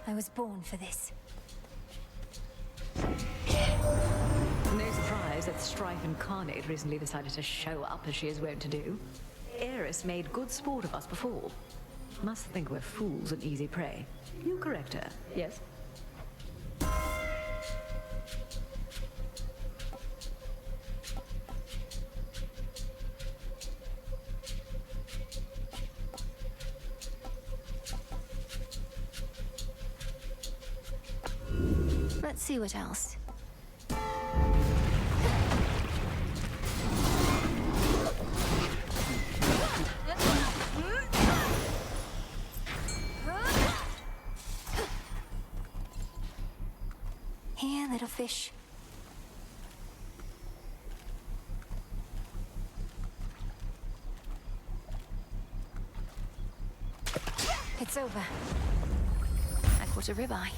I was born for this. No surprise that Strife Incarnate recently decided to show up as she is wont to do. Eris made good sport of us before. Must think we're fools and easy prey. You correct her, yes? Let's see what else. Here, little fish. It's over. I caught a ribeye.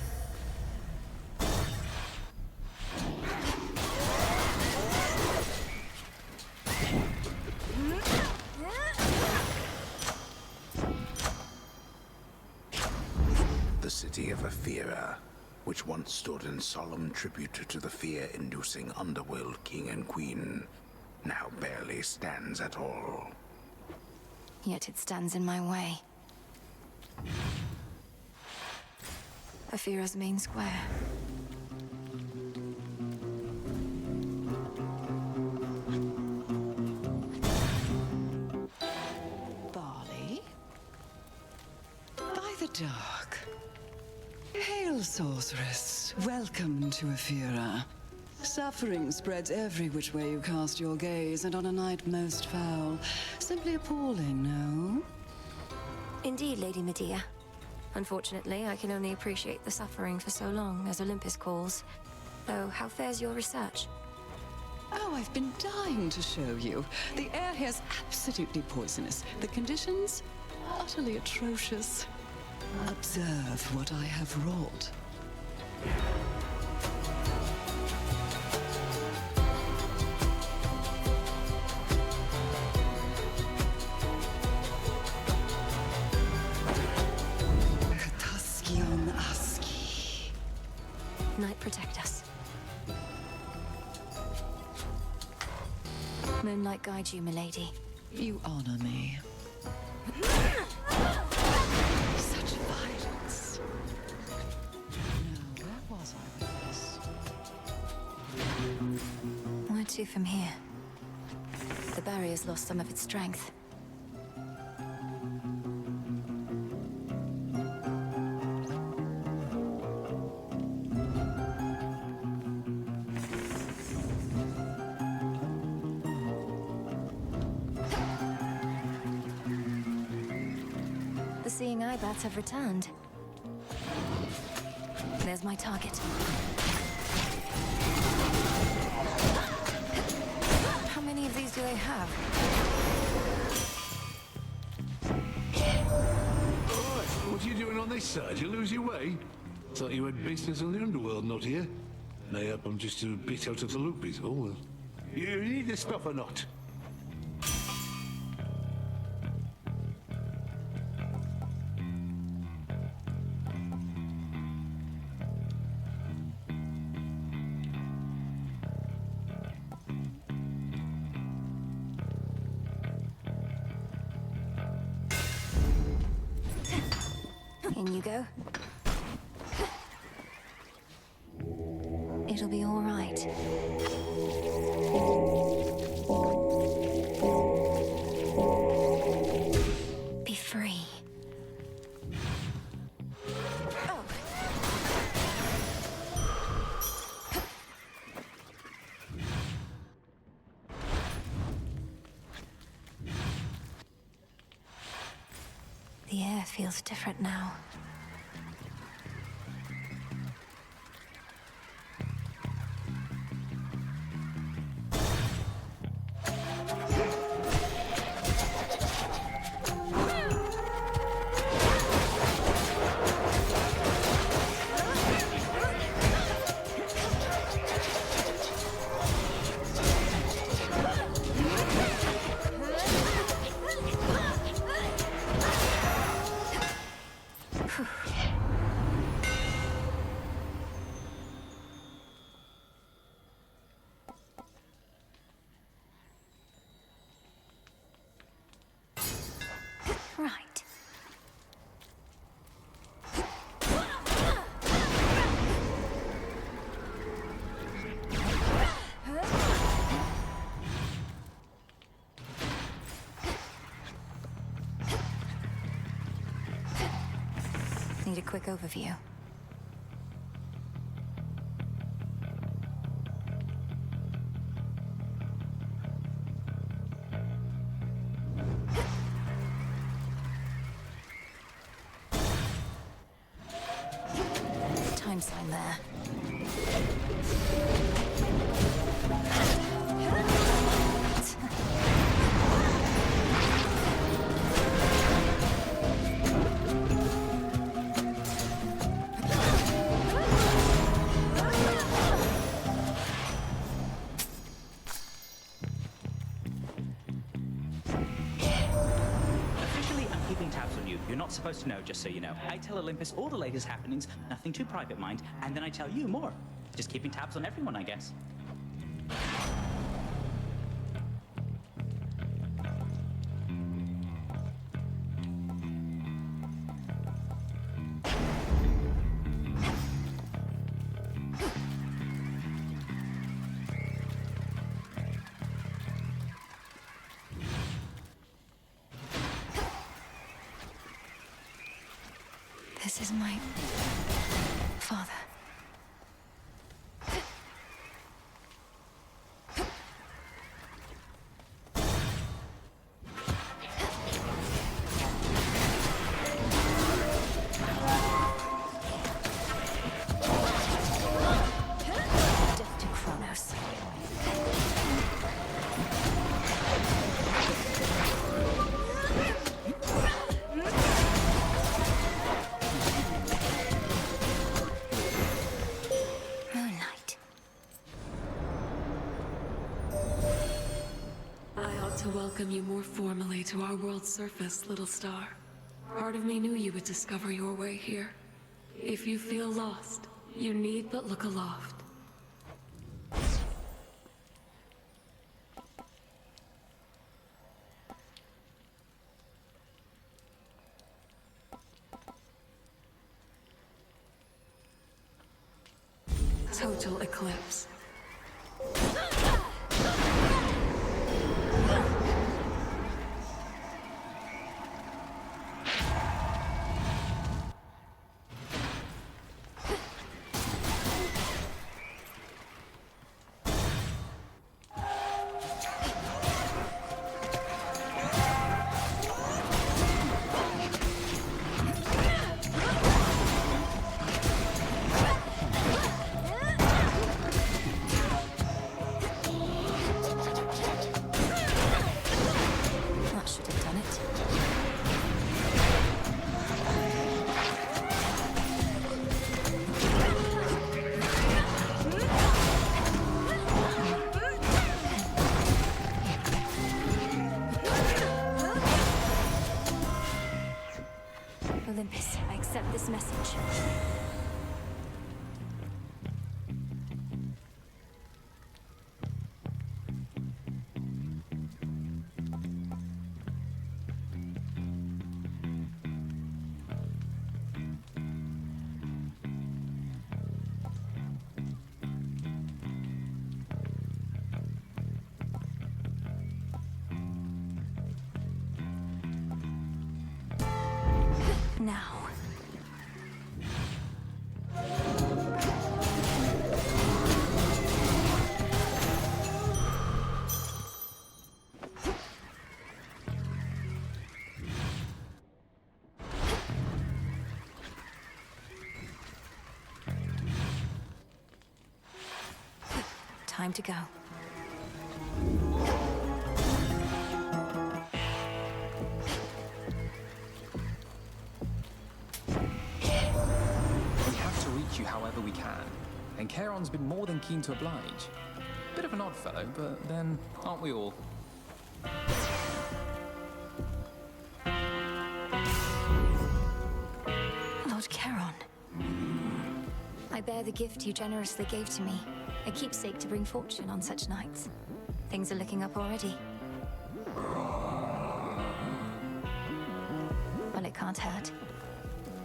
The city of Aphira, which once stood in solemn tribute to the fear-inducing underworld king and queen, now barely stands at all. Yet it stands in my way. Aphira's main square. Barley? By the dark. Hail, sorceress. Welcome to Aphira. Suffering spreads every which way you cast your gaze, and on a night most foul. Simply appalling, no? Indeed, Lady Medea. Unfortunately, I can only appreciate the suffering for so long, as Olympus calls. Though, how fares your research? Oh, I've been dying to show you. The air here's absolutely poisonous. The conditions? Utterly atrocious. Observe what I have wrought. Kataskion Aski. Night protect us. Moonlight guide you, milady. You honor me. Such violence. Now, where was I with this? Where to from here? The barrier's lost some of its strength. The seeing eye bats have returned. There's my target. How many of these do they have? What are you doing on this side? You lose your way? Thought you had business on the underworld, not here. Mayhap I'm just a bit out of the loop, is all. You need the stuff or not? In you go. It'll be all right. Be free. Oh. The air feels different now. Whew. need a quick overview. Time sign there. Officially, I'm keeping tabs on you. You're not supposed to know, just so you know. I tell Olympus all the latest happenings, nothing too private, mind, and then I tell you more. Just keeping tabs on everyone, I guess. This is my father. Death to Kronos. Moonlight. I ought to welcome you more formally to our world's surface, little star. Part of me knew you would discover your way here. If you feel lost, you need but look aloft. Total eclipse. That should have done it. Olympus, I accept this message. Now. Time to go. We have to reach you however we can, and Charon's been more than keen to oblige. Bit of an odd fellow, but then, aren't we all? Lord Charon. I bear the gift you generously gave to me. A keepsake to bring fortune on such nights. Things are looking up already. Well, it can't hurt.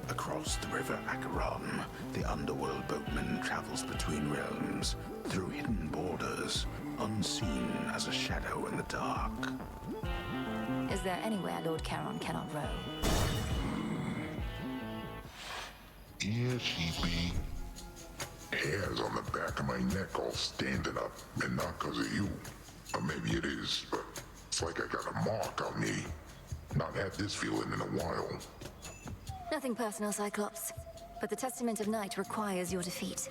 Across the river Acheron, the underworld boatman travels between realms, through hidden borders, unseen as a shadow in the dark. Is there anywhere Lord Charon cannot row? Yeah, she be. Hairs on the back of my neck all standing up, and not 'cause of you. Or maybe it is, but it's like I got a mark on me. Not had this feeling in a while. Nothing personal, Cyclops. But the Testament of Night requires your defeat.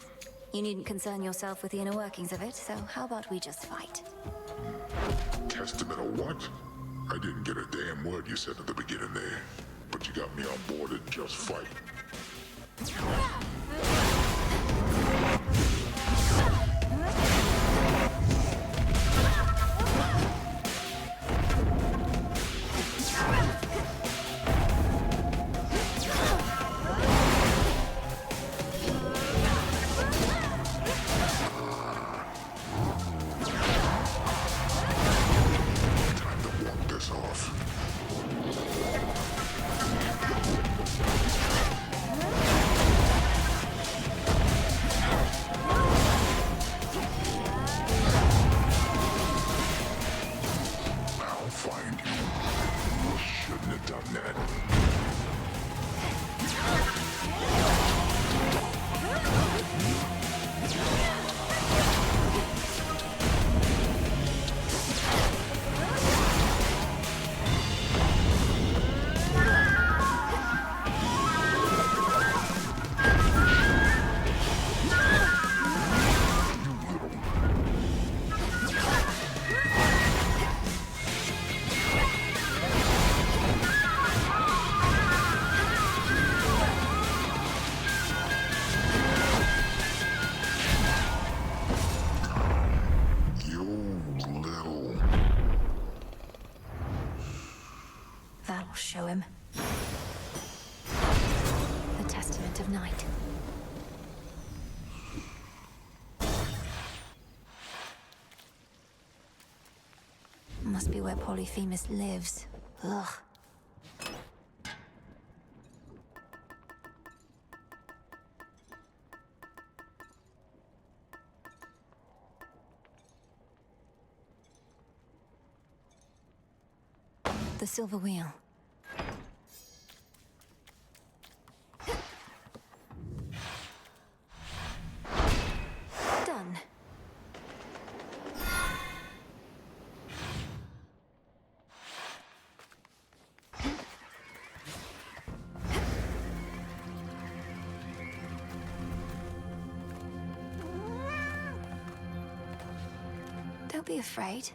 You needn't concern yourself with the inner workings of it, so how about we just fight? Testament of what? I didn't get a damn word you said at the beginning there. But you got me on board and just fight. Time to walk this off. I'll find you. Shouldn't have done that. You little... That'll show him. The Testament of Night. Must be where Polyphemus lives. Ugh. The silver wheel. Done. Don't be afraid.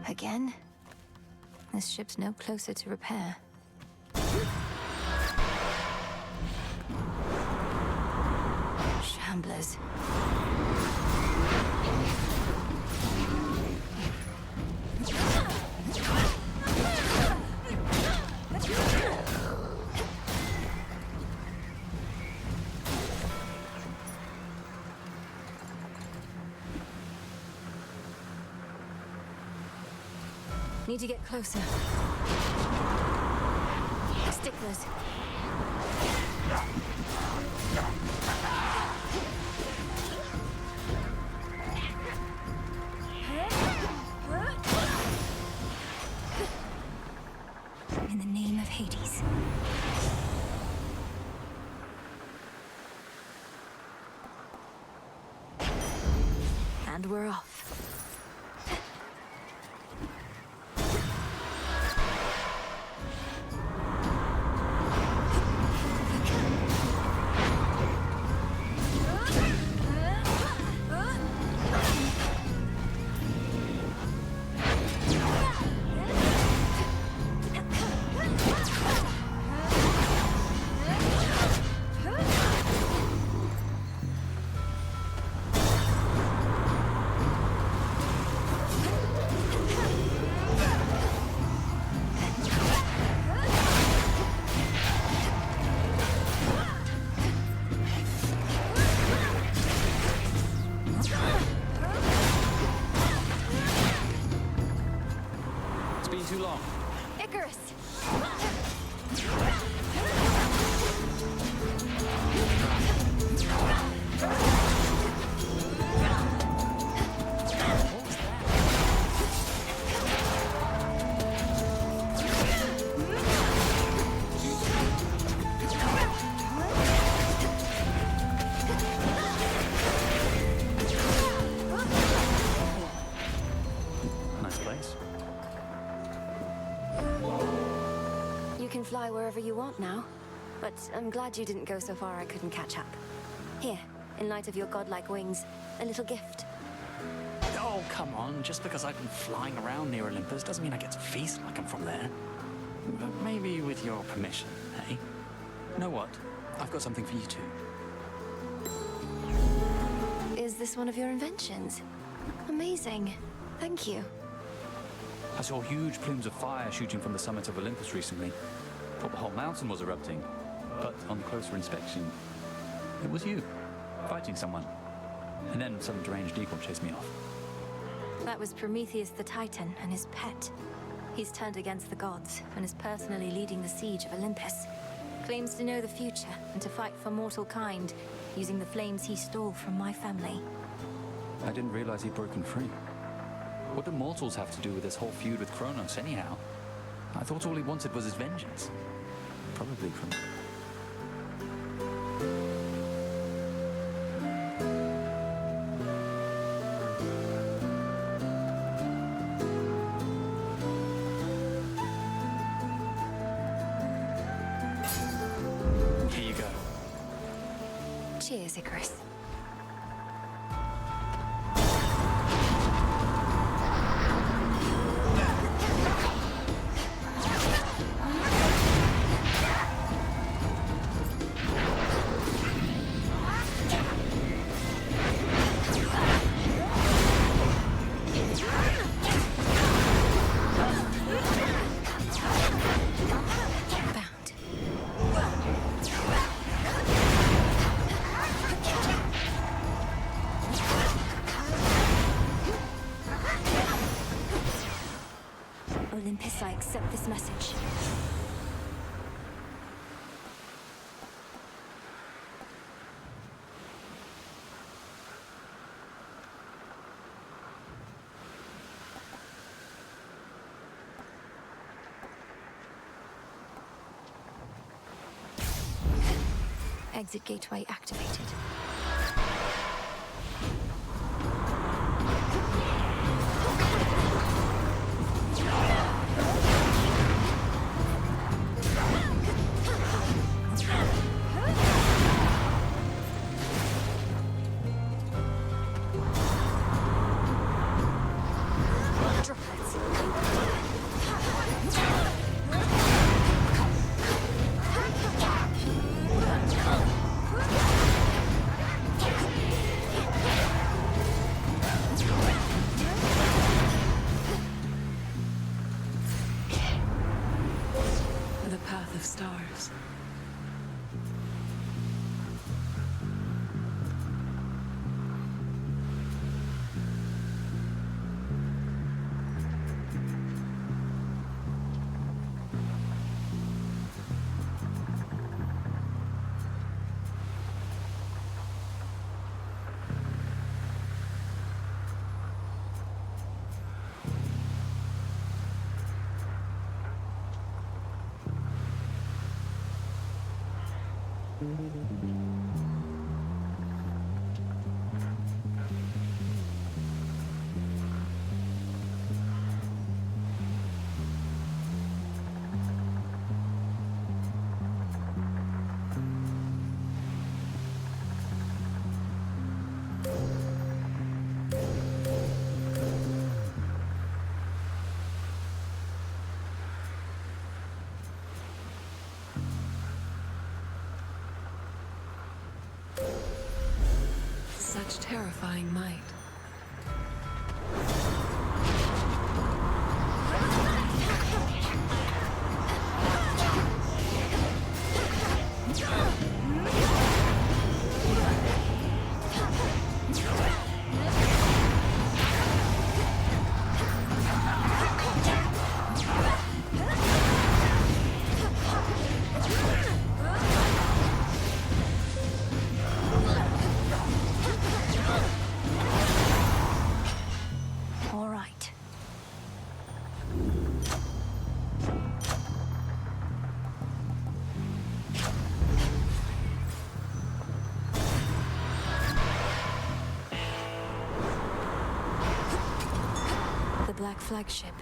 Again? This ship's no closer to repair. Shamblers. Need to get closer. Sticklers. In the name of Hades. And we're off. Too long. Icarus! fly wherever you want now. But I'm glad you didn't go so far I couldn't catch up. Here, in light of your godlike wings, a little gift. Oh, come on. Just because I've been flying around near Olympus doesn't mean I get to feast like I'm from there. But maybe with your permission, eh? You know what? I've got something for you too. Is this one of your inventions? Amazing. Thank you. I saw huge plumes of fire shooting from the summit of Olympus recently. Thought the whole mountain was erupting. But on closer inspection, it was you, fighting someone. And then some deranged eagle chased me off. That was Prometheus the Titan and his pet. He's turned against the gods and is personally leading the siege of Olympus. Claims to know the future and to fight for mortal kind, using the flames he stole from my family. I didn't realize he'd broken free. What do mortals have to do with this whole feud with Kronos, anyhow? I thought all he wanted was his vengeance. Probably from... Here you go. Cheers, Icarus. Olympus, I accept this message. Exit gateway activated. The path of stars. Such terrifying might. All right. The Black Flagship.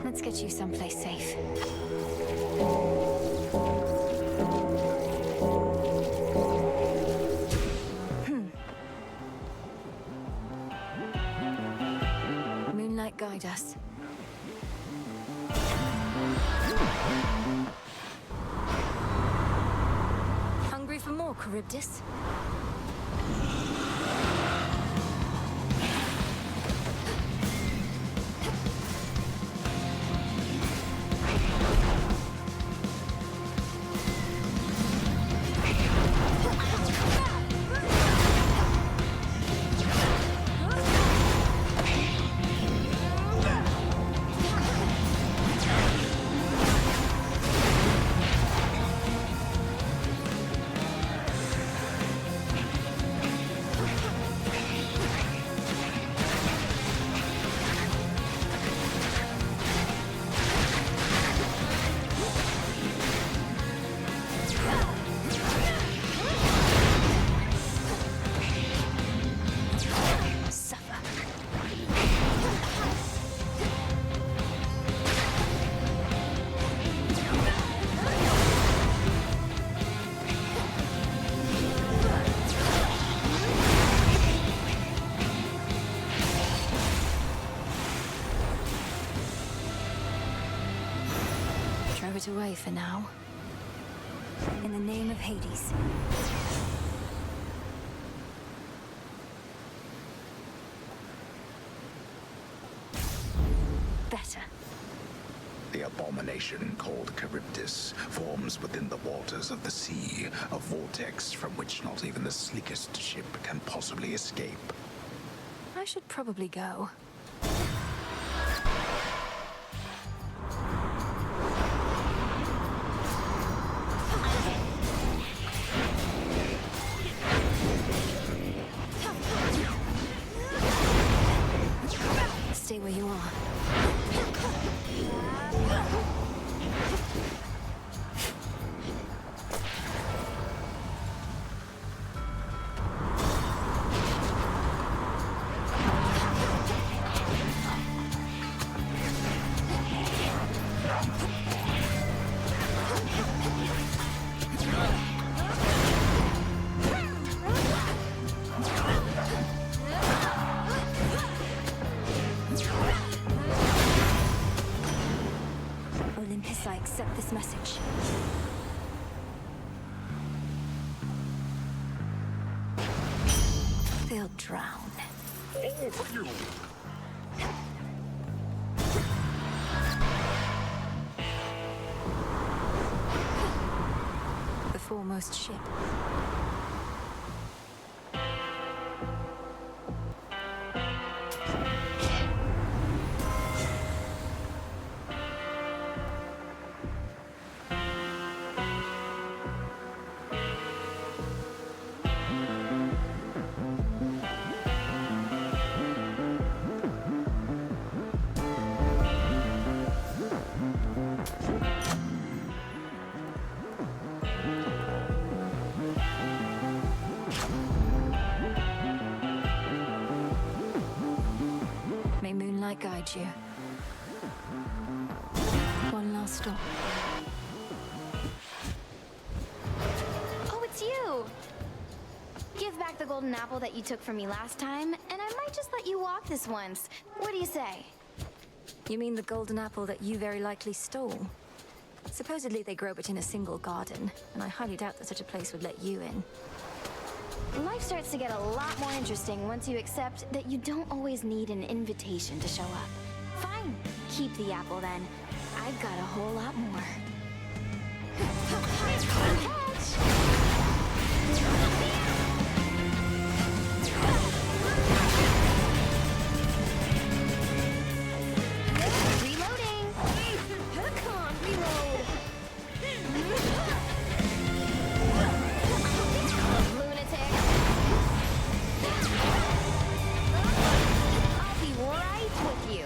Let's get you someplace safe. Moonlight, guide us. Hungry for more, Charybdis? Throw it away for now. In the name of Hades. Better. The abomination called Charybdis forms within the waters of the sea, a vortex from which not even the sleekest ship can possibly escape. I should probably go. Stay where you are. Olympus, I accept this message. They'll drown. The foremost ship. May moonlight guide you. One last stop. Oh, it's you! Give back the golden apple that you took from me last time, and I might just let you walk this once. What do you say? You mean the golden apple that you very likely stole? Supposedly they grow it in a single garden, and I highly doubt that such a place would let you in. Life starts to get a lot more interesting once you accept that you don't always need an invitation to show up. Fine, keep the apple then. I've got a whole lot more. Reloading! Come on, reload! Lunatic! I'll be right with you.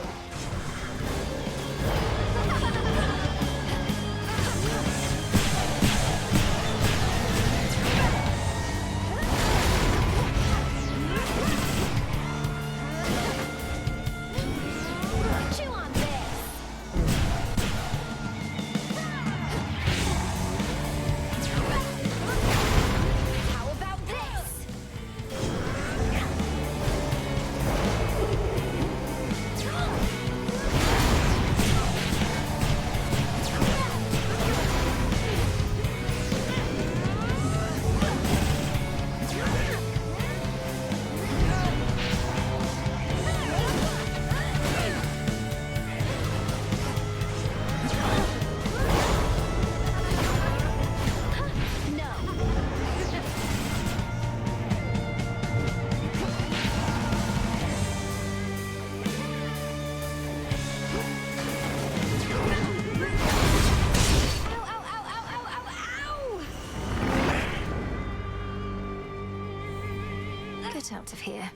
get out of here.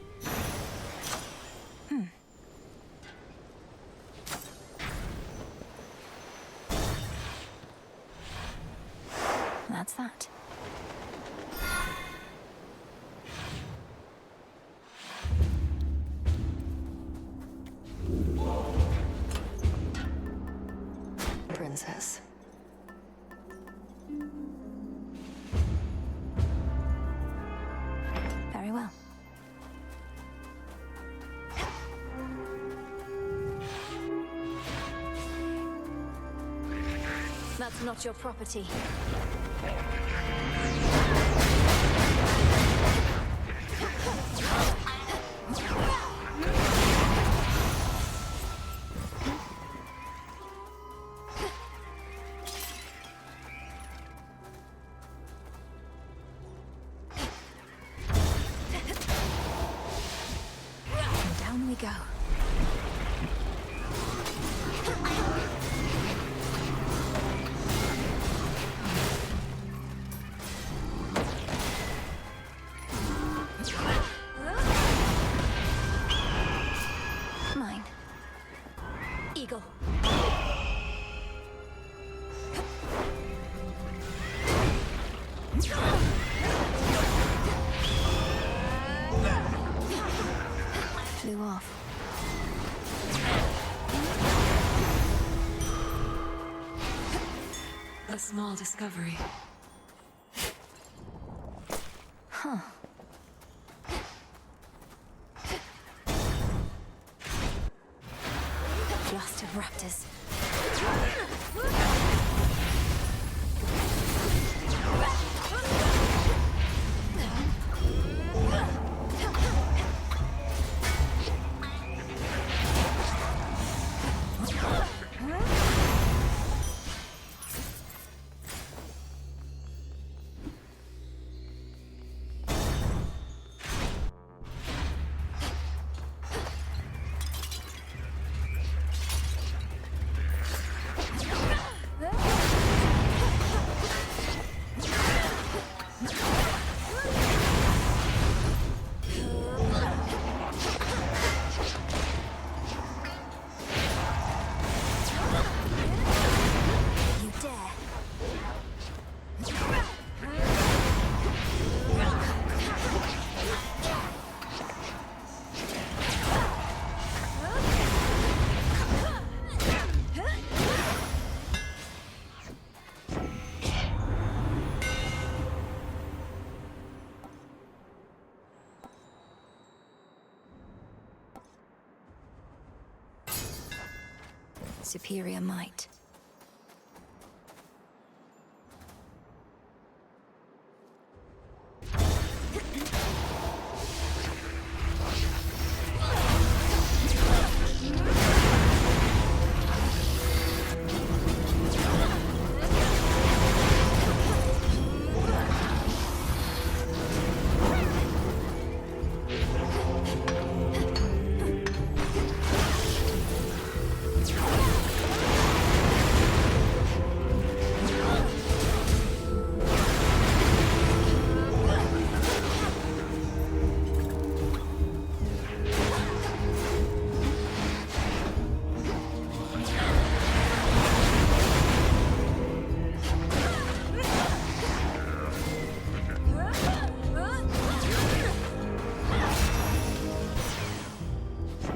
That's that. Princess. Very well. That's not your property. Down we go. Mine. Eagle. Flew off. A small discovery. Huh. Blast of raptors. You dare. Superior might.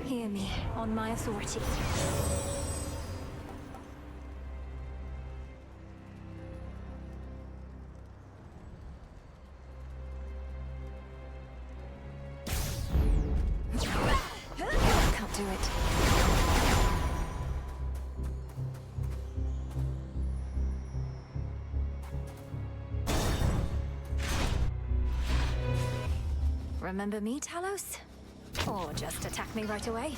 Hear me on my authority. Can't do it. Remember me, Talos? Or just attack me right away?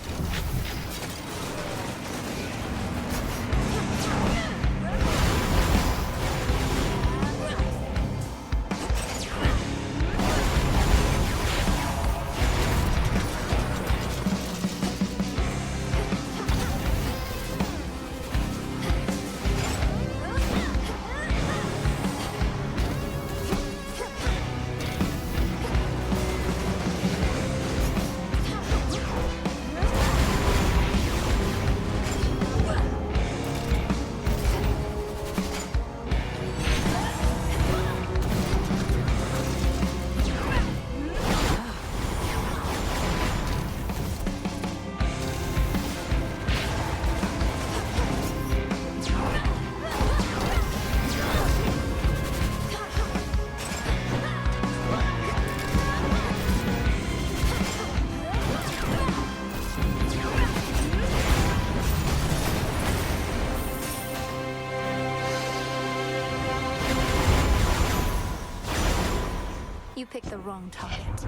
You picked the wrong target.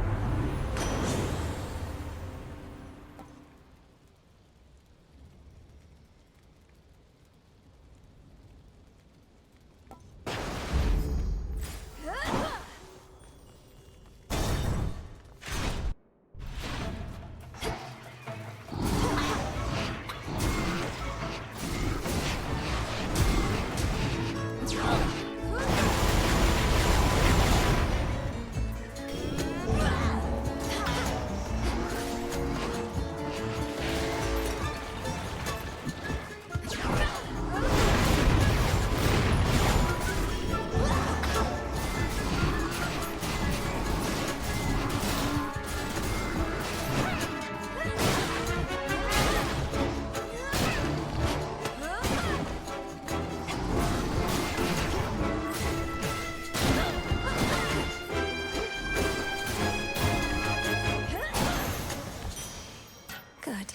Good.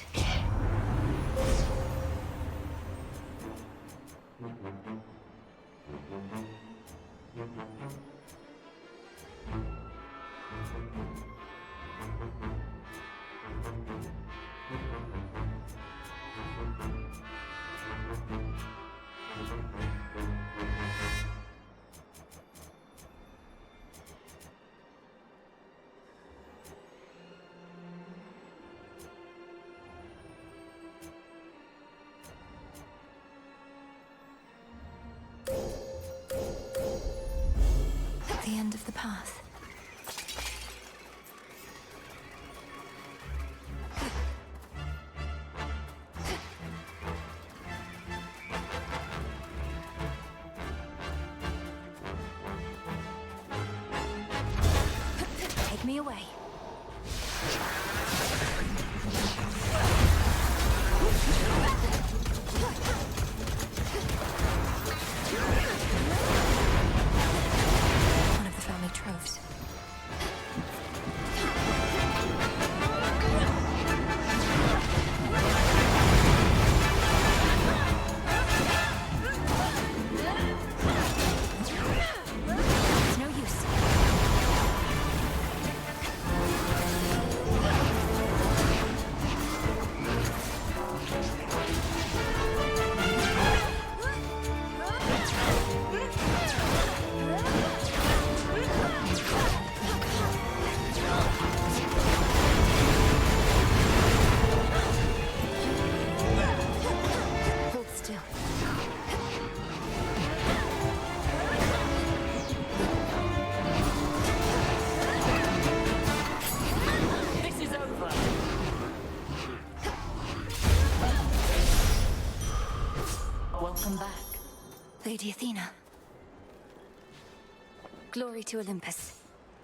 At the end of the path. Take me away. One of the family troves. It's no use. Hold still. This is over. Welcome back. Lady Athena. Glory to Olympus.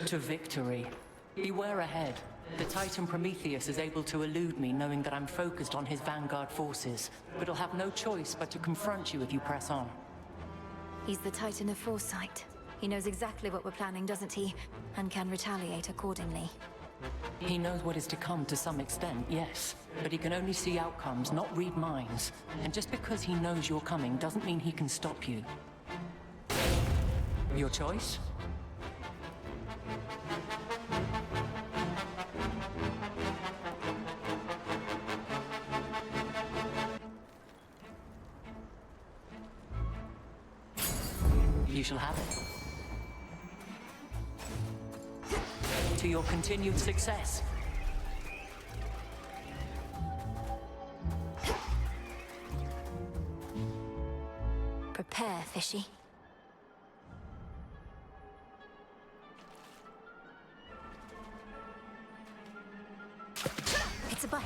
To victory. Beware ahead. The Titan Prometheus is able to elude me, knowing that I'm focused on his vanguard forces. But he'll have no choice but to confront you if you press on. He's the Titan of foresight. He knows exactly what we're planning, doesn't he? And can retaliate accordingly. He knows what is to come to some extent, yes. But he can only see outcomes, not read minds. And just because he knows you're coming doesn't mean he can stop you. Your choice? You shall have it. To your continued success. Prepare, fishy. It's a bite.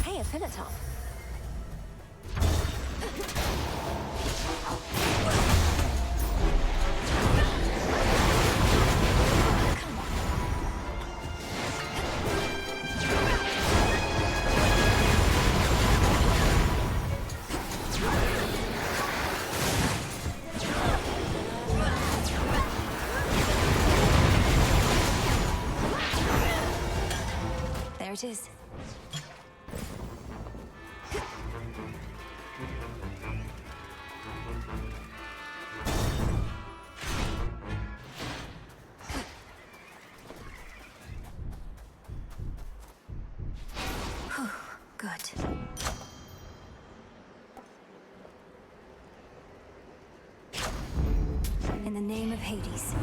Hey, a fillet top. There it is. name of Hades.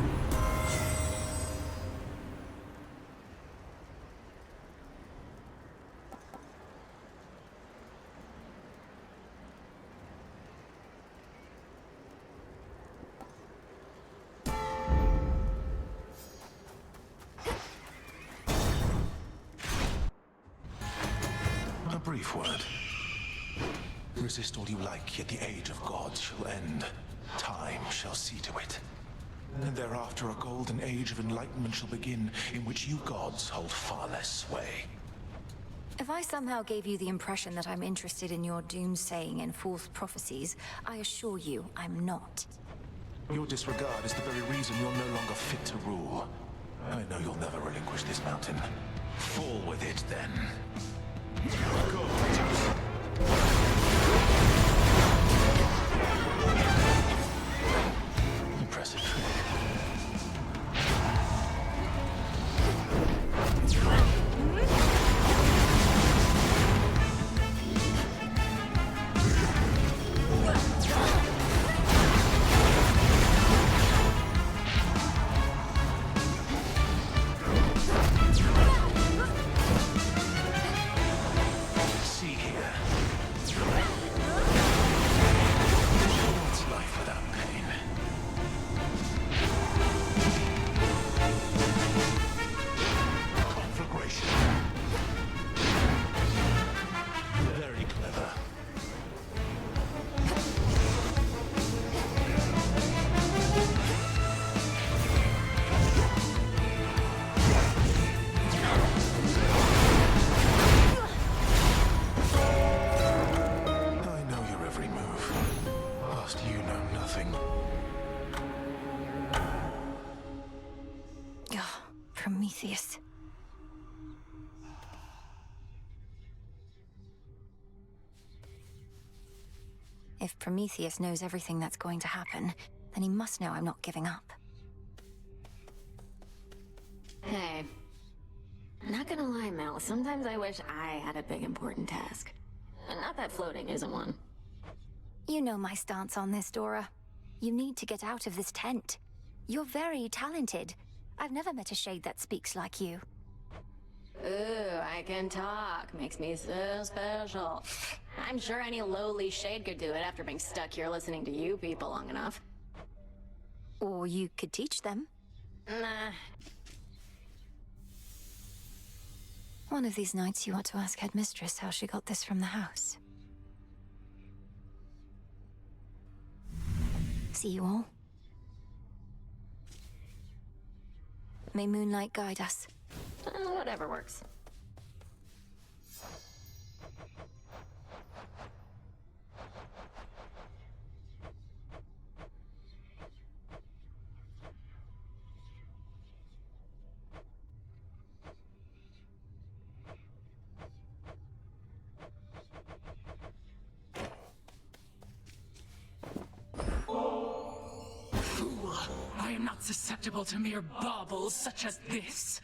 A brief word. Resist all you like, yet the age of gods shall end. Time shall see to it. And thereafter a golden age of enlightenment shall begin, in which you gods hold far less sway. If I somehow gave you the impression that I'm interested in your doomsaying and false prophecies, I assure you I'm not. Your disregard is the very reason you're no longer fit to rule. I know you'll never relinquish this mountain. Fall with it, then. Go, impressive trick. Prometheus. If Prometheus knows everything that's going to happen, then he must know I'm not giving up. Hey. Not gonna lie, Mel, sometimes I wish I had a big important task. And not that floating isn't one. You know my stance on this, Dora. You need to get out of this tent. You're very talented. I've never met a shade that speaks like you. Ooh, I can talk. Makes me so special. I'm sure any lowly shade could do it after being stuck here listening to you people long enough. Or you could teach them. Nah. One of these nights you ought to ask Headmistress how she got this from the house. See you all. May moonlight guide us. Whatever works. I am not susceptible to mere baubles such as this.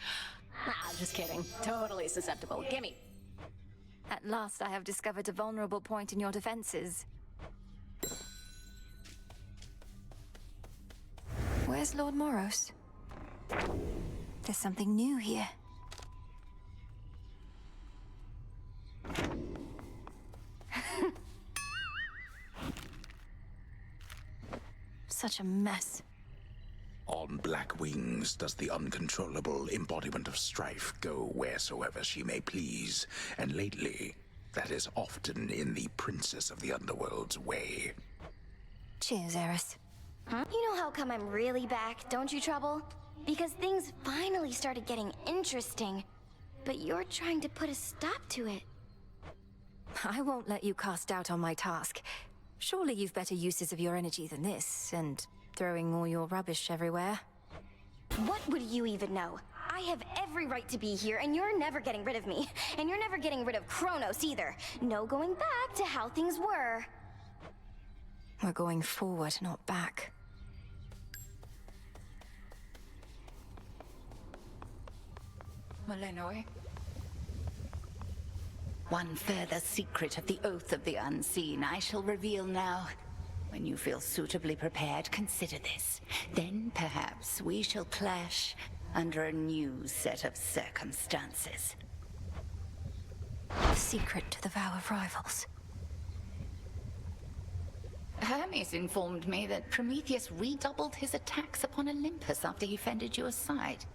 Ah, just kidding. Totally susceptible. Gimme. At last I have discovered a vulnerable point in your defenses. Where's Lord Moros? There's something new here. Such a mess. On black wings does the uncontrollable embodiment of strife go wheresoever she may please, and lately, that is often in the Princess of the Underworld's way. Cheers, Eris. Huh? You know how come I'm really back, don't you, Trouble? Because things finally started getting interesting, but you're trying to put a stop to it. I won't let you cast doubt on my task. Surely you've better uses of your energy than this, and throwing all your rubbish everywhere. What would you even know? I have every right to be here, and you're never getting rid of me. And you're never getting rid of Kronos either. No going back to how things were. We're going forward, not back. Malenoi. One further secret of the Oath of the Unseen I shall reveal now. When you feel suitably prepared, consider this. Then perhaps we shall clash under a new set of circumstances. The secret to the vow of rivals. Hermes informed me that Prometheus redoubled his attacks upon Olympus after he fended you aside.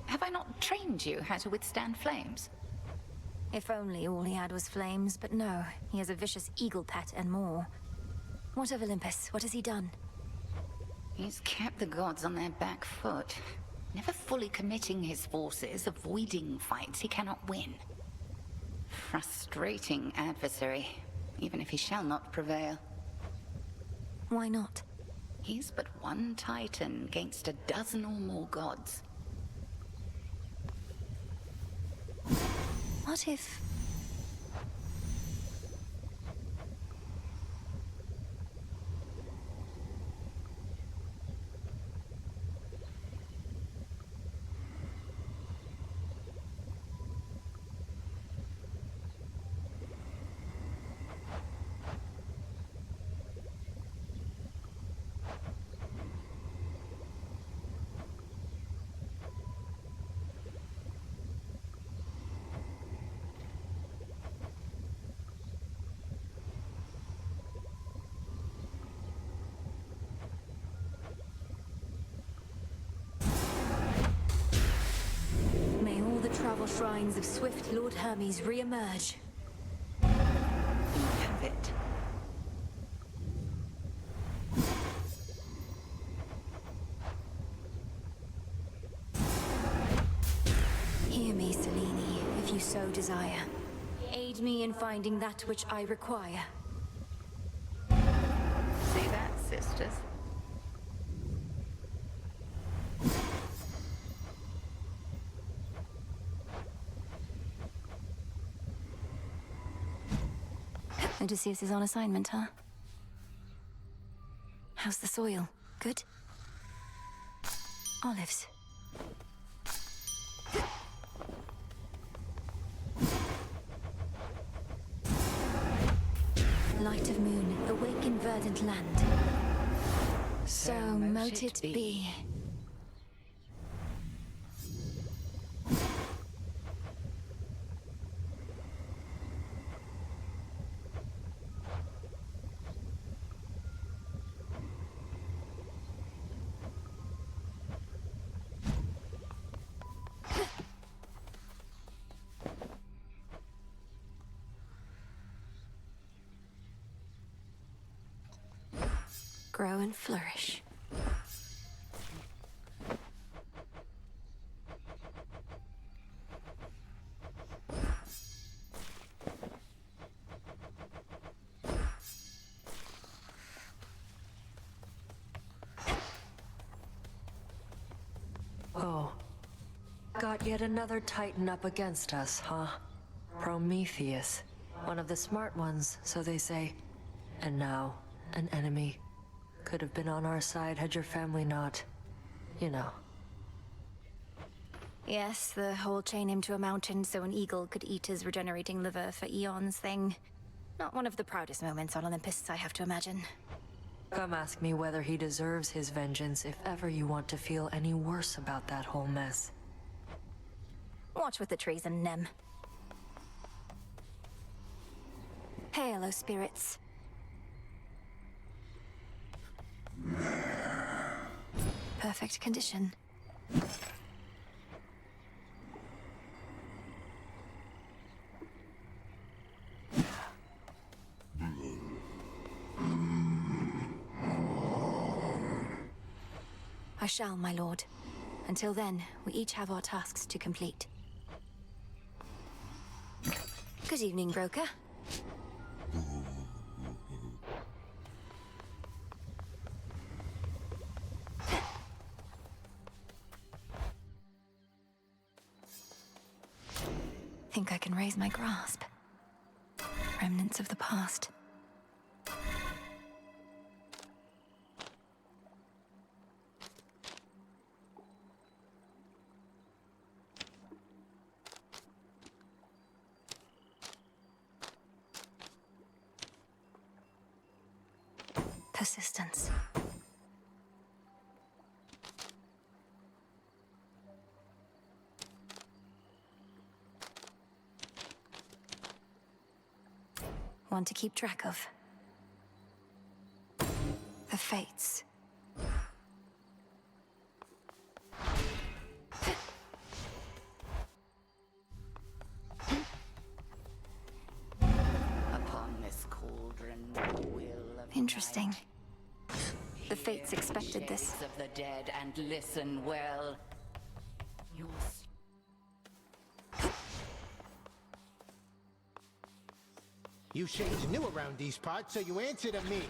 Have I not trained you how to withstand flames? If only all he had was flames, but no, he has a vicious eagle pet and more. What of Olympus? What has he done? He's kept the gods on their back foot, never fully committing his forces, avoiding fights he cannot win. Frustrating adversary, even if he shall not prevail. Why not? He's but one titan against a dozen or more gods. What if... May all the travel shrines of swift Lord Hermes re-emerge. You have it. Hear me, Selene, if you so desire. Aid me in finding that which I require. See that, sisters? Odysseus is on assignment, huh? How's the soil? Good? Olives. Light of moon, awaken verdant land. So mote it be. Grow and flourish. Oh. Got yet another Titan up against us, huh? Prometheus. One of the smart ones, so they say. And now, an enemy. Could have been on our side had your family not... you know. Yes, the whole chain him to a mountain so an eagle could eat his regenerating liver for eons thing. Not one of the proudest moments on Olympus, I have to imagine. Come ask me whether he deserves his vengeance if ever you want to feel any worse about that whole mess. Watch with the treason, Nem. Hail, O spirits. Perfect condition. I shall, my lord. Until then, we each have our tasks to complete. Good evening, broker. Think I can raise my grasp. Remnants of the past. Persistence. One to keep track of. The fates. Upon this cauldron, the will of Interesting. The fates expected this. shades of the dead, and listen well. Your You shades new around these parts, so you answer to me.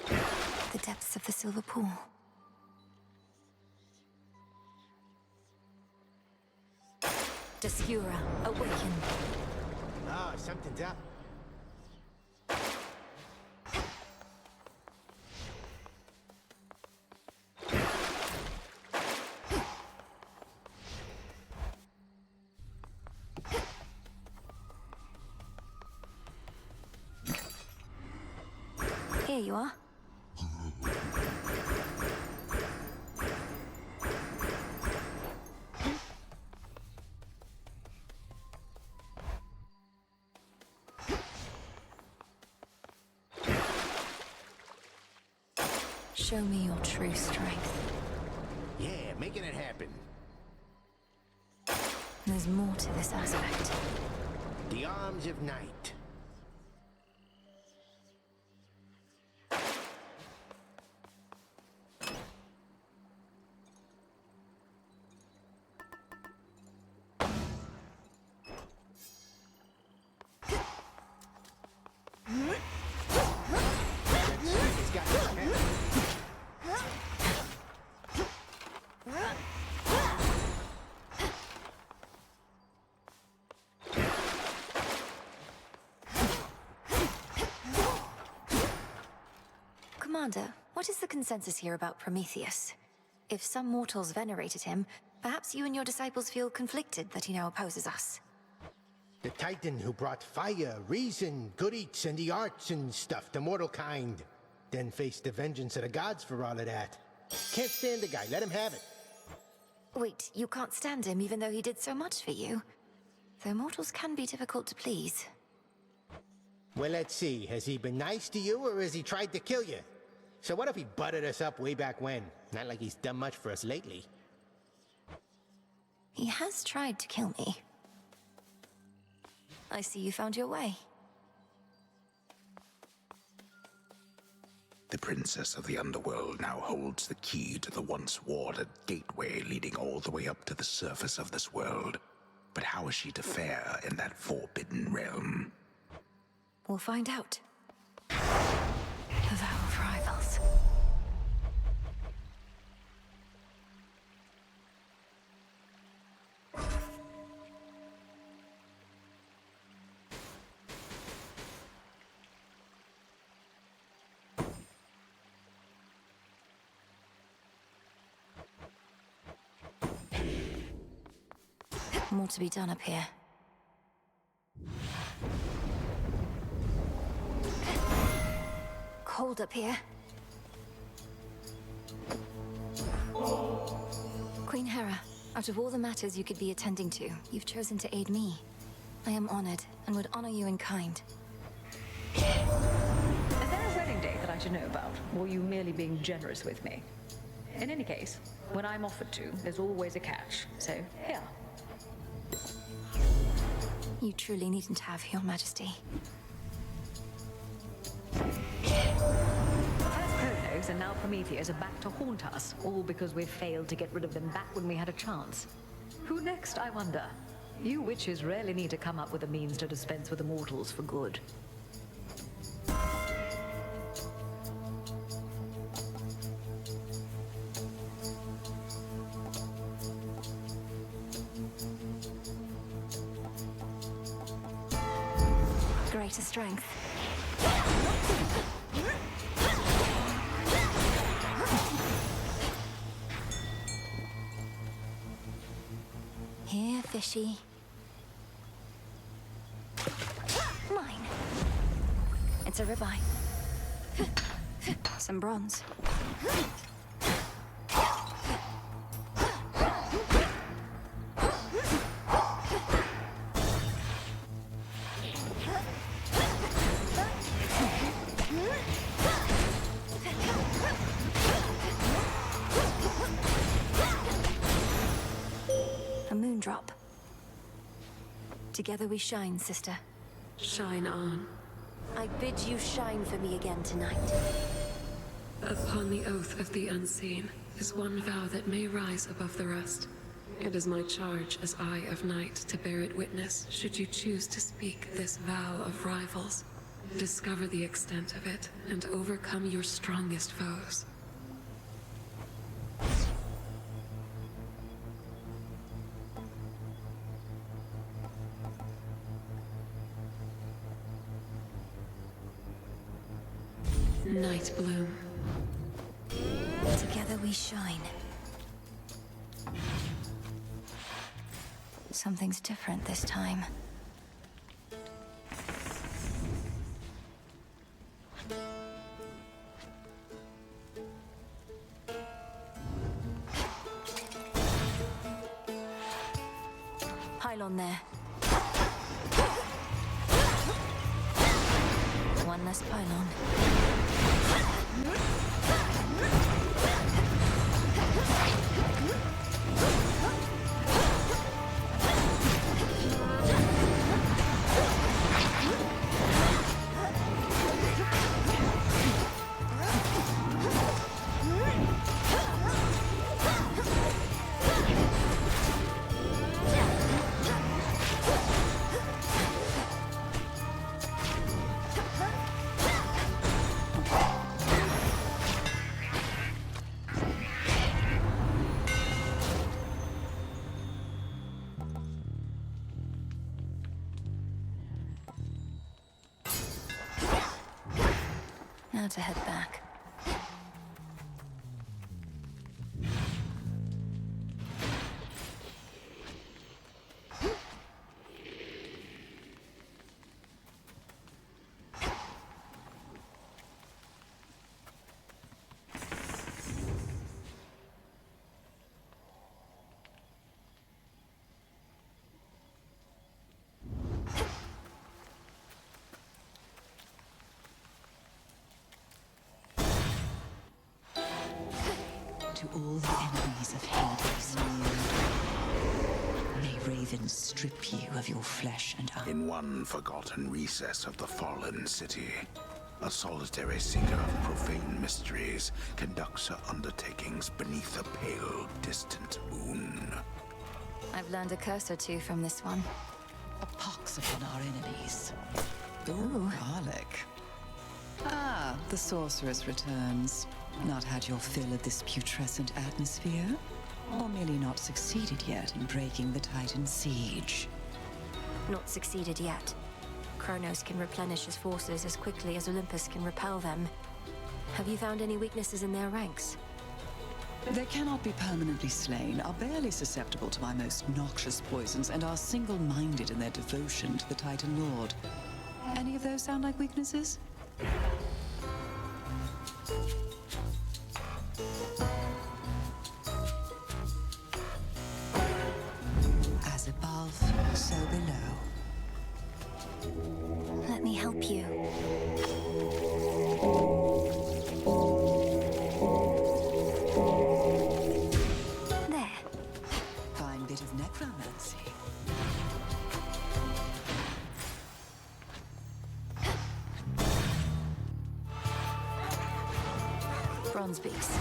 The depths of the silver pool. Descura, awaken. Ah, something's up. Here you are. Show me your true strength. Yeah, making it happen. There's more to this aspect. The arms of night. Commander, what is the consensus here about Prometheus? If some mortals venerated him, perhaps you and your disciples feel conflicted that he now opposes us. The Titan who brought fire, reason, good eats, and the arts and stuff to mortal kind. Then faced the vengeance of the gods for all of that. Can't stand the guy, let him have it. Wait, you can't stand him even though he did so much for you? Though mortals can be difficult to please. Well, let's see. Has he been nice to you, or has he tried to kill you? So what if he butted us up way back when? Not like he's done much for us lately. He has tried to kill me. I see you found your way. The princess of the underworld now holds the key to the once warded gateway leading all the way up to the surface of this world. But how is she to fare in that forbidden realm? We'll find out. The vow of rivals. More to be done up here. Cold up here. Queen Hera, out of all the matters you could be attending to, you've chosen to aid me. I am honored and would honor you in kind. Is there a wedding date that I should know about, or are you merely being generous with me? In any case, when I'm offered to, there's always a catch, so here. You truly needn't have, Your Majesty. First Kronos and now Prometheus are back to haunt us, all because we've failed to get rid of them back when we had a chance. Who next, I wonder? You witches rarely need to come up with a means to dispense with the mortals for good. Greater strength. Here, fishy. Mine. It's a ribeye. Some bronze. A moondrop. Together we shine, sister. Shine on. I bid you shine for me again tonight. Upon the oath of the unseen is one vow that may rise above the rest. It is my charge as Eye of Night to bear it witness should you choose to speak this vow of rivals. Discover the extent of it and overcome your strongest foes. Night Bloom. Together we shine. Something's different this time. Pylon there. One less pylon. Now to head back. To all the enemies of Hades, may ravens strip you of your flesh and eye. In one forgotten recess of the fallen city, a solitary seeker of profane mysteries conducts her undertakings beneath a pale, distant moon. I've learned a curse or two from this one. A pox upon our enemies. Ooh, garlic. Ah, the sorceress returns. Not had your fill of this putrescent atmosphere? Or merely not succeeded yet in breaking the Titan siege? Not succeeded yet. Kronos can replenish his forces as quickly as Olympus can repel them. Have you found any weaknesses in their ranks? They cannot be permanently slain, are barely susceptible to my most noxious poisons, and are single-minded in their devotion to the Titan Lord. Any of those sound like weaknesses? As above, so below. Let me help you. There. Fine bit of necromancy. Bronze beaks.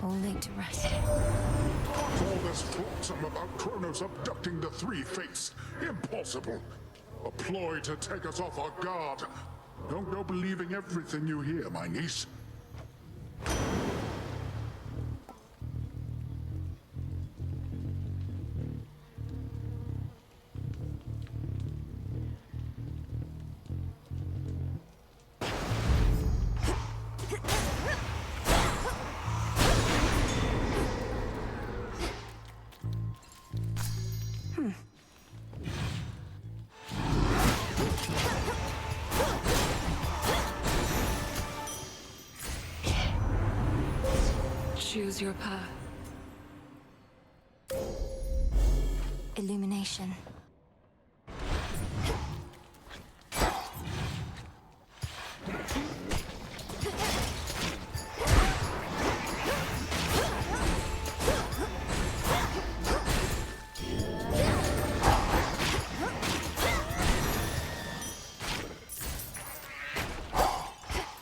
All laid to rest. All this flotsam about Kronos abducting the Three Fates. Impossible. A ploy to take us off our guard. Don't go believing everything you hear, my niece. choose your path. Illumination.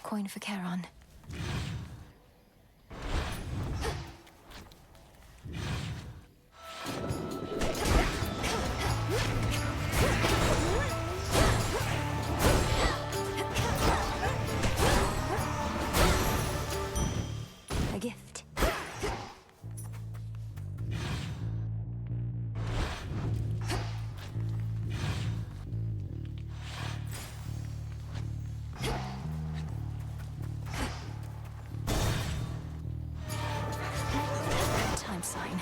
Coin for Charon. A gift. Time sign.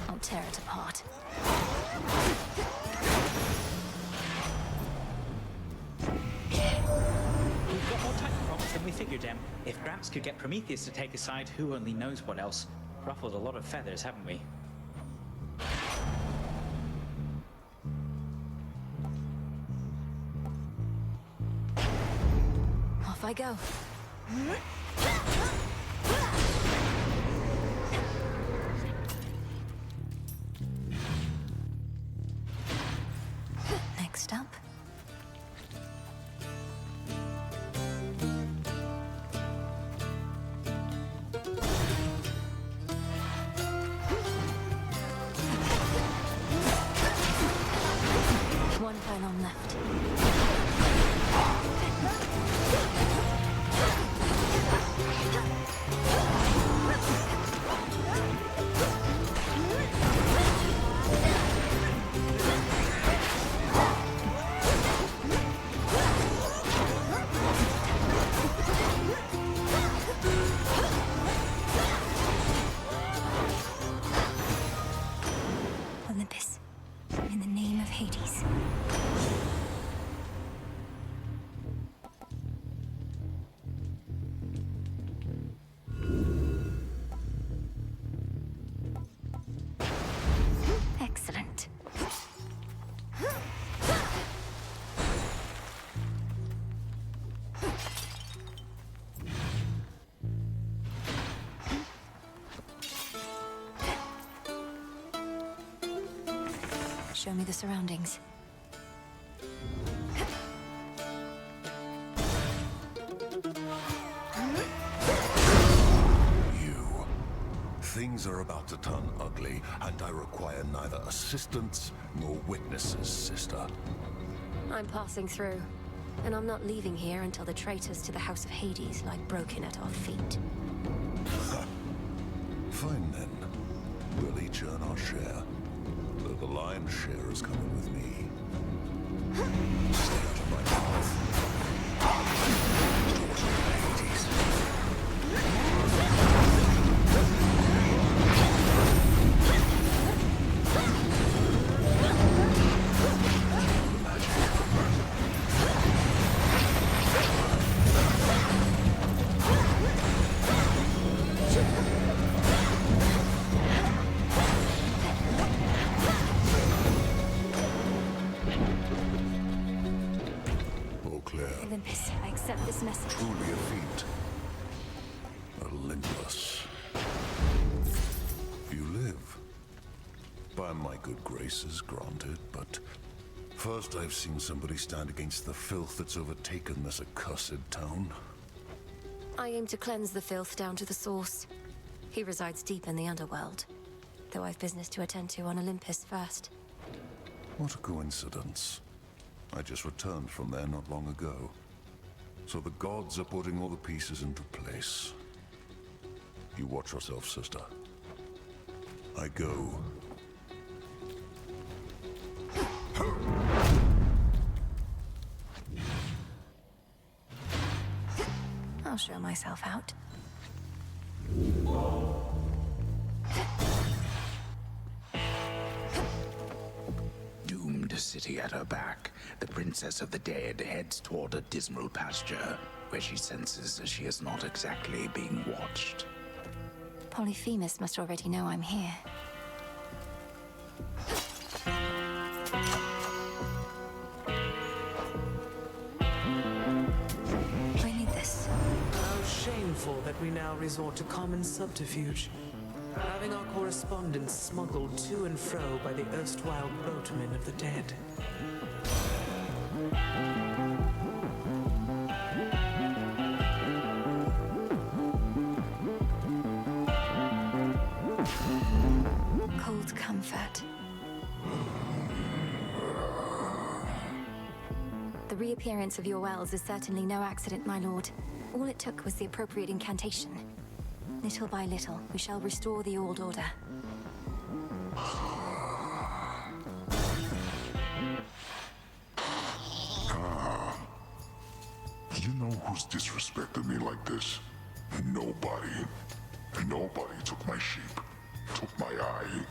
I'll tear it apart. We've got more Titan props than we figured, Em. If Gramps could get Prometheus to take his side, who only knows what else? Ruffled a lot of feathers, haven't we? Off I go. Next up. One pylon left. Olympus, in the name of Hades. Excellent. Show me the surroundings. Things are about to turn ugly, and I require neither assistance nor witnesses, sister. I'm passing through, and I'm not leaving here until the traitors to the House of Hades lie broken at our feet. Fine then. We'll each earn our share. Though the lion's share is coming with me. Stay out of my path. Hades. Olympus, I accept this message. Truly a feat. Olympus. You live. By my good graces, granted, but first I've seen somebody stand against the filth that's overtaken this accursed town. I aim to cleanse the filth down to the source. He resides deep in the underworld, though I've business to attend to on Olympus first. What a coincidence. I just returned from there not long ago. So the gods are putting all the pieces into place. You watch yourself, sister. I go. I'll show myself out. city at her back, the Princess of the Dead heads toward a dismal pasture, where she senses that she is not exactly being watched. Polyphemus must already know I'm here. I need this. How shameful that we now resort to common subterfuge. Having our correspondence smuggled to and fro by the erstwhile boatmen of the dead. Cold comfort. The reappearance of your wells is certainly no accident, my lord. All it took was the appropriate incantation. Little by little, we shall restore the old order. You know who's disrespected me like this? Nobody. Nobody took my sheep. Took my eye.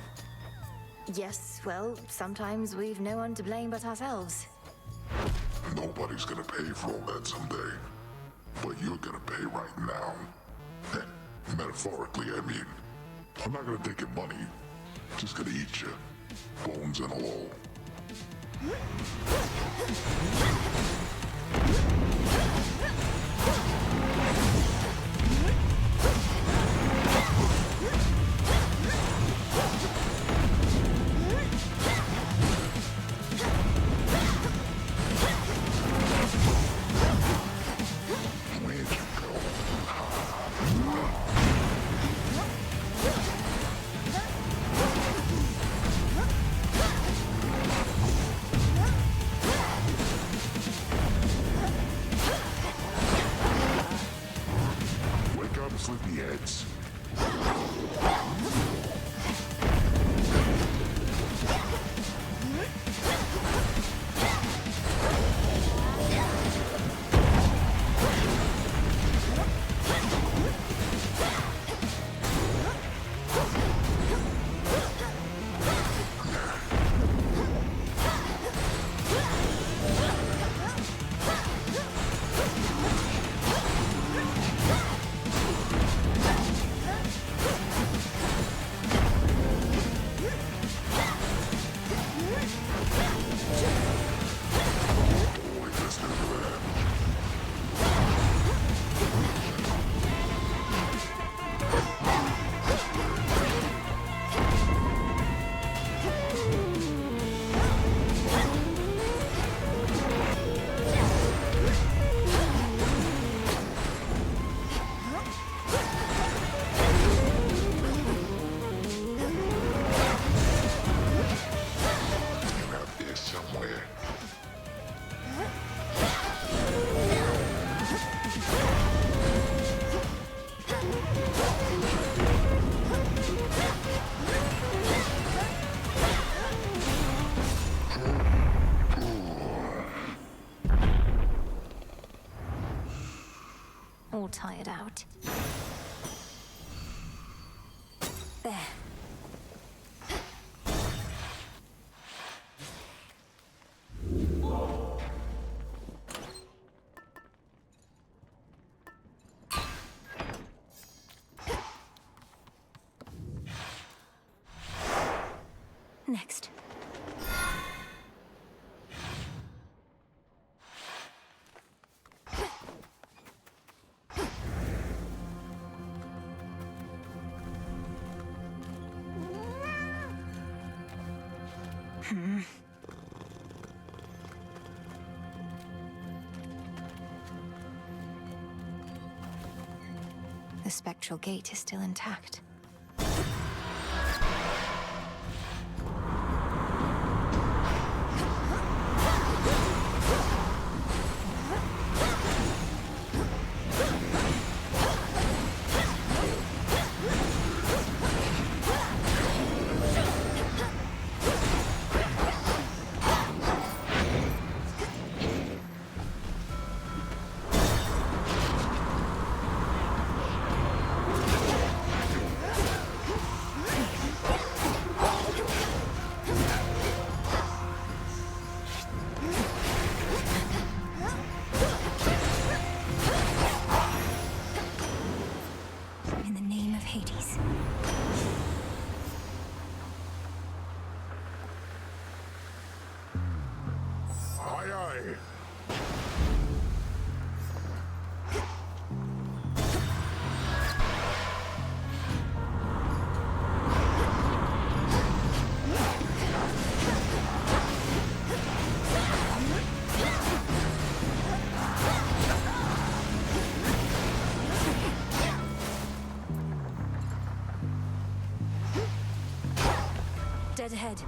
Yes, well, sometimes we've no one to blame but ourselves. Nobody's gonna pay for all that someday. But you're gonna pay right now. Metaphorically, I mean. I'm not gonna take your money. I'm just gonna eat you. Bones and all. Sleepyheads. All tired out. There. Next. The spectral gate is still intact. Dead ahead.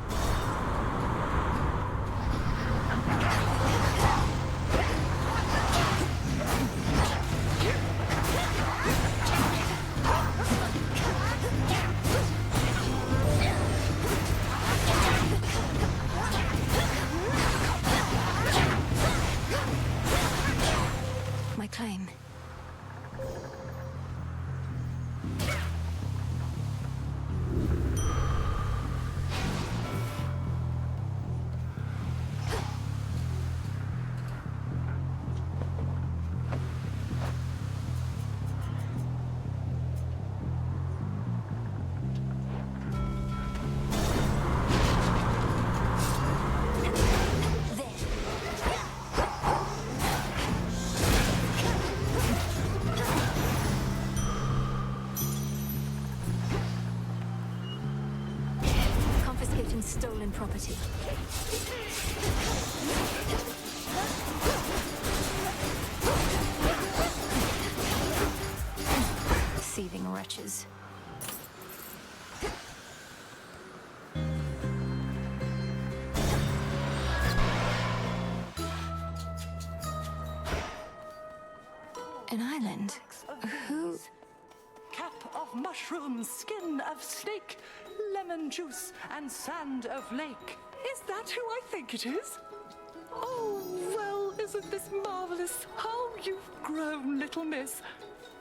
My claim. Confiscating stolen property. Thieving wretches. An island? Who? Cap of mushroom, skin of snake, lemon juice, and sand of lake. Is that who I think it is? Oh, well, isn't this marvelous? How you've grown, little miss.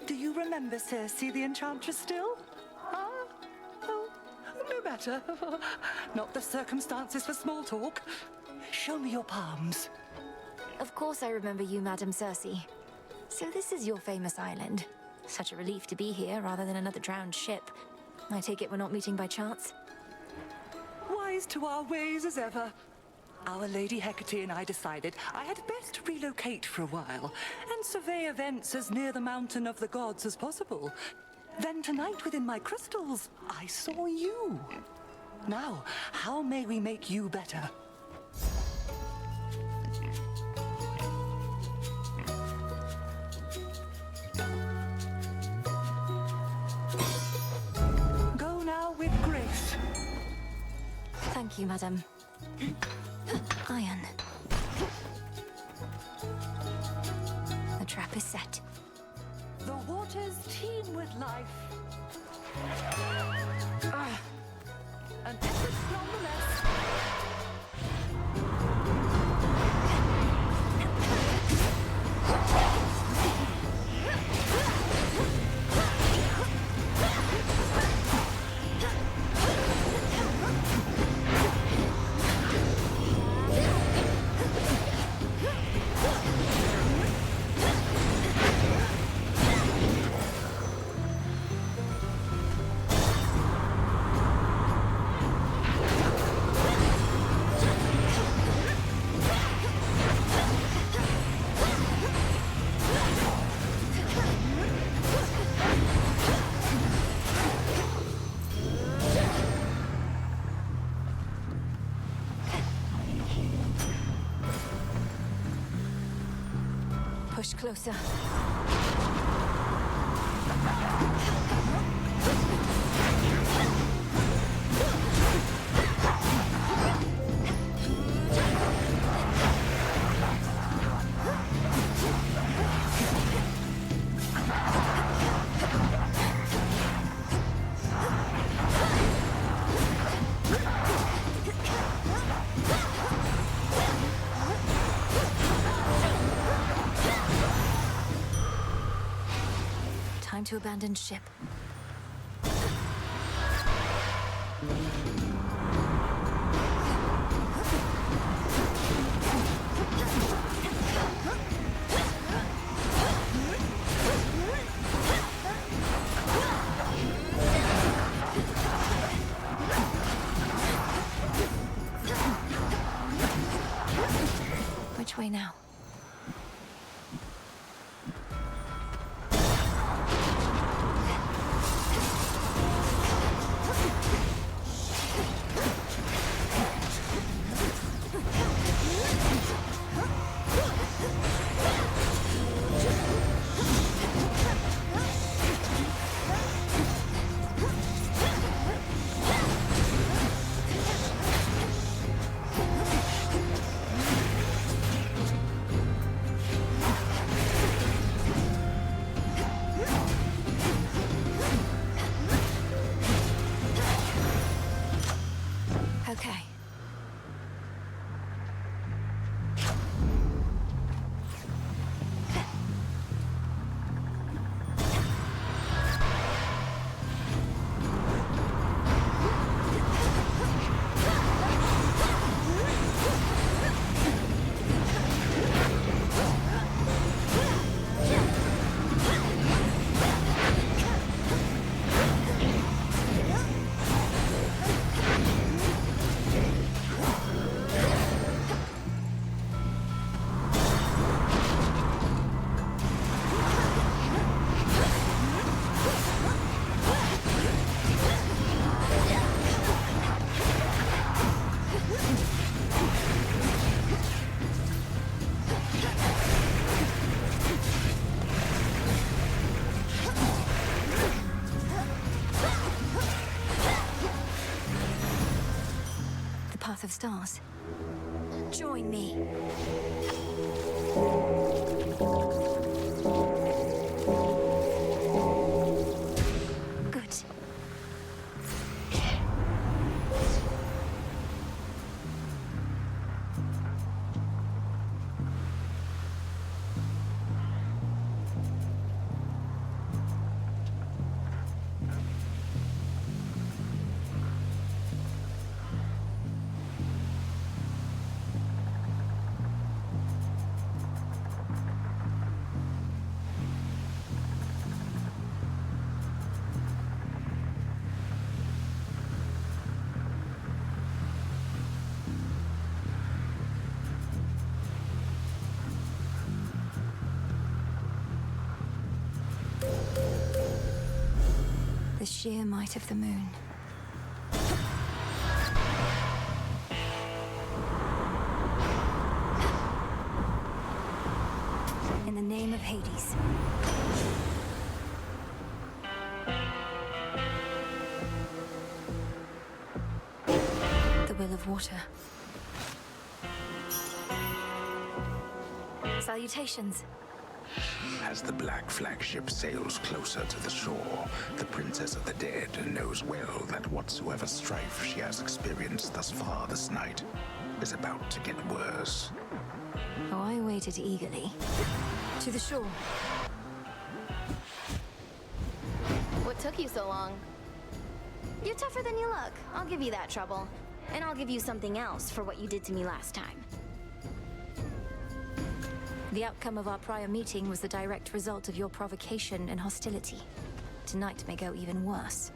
Do you remember Circe the Enchantress still? Huh? Oh, no matter. Not the circumstances for small talk. Show me your palms. Of course I remember you, Madam Circe. So this is your famous island. Such a relief to be here rather than another drowned ship. I take it we're not meeting by chance? Wise to our ways as ever. Our Lady Hecate and I decided I had best relocate for a while and survey events as near the mountain of the gods as possible. Then tonight within my crystals, I saw you. Now, how may we make you better? Go now with grace. Thank you, madam. Iron. The trap is set. The waters teem with life. An effort nonetheless. Push closer. Time to abandon ship. Which way now? path of stars. Join me. Good. The sheer might of the moon. In the name of Hades. The will of water. Salutations. As the black flagship sails closer to the shore, the Princess of the Dead knows well that whatsoever strife she has experienced thus far this night is about to get worse. Oh, I waited eagerly. To the shore. What took you so long? You're tougher than you look. I'll give you that trouble. And I'll give you something else for what you did to me last time. The outcome of our prior meeting was the direct result of your provocation and hostility. Tonight may go even worse.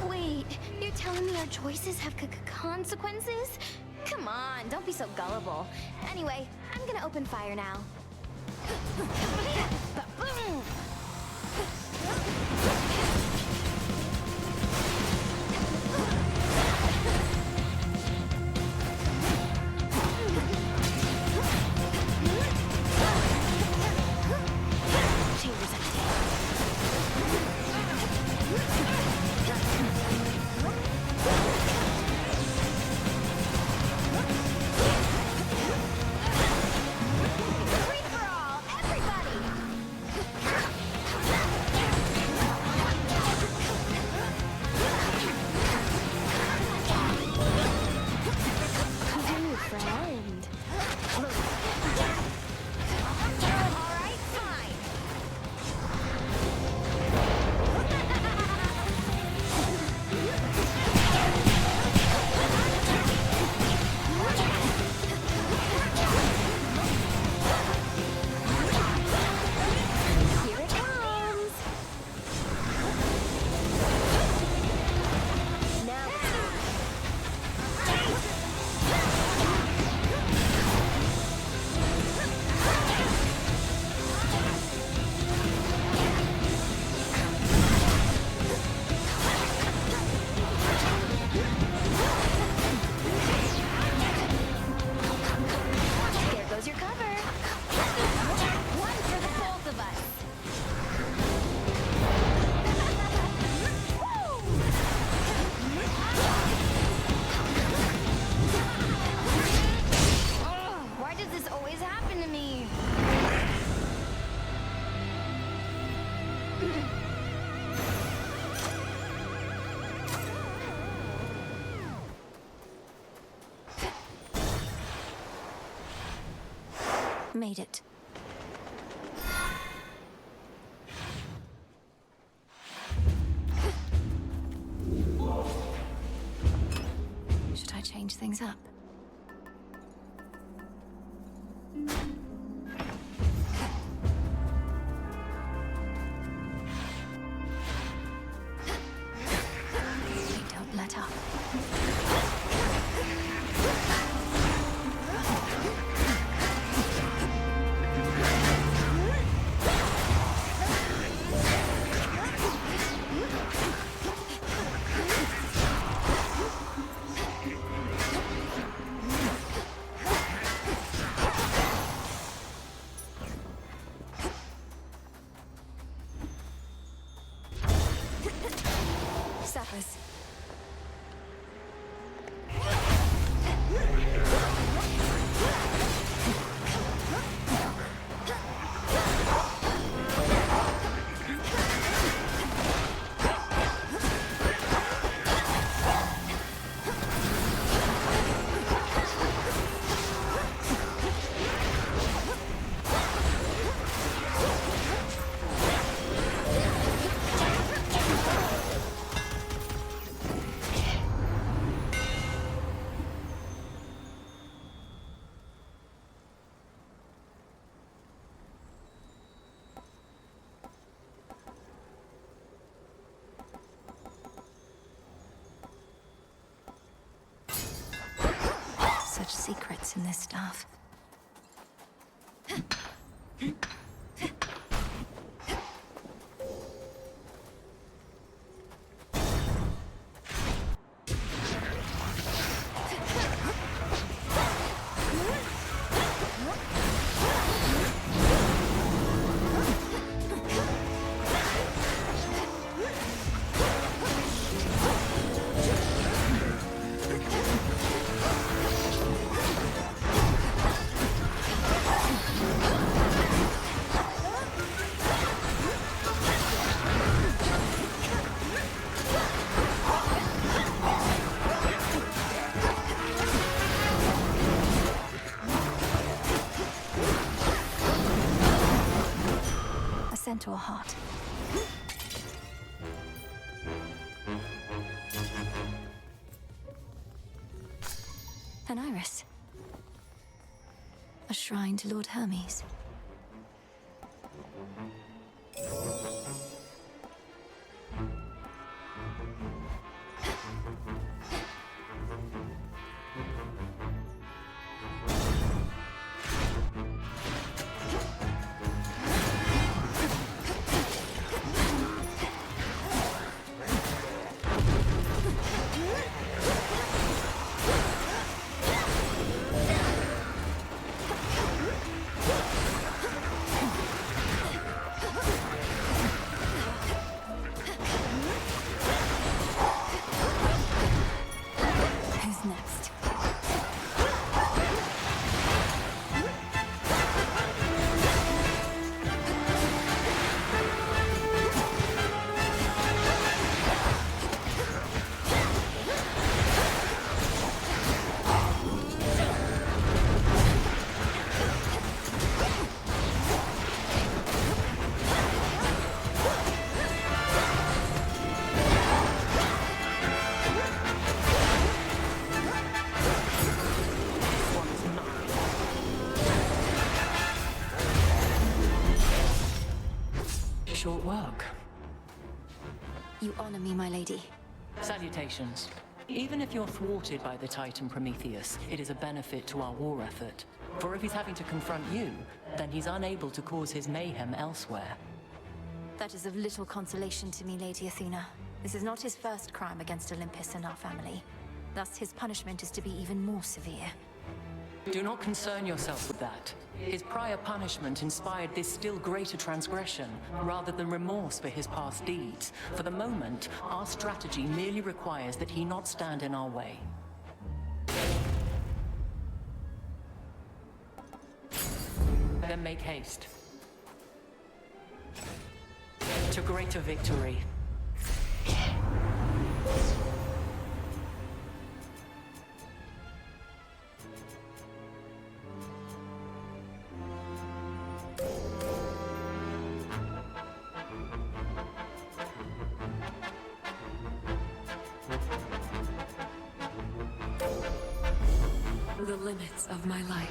Wait, you're telling me our choices have consequences? Come on, don't be so gullible. Anyway, I'm gonna open fire now. Ba-boom! Made it. Should I change things up? Don't let up. Sappers. secrets in this staff. Centaur heart. An iris. A shrine to Lord Hermes. Short work. You honor me, my lady. Salutations. Even if you're thwarted by the Titan Prometheus, it is a benefit to our war effort. For if he's having to confront you, then he's unable to cause his mayhem elsewhere. That is of little consolation to me, Lady Athena. This is not his first crime against Olympus and our family. Thus, his punishment is to be even more severe. Do not concern yourself with that. His prior punishment inspired this still greater transgression, rather than remorse for his past deeds. For the moment, our strategy merely requires that he not stand in our way. Then make haste. To greater victory. The limits of my light.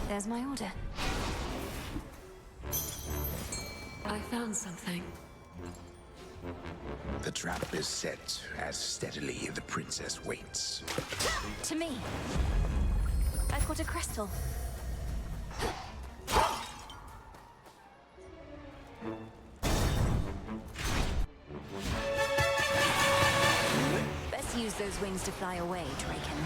There's my order. I found something. The trap is set as steadily the princess waits. To me. I've got a crystal. Best use those wings to fly away, Draken.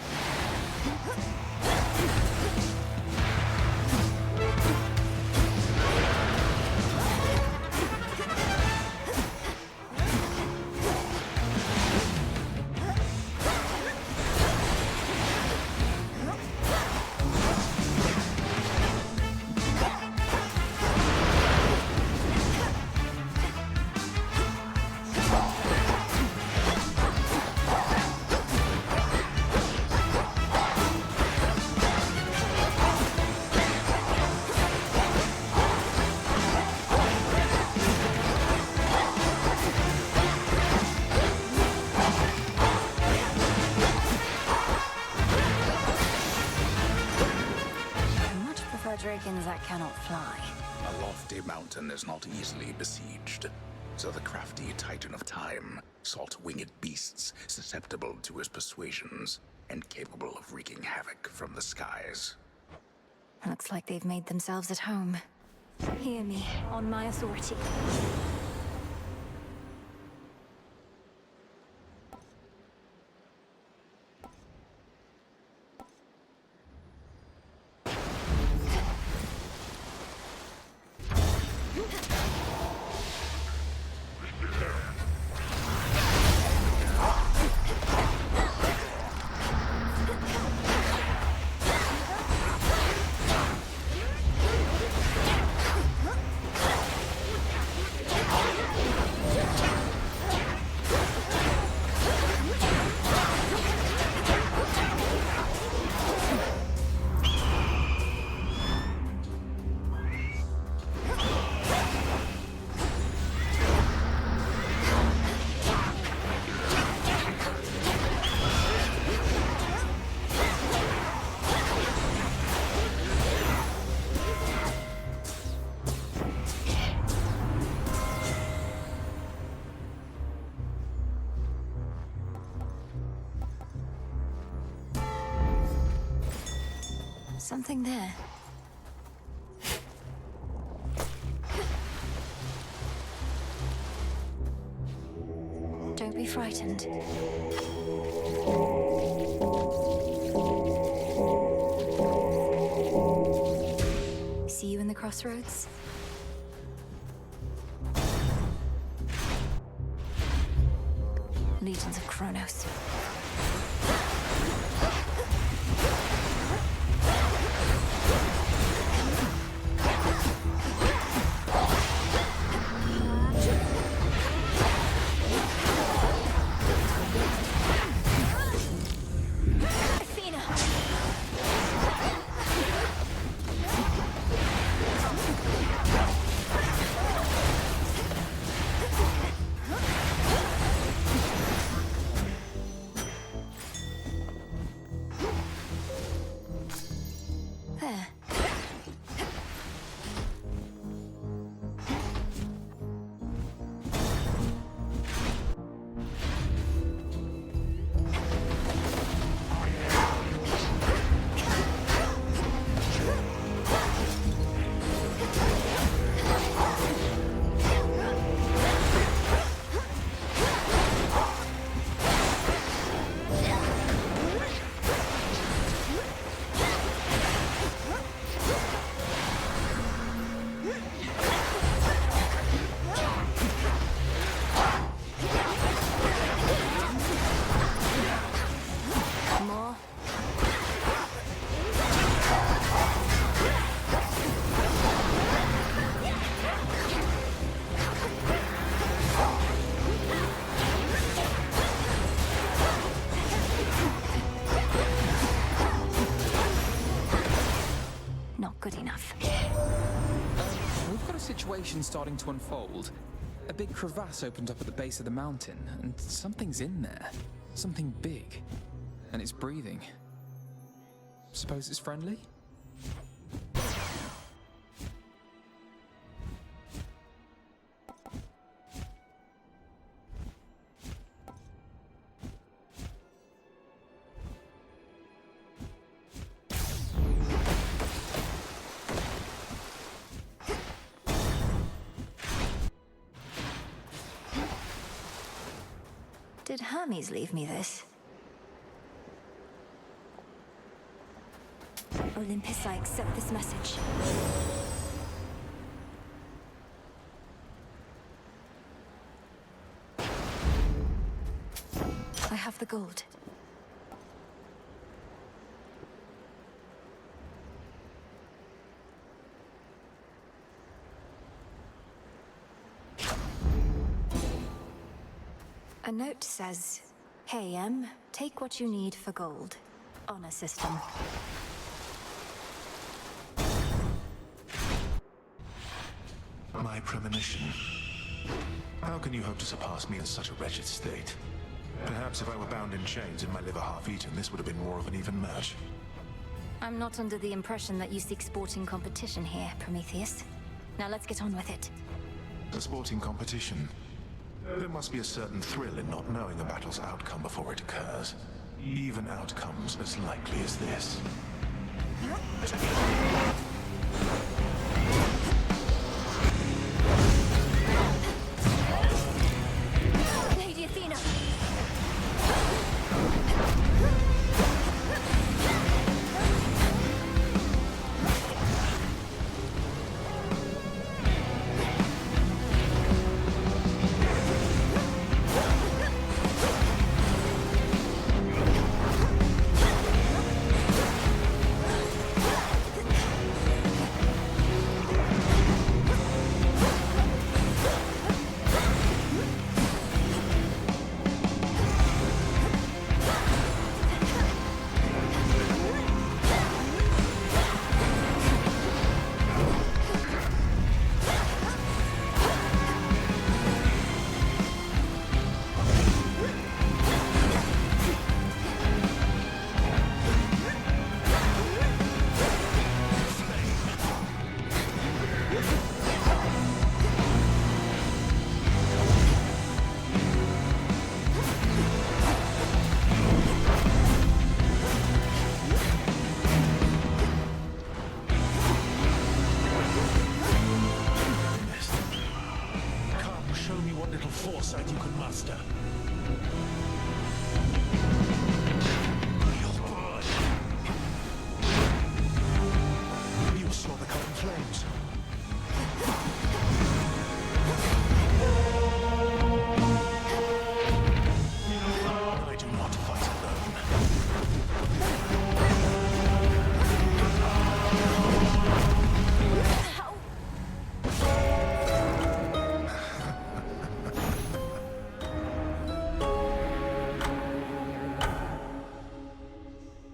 not fly. A lofty mountain is not easily besieged, so the crafty Titan of Time sought winged beasts susceptible to his persuasions and capable of wreaking havoc from the skies. Looks like they've made themselves at home. Hear me, on my authority. Something there. Don't be frightened. See you in the crossroads? Legions of Kronos. There. More. Not good enough. We've got a situation starting to unfold. A big crevasse opened up at the base of the mountain, and something's in there. Something big. And it's breathing. Suppose it's friendly? Did Hermes leave me this? Olympus, I accept this message. I have the gold. A note says, "Hey, M, take what you need for gold. Honor system." My premonition. How can you hope to surpass me in such a wretched state? Perhaps if I were bound in chains and my liver half-eaten, this would have been more of an even match. I'm not under the impression that you seek sporting competition here, Prometheus. Now let's get on with it. A sporting competition. There must be a certain thrill in not knowing a battle's outcome before it occurs. Even outcomes as likely as this. Lady Athena! foresight you could muster. You saw the current flames. I do not fight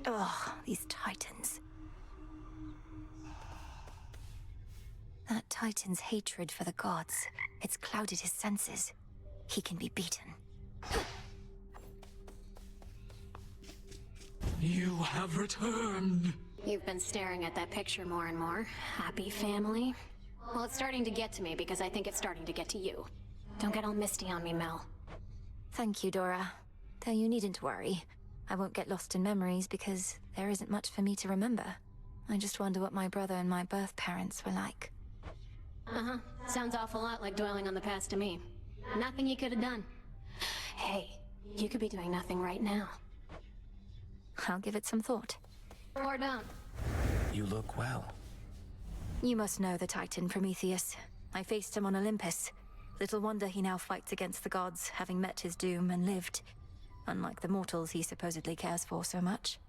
Ugh, these Titans. That Titan's hatred for the gods, it's clouded his senses. He can be beaten. You have returned. You've been staring at that picture more and more. Happy family? Well, it's starting to get to me because I think it's starting to get to you. Don't get all misty on me, Mel. Thank you, Dora. Though you needn't worry. I won't get lost in memories because there isn't much for me to remember. I just wonder what my brother and my birth parents were like. Uh-huh. Sounds awful lot like dwelling on the past to me. Nothing you could have done. Hey, you could be doing nothing right now. I'll give it some thought. Or don't. You look well. You must know the Titan, Prometheus. I faced him on Olympus. Little wonder he now fights against the gods, having met his doom and lived. Unlike the mortals he supposedly cares for so much.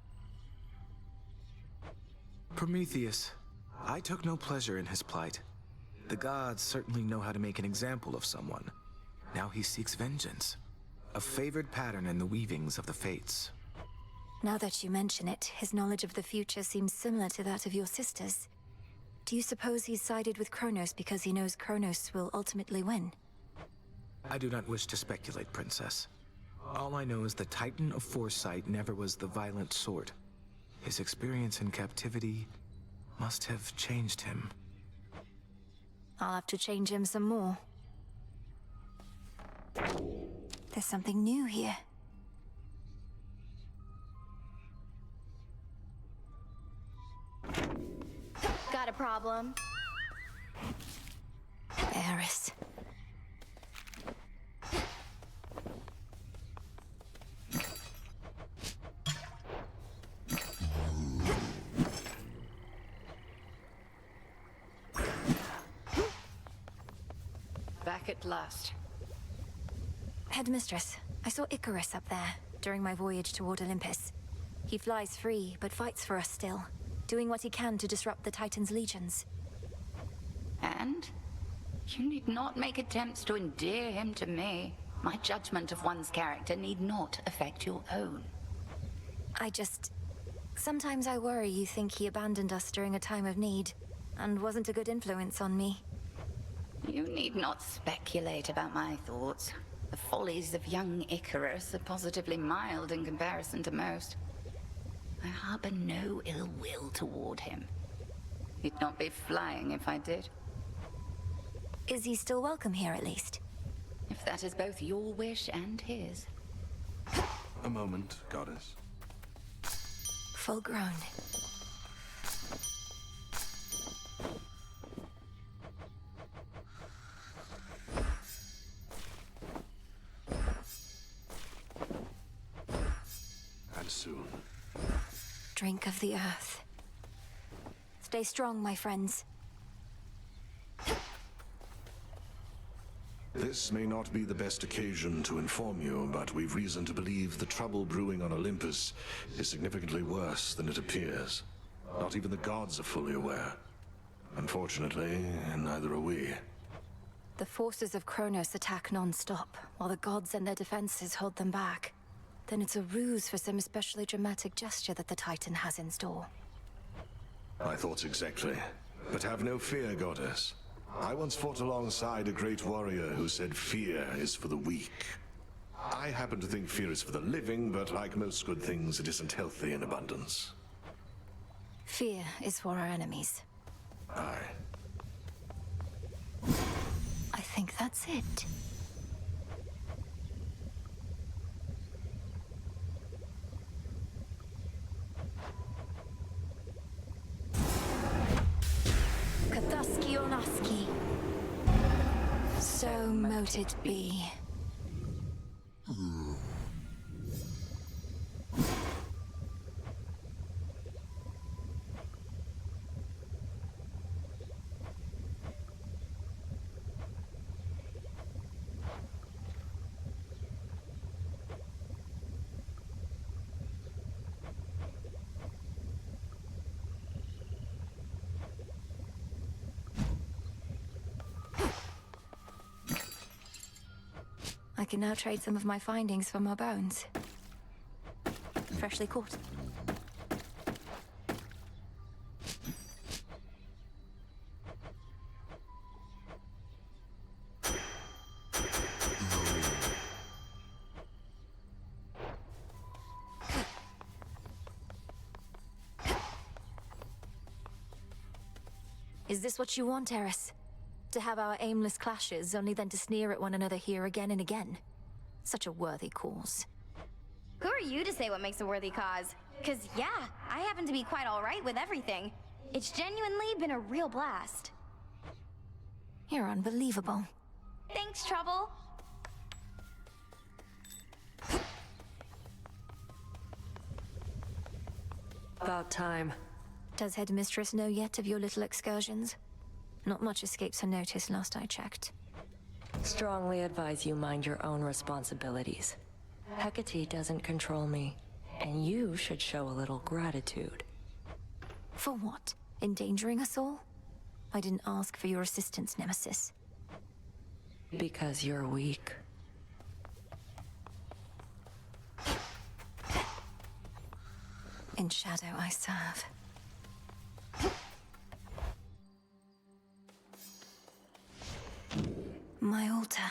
Prometheus, I took no pleasure in his plight. The gods certainly know how to make an example of someone. Now he seeks vengeance. A favored pattern in the weavings of the fates. Now that you mention it, his knowledge of the future seems similar to that of your sisters. Do you suppose he's sided with Kronos because he knows Kronos will ultimately win? I do not wish to speculate, Princess. All I know is the Titan of Foresight never was the violent sort. His experience in captivity must have changed him. I'll have to change him some more. There's something new here. Got a problem? Eris. Back at last. Headmistress, I saw Icarus up there during my voyage toward Olympus. He flies free, but fights for us still, doing what he can to disrupt the Titan's legions. And? You need not make attempts to endear him to me. My judgment of one's character need not affect your own. Sometimes I worry you think he abandoned us during a time of need, and wasn't a good influence on me. You need not speculate about my thoughts. The follies of young Icarus are positively mild in comparison to most. I harbor no ill will toward him. He'd not be flying if I did. Is he still welcome here, at least? If that is both your wish and his. A moment, goddess. Full grown. And soon. Drink of the earth. Stay strong, my friends. This may not be the best occasion to inform you, but we've reason to believe the trouble brewing on Olympus is significantly worse than it appears. Not even the gods are fully aware. Unfortunately, neither are we. The forces of Kronos attack non-stop, while the gods and their defenses hold them back. Then it's a ruse for some especially dramatic gesture that the Titan has in store. My thoughts exactly. But have no fear, goddess. I once fought alongside a great warrior who said fear is for the weak. I happen to think fear is for the living, but like most good things, it isn't healthy in abundance. Fear is for our enemies. Aye. I think that's it. Kathaski Onaski. So mote it be. I can now trade some of my findings for more bones. Freshly caught. Is this what you want, Eris? To have our aimless clashes, only then to sneer at one another here again and again? Such a worthy cause. Who are you to say what makes a worthy cause? 'Cause yeah, I happen to be quite alright with everything. It's genuinely been a real blast. You're unbelievable. Thanks, Trouble. About time. Does Headmistress know yet of your little excursions? Not much escapes her notice last I checked. Strongly advise you mind your own responsibilities. Hecate doesn't control me, and you should show a little gratitude. For what? Endangering us all? I didn't ask for your assistance, Nemesis. Because you're weak. In shadow I serve. My altar.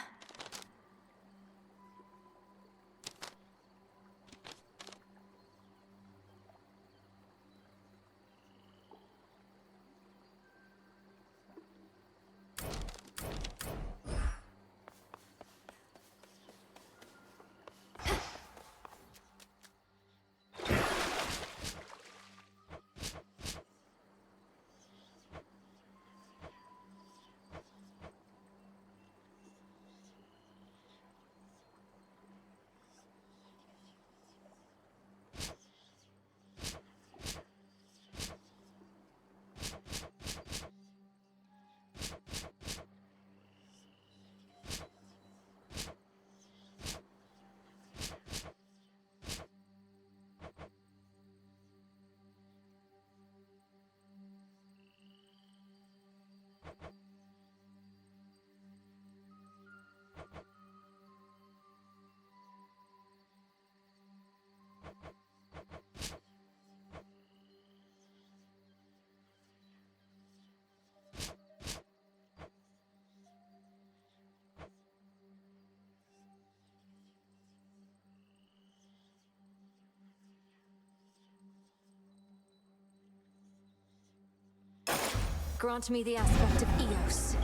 Grant me the aspect of Eos.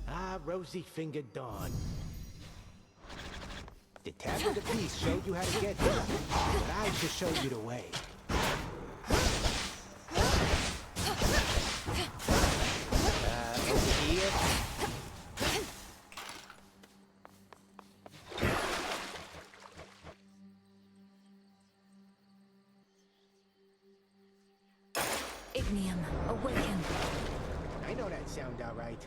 Ah, rosy-fingered dawn. The tap of the beast showed you how to get here, but I shall show you the way. Over here. Ignium, awaken. I know that sound all right.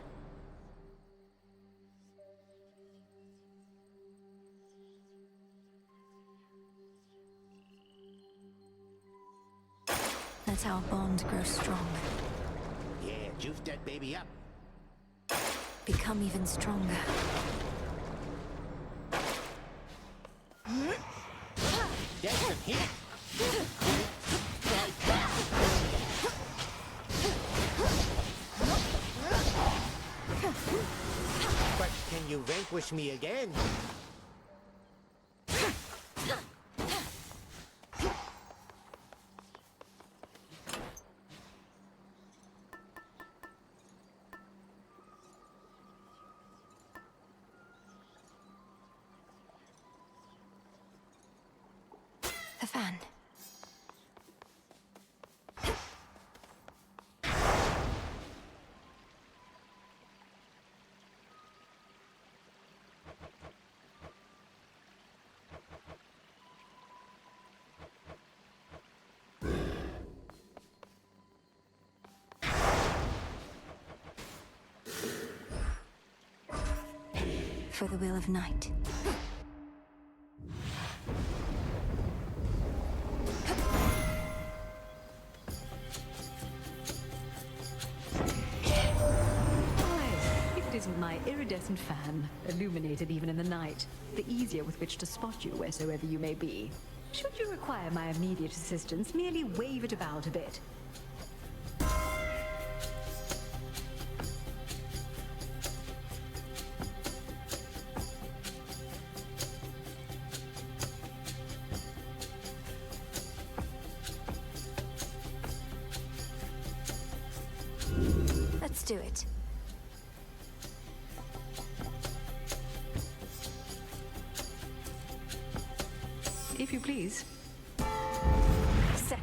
Let our bond grow strong. Yeah, juice that baby up. Become even stronger. That's some heat. But can you vanquish me again? The fan. For the will of night. If it isn't my iridescent fan, illuminated even in the night, the easier with which to spot you wheresoever you may be. Should you require my immediate assistance, merely wave it about a bit. Let's do it. If you please. Set.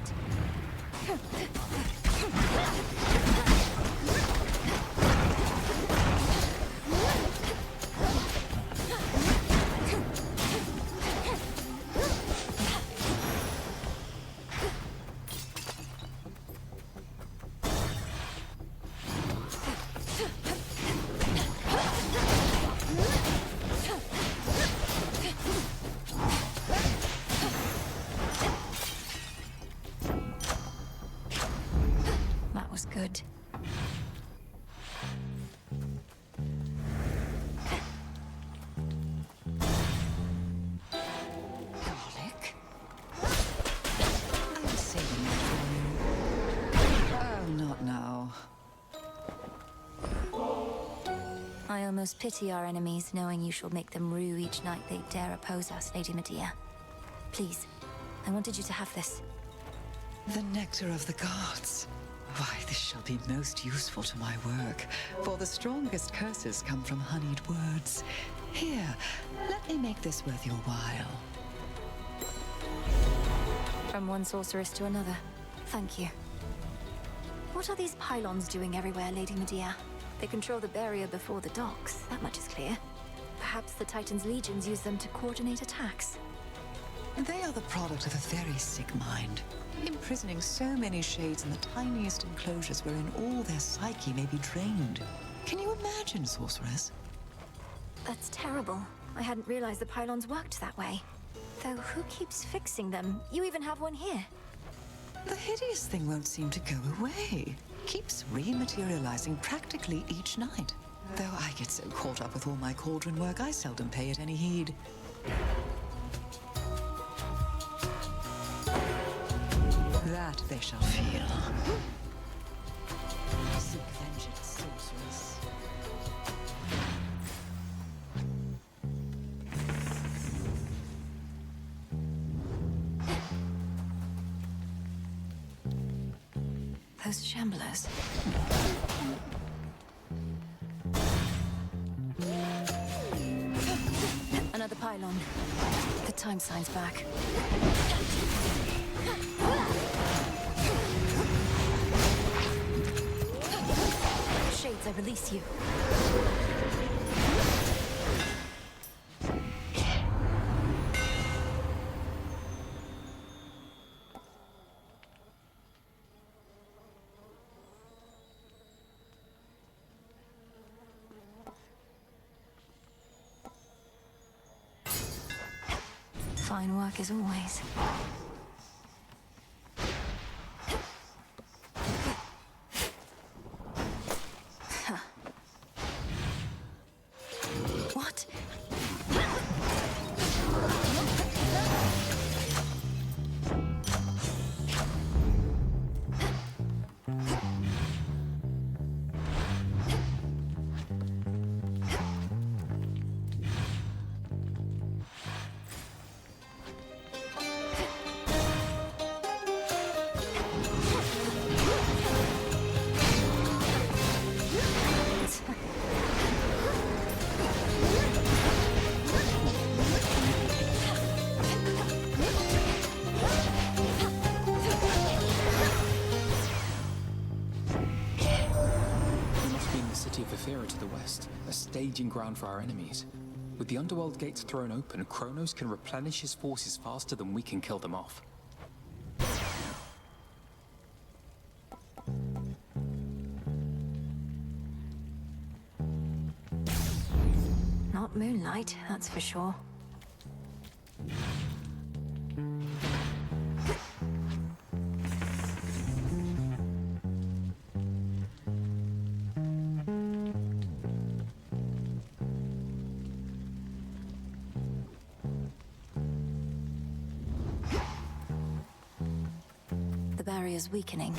That was good. Garlic? I'm saving that for you. Oh, not now. I almost pity our enemies, knowing you shall make them rue each night they dare oppose us, Lady Medea. Please, I wanted you to have this. The nectar of the gods. Why, this shall be most useful to my work, for the strongest curses come from honeyed words. Here, let me make this worth your while. From one sorceress to another. Thank you. What are these pylons doing everywhere, Lady Medea? They control the barrier before the docks, that much is clear. Perhaps the Titan's legions use them to coordinate attacks. They are the product of a very sick mind, imprisoning so many shades in the tiniest enclosures wherein all their psyche may be drained. Can you imagine, sorceress? That's terrible. I hadn't realized the pylons worked that way. Though who keeps fixing them? You even have one here. The hideous thing won't seem to go away. Keeps rematerializing practically each night. Though I get so caught up with all my cauldron work, I seldom pay it any heed. That they shall feel. Seek vengeance, sorceress. Those shamblers. Another pylon. The time sign's back. Shades, I release you. Fine work as always. Huh. What? To the west, a staging ground for our enemies. With the underworld gates thrown open, Kronos can replenish his forces faster than we can kill them off. Not moonlight, that's for sure. The barrier's weakening.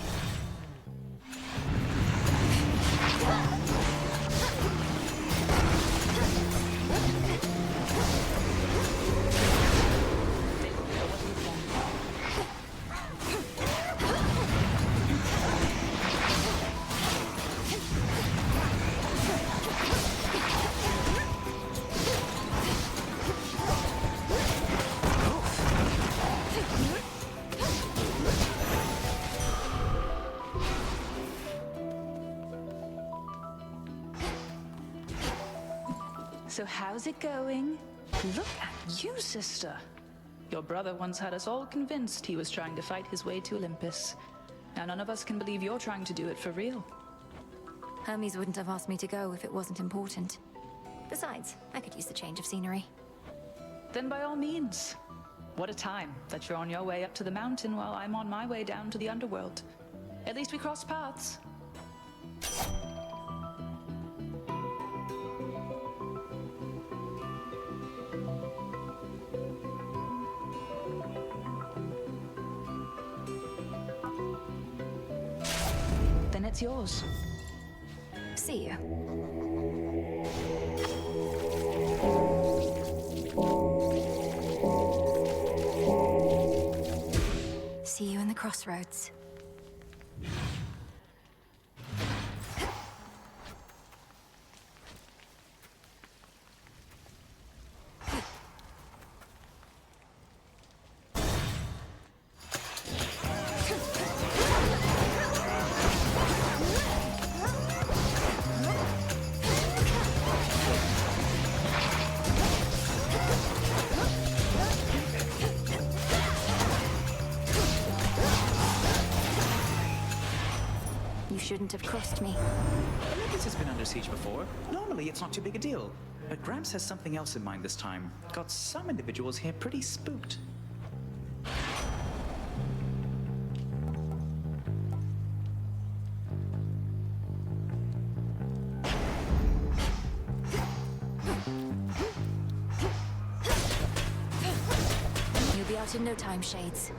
So how's it going? Look at you, sister. Your brother once had us all convinced he was trying to fight his way to Olympus. Now none of us can believe you're trying to do it for real. Hermes wouldn't have asked me to go if it wasn't important. Besides, I could use the change of scenery. Then by all means. What a time that you're on your way up to the mountain while I'm on my way down to the underworld. At least we crossed paths. Then it's yours. See you. See you in the crossroads. You shouldn't have crossed me. Olympus has been under siege before. Normally, it's not too big a deal. But Gramps has something else in mind this time. Got some individuals here pretty spooked. You'll be out in no time, Shades.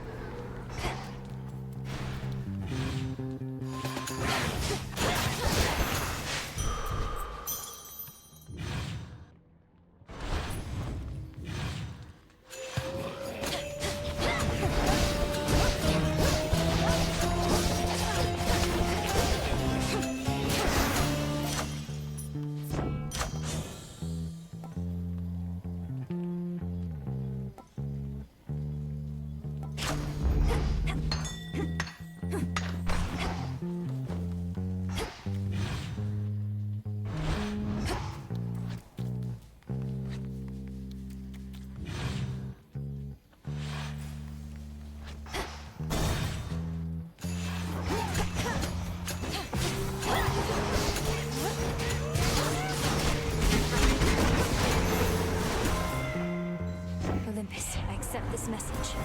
Olympus. I accept this message.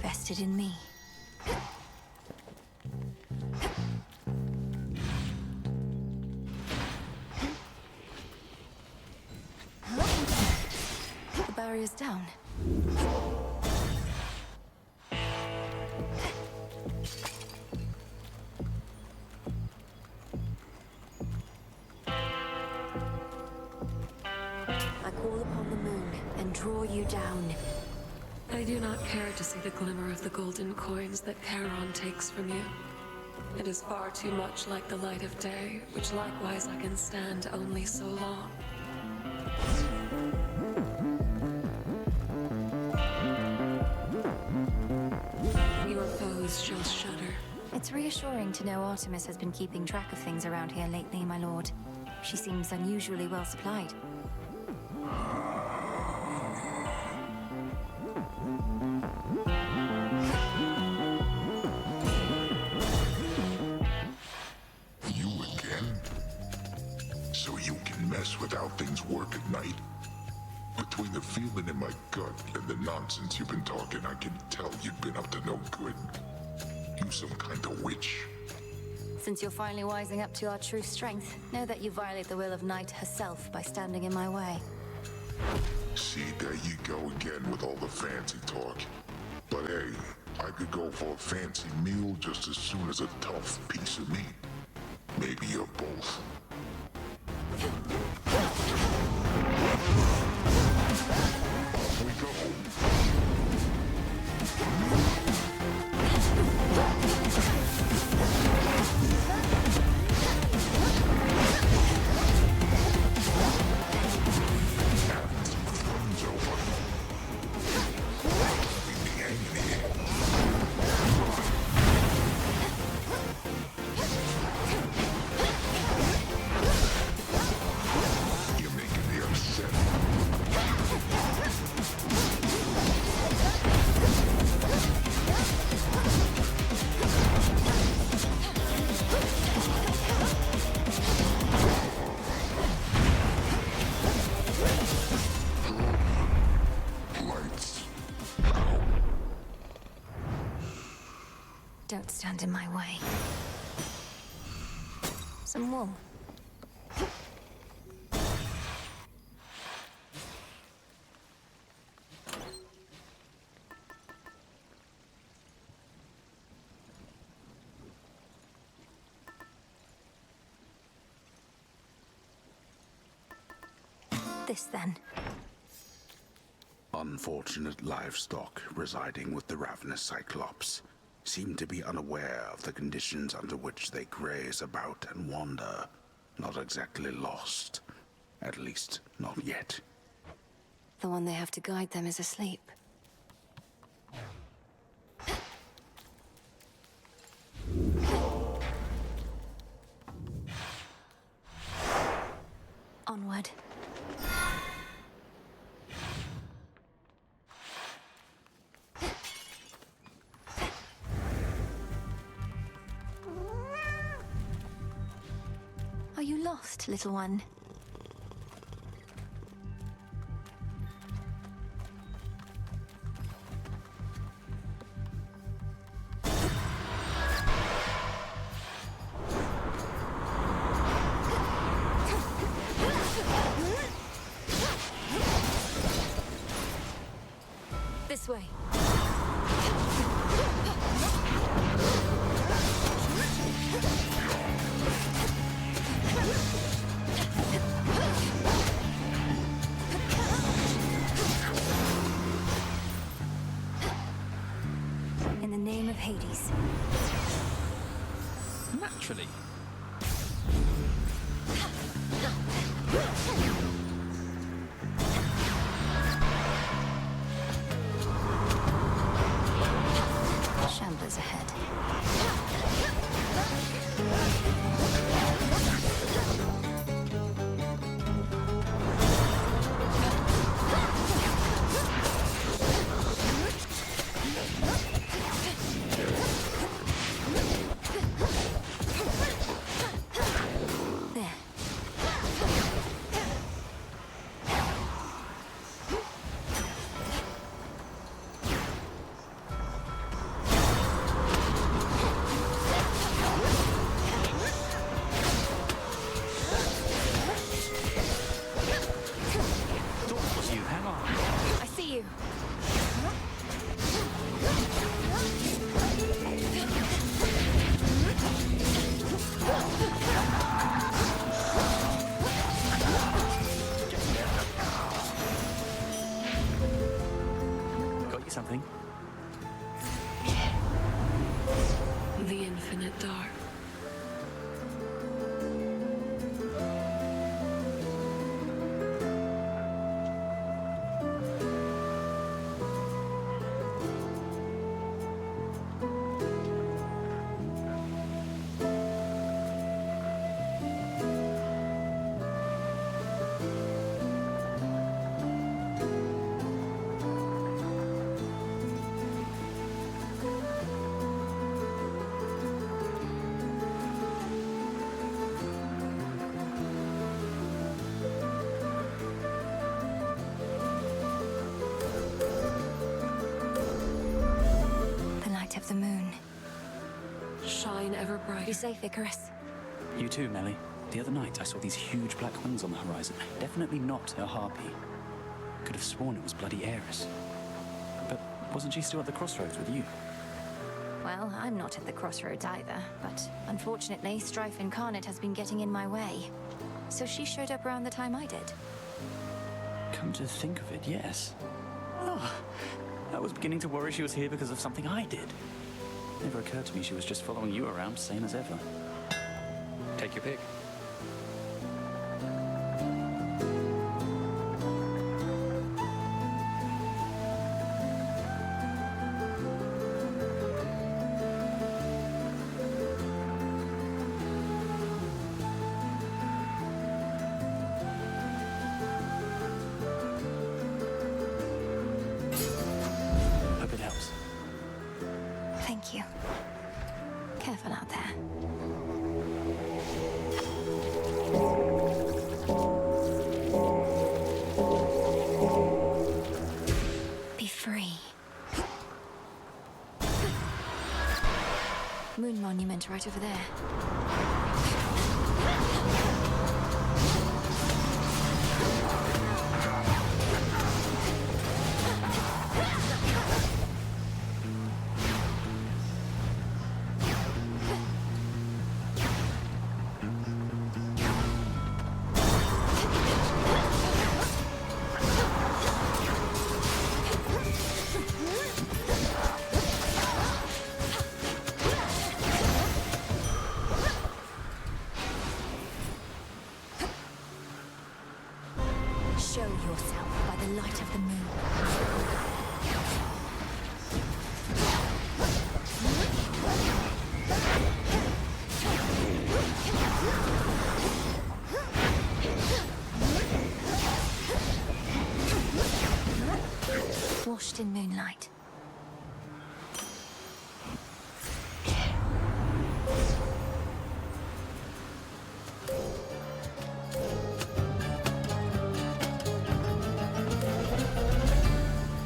Vested in me. The barrier's down. I call upon the moon and draw you down. I do not care to see the glimmer of the golden coins that Charon takes from you. It is far too much like the light of day, which likewise I can stand only so long. Your foes shall shudder. It's reassuring to know Artemis has been keeping track of things around here lately, my lord. She seems unusually well supplied. You again? So you can mess with how things work at night? Between the feeling in my gut and the nonsense you've been talking, I can tell you've been up to no good. You some kind of witch. Since you're finally wising up to our true strength, know that you violate the will of Night herself by standing in my way. See, there you go again with all the fancy talk. But hey, I could go for a fancy meal just as soon as a tough piece of meat. Maybe you're both. Off we go. Don't stand in my way. Some wool. This then. Unfortunate livestock residing with the ravenous Cyclops seem to be unaware of the conditions under which they graze about and wander. Not exactly lost. At least, not yet. The one they have to guide them is asleep. Onward. Are you lost, little one? This way. In the name of Hades. Naturally. Shamblers ahead. There. of the moon. Shine ever brighter. Be safe, Icarus. You too, Melly. The other night I saw these huge black wings on the horizon. Definitely not a harpy. Could have sworn it was bloody Eris. But wasn't she still at the crossroads with you? Well, I'm not at the crossroads either, but unfortunately, Strife Incarnate has been getting in my way. So she showed up around the time I did. Come to think of it, yes. Oh, I was beginning to worry she was here because of something I did. Never occurred to me she was just following you around, same as ever. Take your pick. Hope it helps. Thank you. Careful out there. Be free. Moon monument right over there. Show yourself by the light of the moon. Washed in moonlight.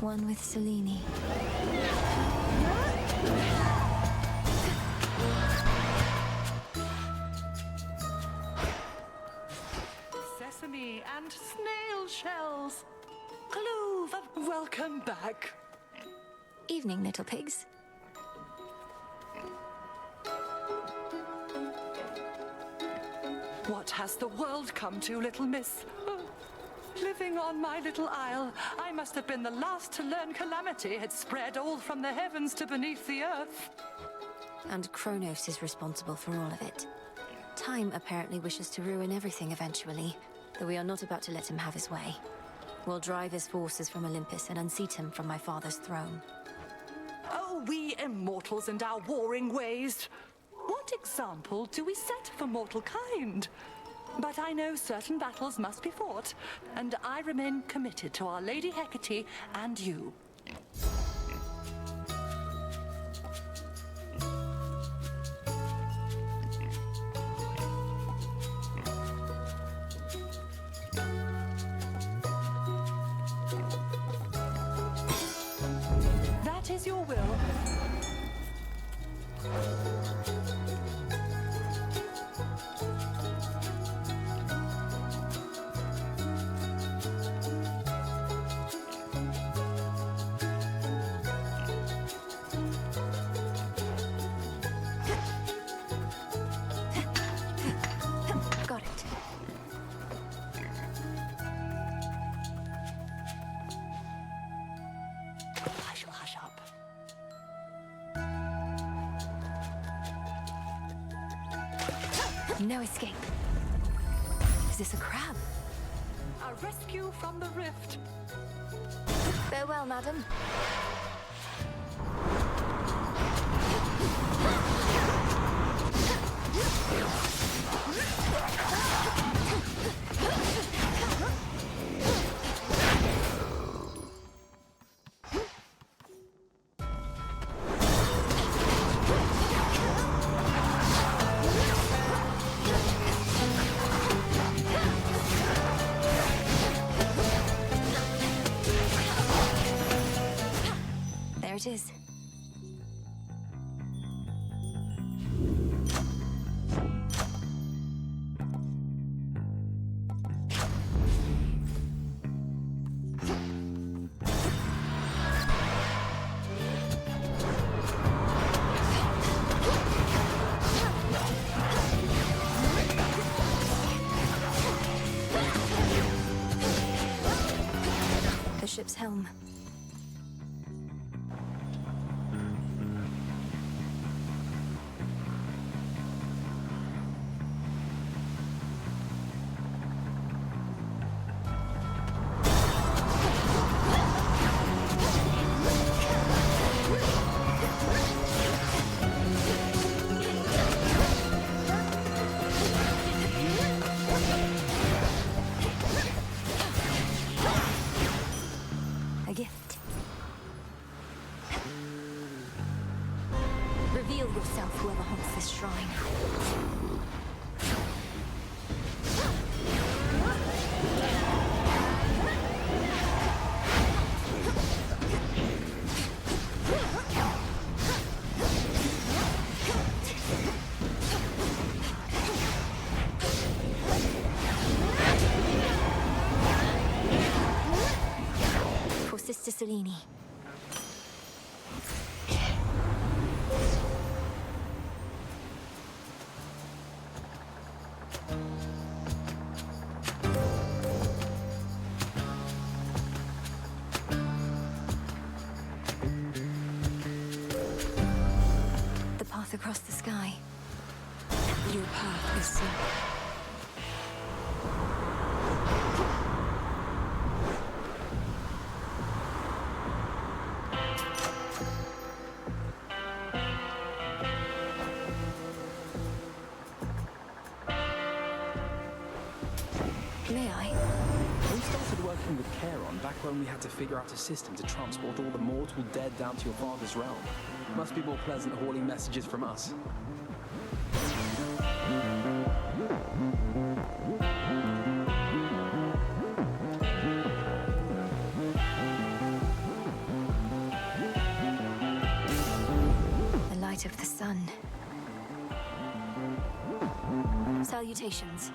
One with Selene. Sesame and snail shells. Clove, welcome back. Evening, little pigs. What has the world come to, little miss? Oh, living on my little isle, I must have been the last to learn calamity had spread all from the heavens to beneath the earth. And Kronos is responsible for all of it. Time apparently wishes to ruin everything eventually, though we are not about to let him have his way. We'll drive his forces from Olympus and unseat him from my father's throne. Oh, we immortals and our warring ways. What example do we set for mortal kind? But I know certain battles must be fought, and I remain committed to Our Lady Hecate and you. That is your will. Got it. I shall hush up. No escape. Is this a crab? A rescue from the rift. Farewell, madam. There it is. ship's helm. A gift. Reveal yourself, whoever haunts this shrine. For Sister Selene. The path across the sky. Your path is simple. May I? We started working with Charon back when we had to figure out a system to transport all the mortal dead down to your father's realm. Must be more pleasant hauling messages from us. The light of the sun. Salutations.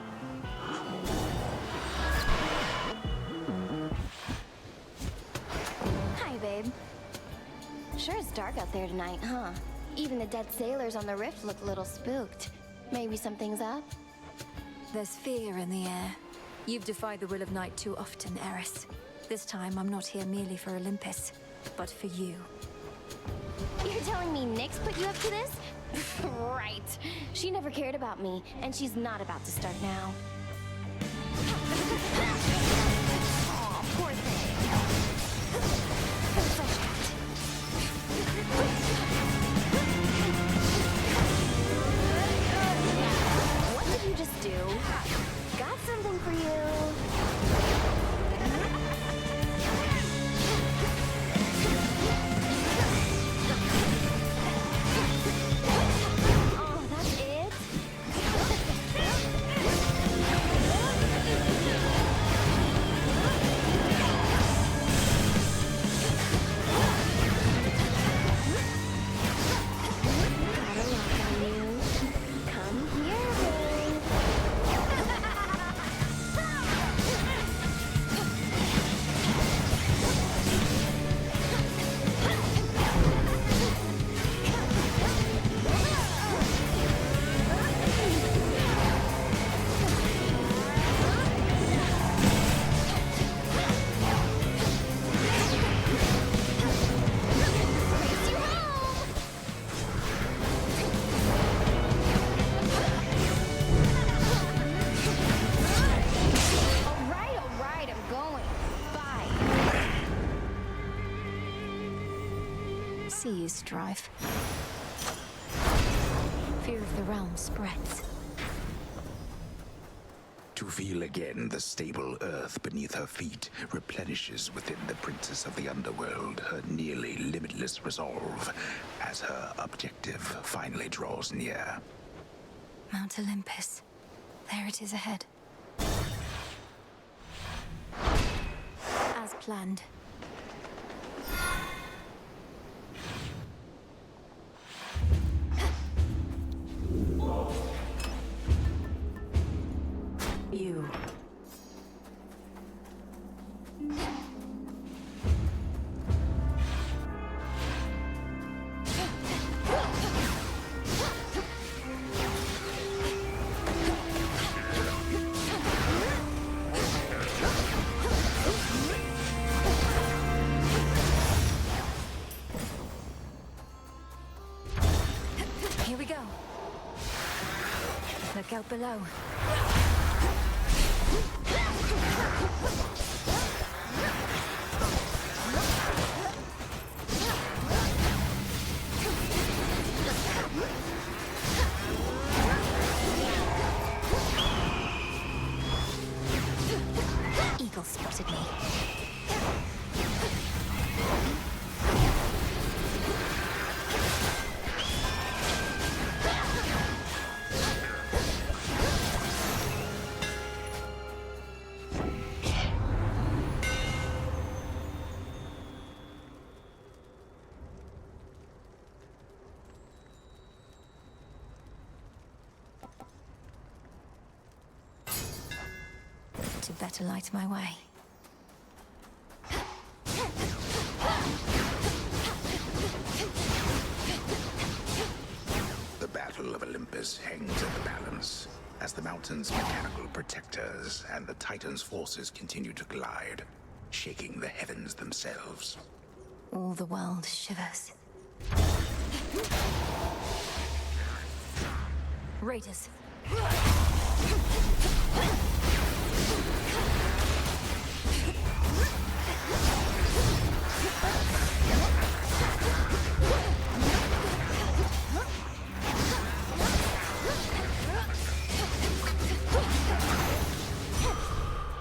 Hi, babe. Sure is dark out there tonight, huh? Even the dead sailors on the rift look a little spooked. Maybe something's up? There's fear in the air. You've defied the will of night too often, Eris. This time, I'm not here merely for Olympus, but for you. You're telling me Nyx put you up to this? Right. She never cared about me, and she's not about to start now. Aw, poor thing. Such What did you just do? Got something for you. Oh, that's it? Got a lock on you. Come here, babe. All right, I'm going. Bye. See you strive. Fear of the realm spreads. To feel again the stable earth beneath her feet replenishes within the princess of the underworld her nearly limitless resolve as her objective finally draws near. Mount Olympus. There it is ahead. As planned. You. Look out below. Eagle spotted me. To better light my way. The Battle of Olympus hangs in the balance as the mountain's mechanical protectors and the Titan's forces continue to collide, shaking the heavens themselves. All the world shivers. Raiders.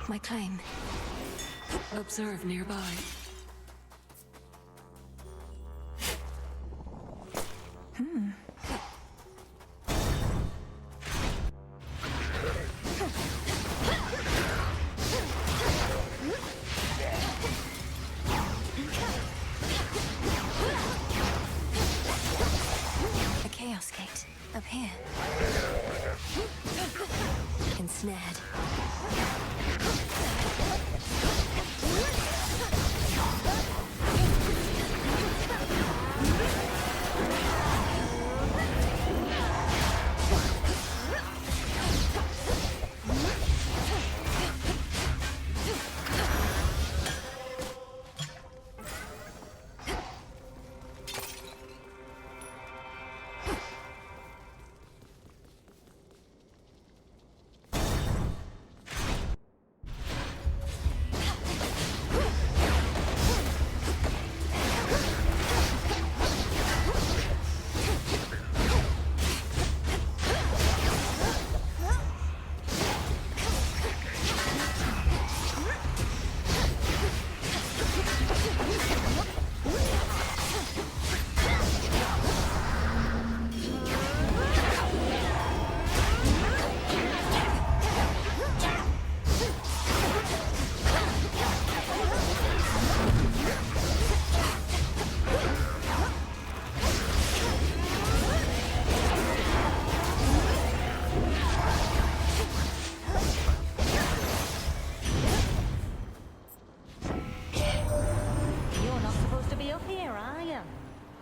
My claim. Observe nearby. A chaos gate. Up here. Ensnared.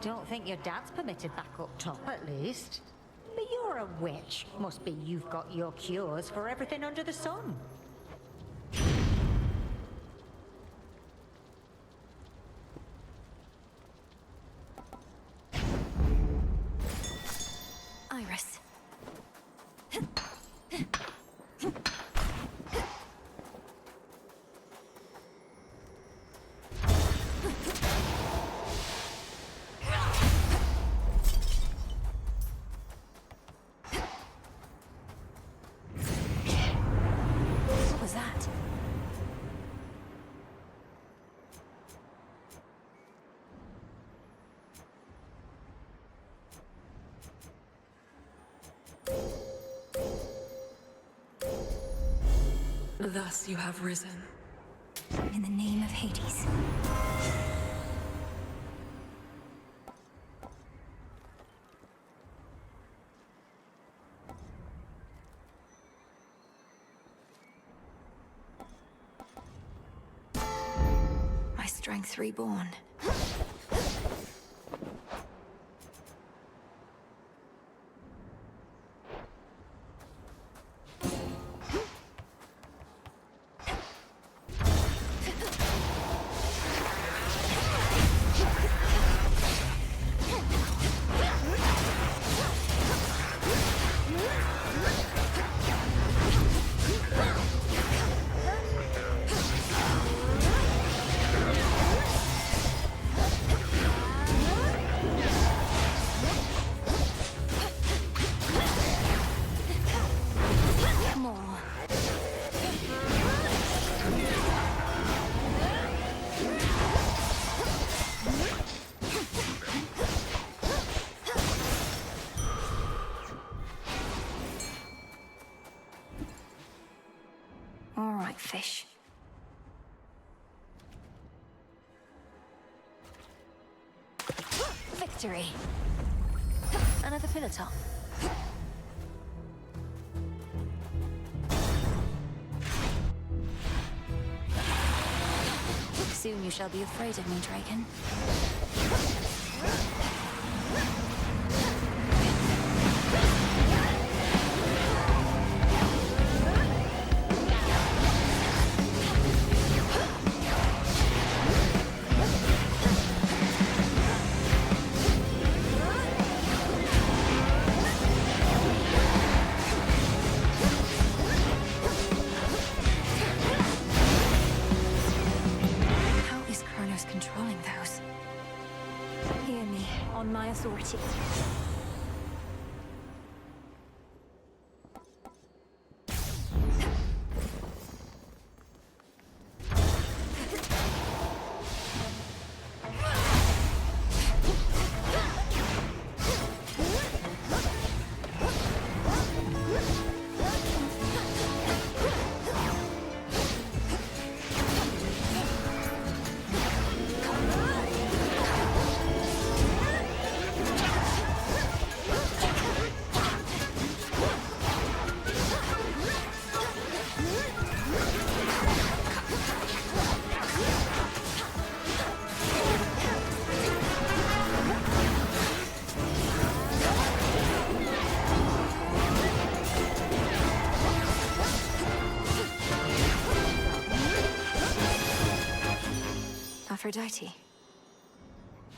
Don't think your dad's permitted back up top, at least. But you're a witch. Must be you've got your cures for everything under the sun. Iris. What was that? Thus you have risen. In the name of Hades. My strength reborn. All right, fish. Victory! Another pillar top. Soon you shall be afraid of me, Draken. Controlling those. Hear me, on my authority. Aphrodite.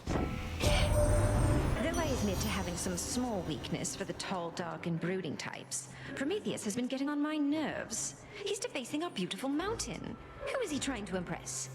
Though I admit to having some small weakness for the tall, dark, and brooding types, Prometheus has been getting on my nerves. He's defacing our beautiful mountain. Who is he trying to impress?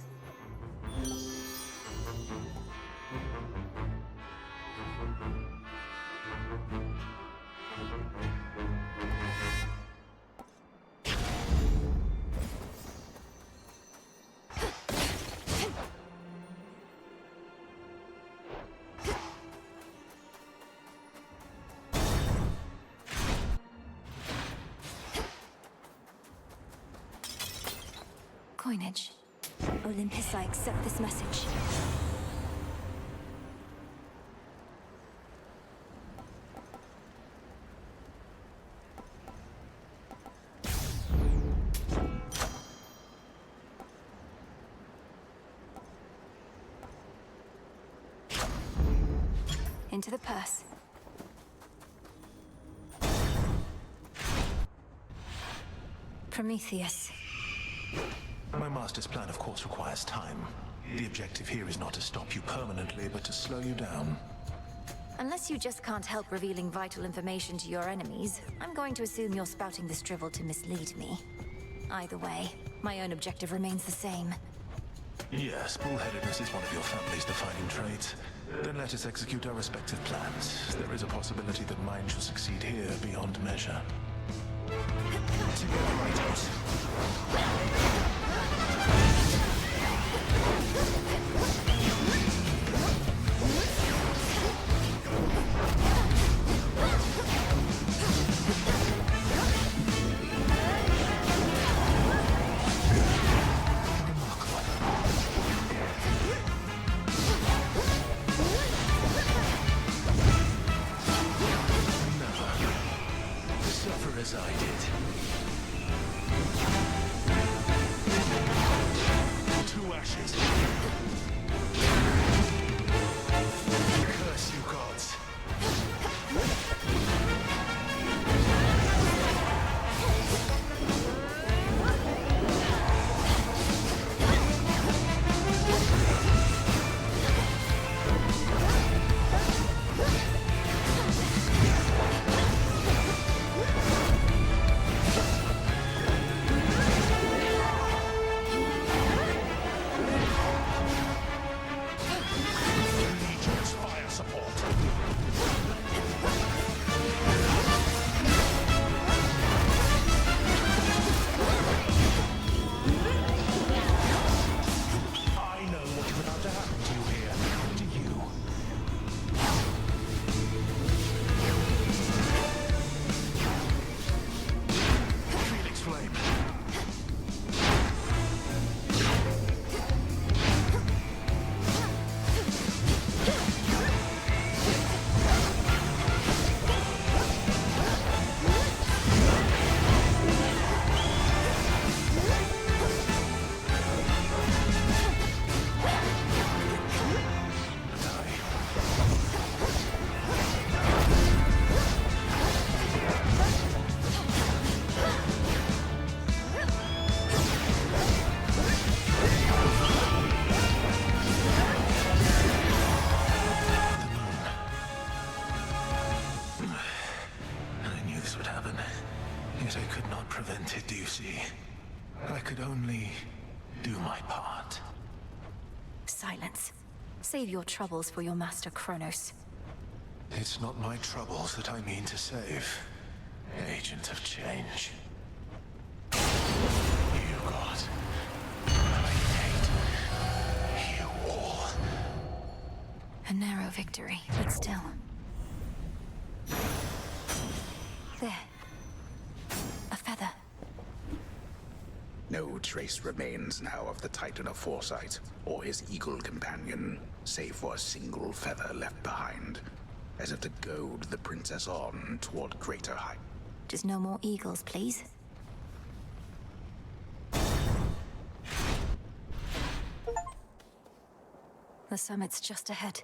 Coinage. Olympus, I accept this message. Into the purse. Prometheus. My master's plan, of course, requires time. The objective here is not to stop you permanently, but to slow you down. Unless you just can't help revealing vital information to your enemies, I'm going to assume you're spouting this drivel to mislead me. Either way, my own objective remains the same. Yes, bullheadedness is one of your family's defining traits. Then let us execute our respective plans. There is a possibility that mine shall succeed here beyond measure. Together, Rhinos. could not prevent it, do you see? I could only do my part. Silence. Save your troubles for your master Kronos. It's not my troubles that I mean to save. Agent of change. You God. I hate you all. A narrow victory, but still. There. A feather. No trace remains now of the Titan of Foresight, or his eagle companion, save for a single feather left behind, as if to goad the princess on toward greater height. Just no more eagles, please. The summit's just ahead.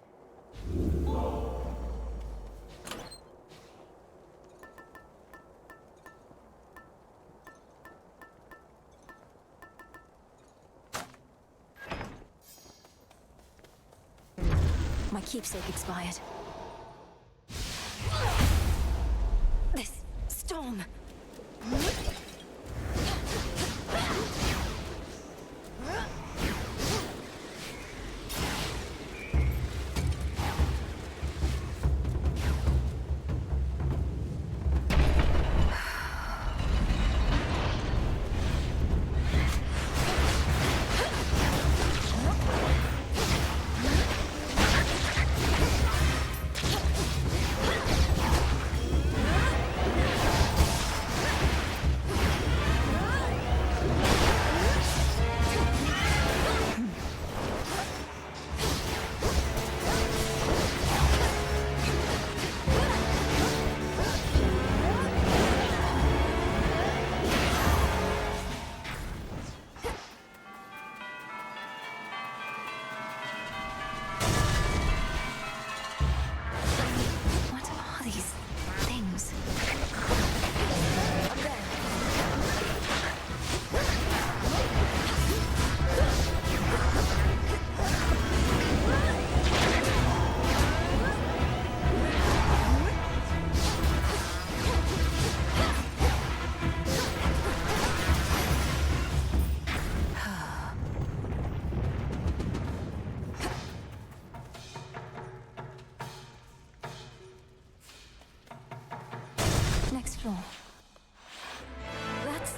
My keepsake expired. This storm. Next floor. That's...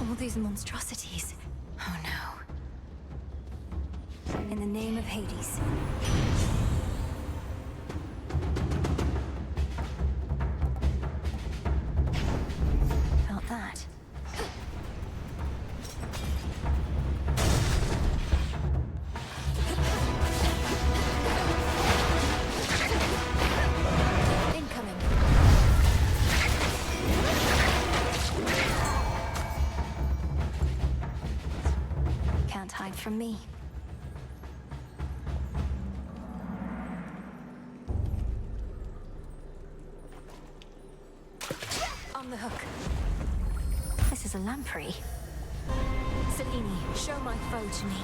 All these monstrosities. Oh no. In the name of Hades. Felt that. Incoming. Can't hide from me. On the hook. This is a lamprey. Selene, show my foe to me.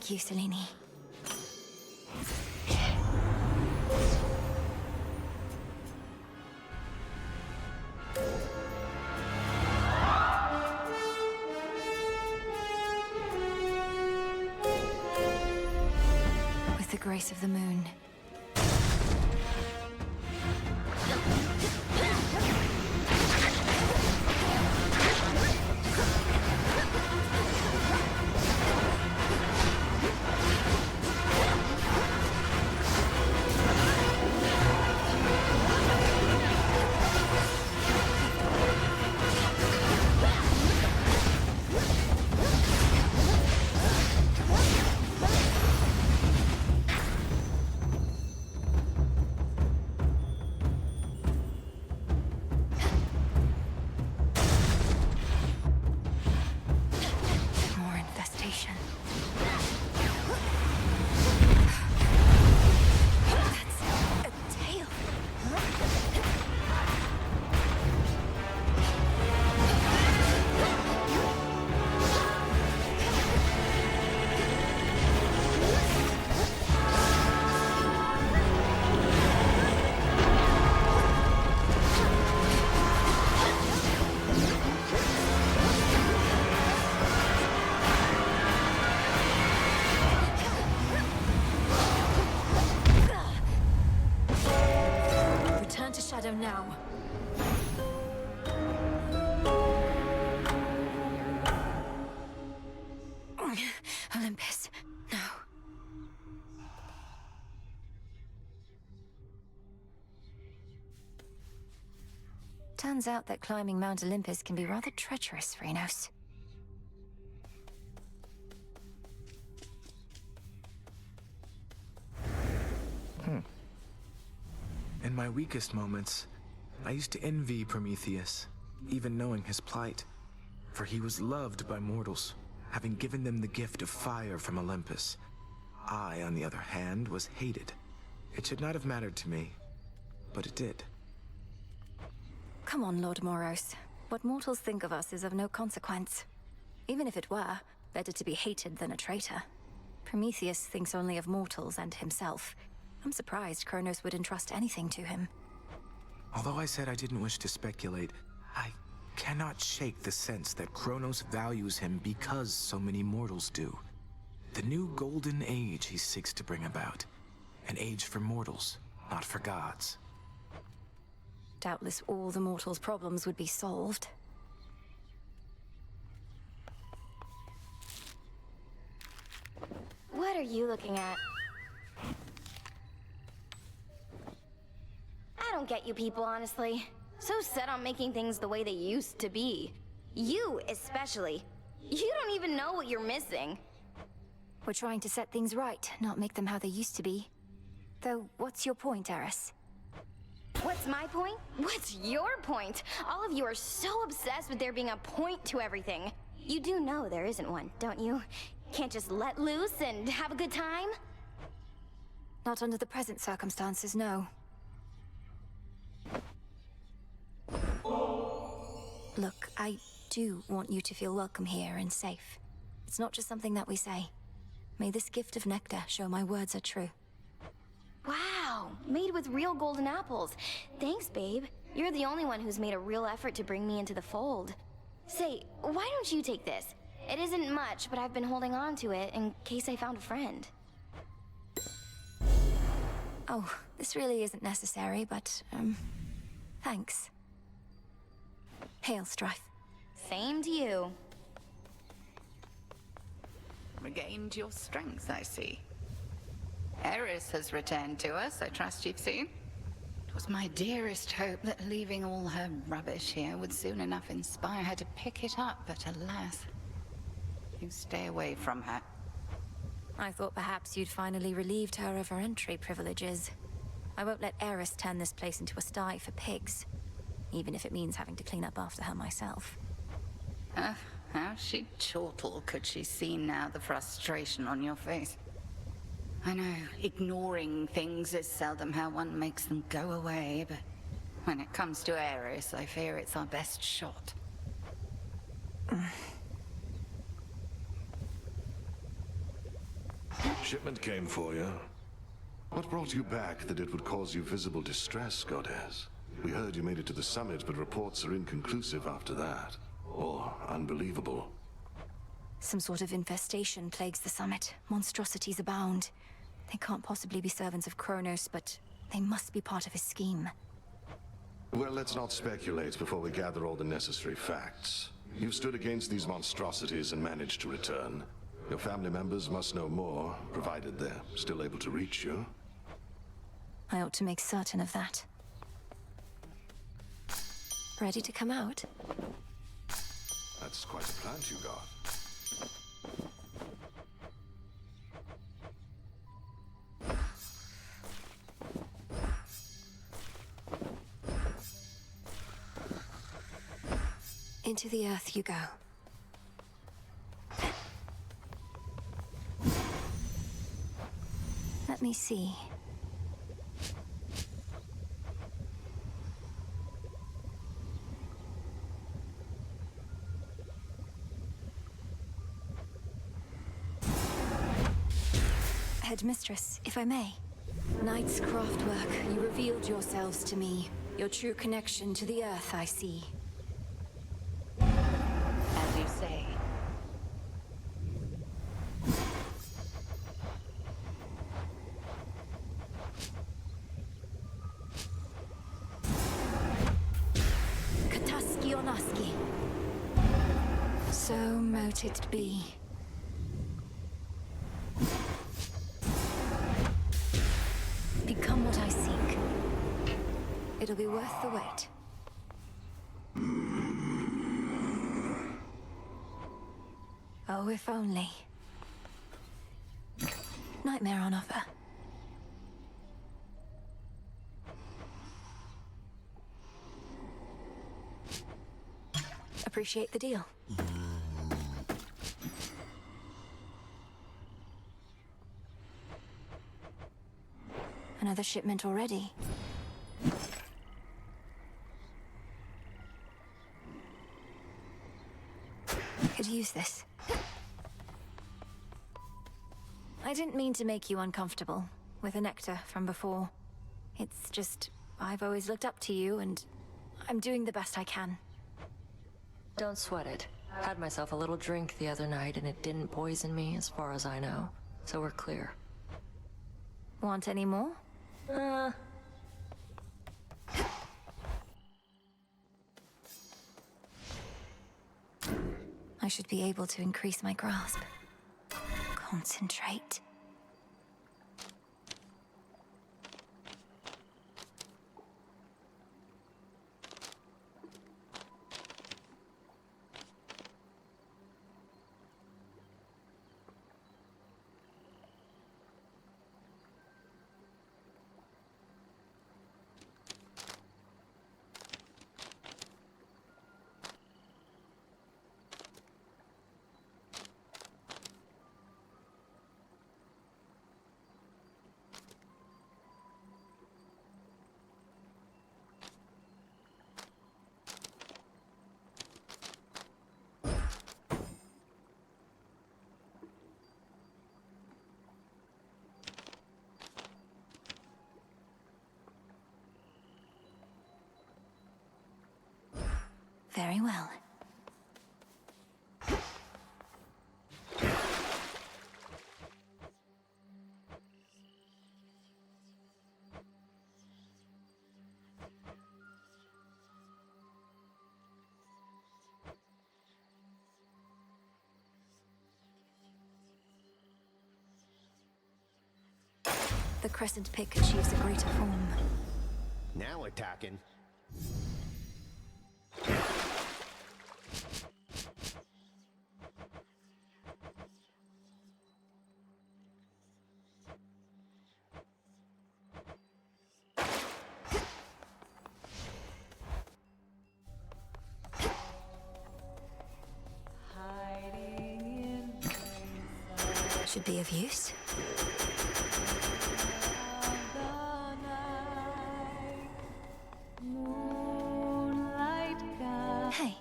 Thank you, Selene. With the grace of the moon. More infestation. That's a tail. Return to Shadow now. Olympus, no. Turns out that climbing Mount Olympus can be rather treacherous, Rhinos. In my weakest moments, I used to envy Prometheus, even knowing his plight. For he was loved by mortals, having given them the gift of fire from Olympus. I, on the other hand, was hated. It should not have mattered to me, but it did. Come on, Lord Moros. What mortals think of us is of no consequence. Even if it were, better to be hated than a traitor. Prometheus thinks only of mortals and himself. I'm surprised Kronos would entrust anything to him. Although I said I didn't wish to speculate, I cannot shake the sense that Kronos values him because so many mortals do. The new golden age he seeks to bring about. An age for mortals, not for gods. Doubtless all the mortals' problems would be solved. What are you looking at? I don't get you people, honestly. So set on making things the way they used to be. You, especially. You don't even know what you're missing. We're trying to set things right, not make them how they used to be. Though, what's your point, Eris? What's my point? What's your point? All of you are so obsessed with there being a point to everything. You do know there isn't one, don't you? Can't just let loose and have a good time? Not under the present circumstances, no. Look, I do want you to feel welcome here and safe. It's not just something that we say. May this gift of nectar show my words are true. Wow, made with real golden apples. Thanks, babe. You're the only one who's made a real effort to bring me into the fold. Say, why don't you take this? It isn't much, but I've been holding on to it in case I found a friend. Oh, this really isn't necessary, but, thanks. Hail, Strife. Same to you. Regained your strength, I see. Eris has returned to us, I trust you've seen. It was my dearest hope that leaving all her rubbish here would soon enough inspire her to pick it up, but alas, you stay away from her. I thought perhaps you'd finally relieved her of her entry privileges. I won't let Eris turn this place into a sty for pigs, even if it means having to clean up after her myself. How she'd chortle could she see now the frustration on your face. I know, ignoring things is seldom how one makes them go away, but when it comes to Eris, I fear it's our best shot. Shipment came for you. What brought you back that it would cause you visible distress, Goddess? We heard you made it to the summit, but reports are inconclusive after that. Or unbelievable. Some sort of infestation plagues the summit. Monstrosities abound. They can't possibly be servants of Kronos, but they must be part of his scheme. Well, let's not speculate before we gather all the necessary facts. You've stood against these monstrosities and managed to return. Your family members must know more, provided they're still able to reach you. I ought to make certain of that. Ready to come out? That's quite a plant you got. Into the earth you go. Let me see. Headmistress, if I may. Knight's craftwork, you revealed yourselves to me. Your true connection to the earth, I see. As you say. Kataski Onaski. So mote it be. Become what I seek. It'll be worth the wait. Oh, if only. Nightmare on offer. Appreciate the deal. Another shipment already. Could use this. I didn't mean to make you uncomfortable with the nectar from before. It's just, I've always looked up to you, and I'm doing the best I can. Don't sweat it. Had myself a little drink the other night and it didn't poison me as far as I know. So we're clear. Want any more? I should be able to increase my grasp. Concentrate. Very well. The crescent pick achieves a greater form. Now we're talking. Should be of use. Hey.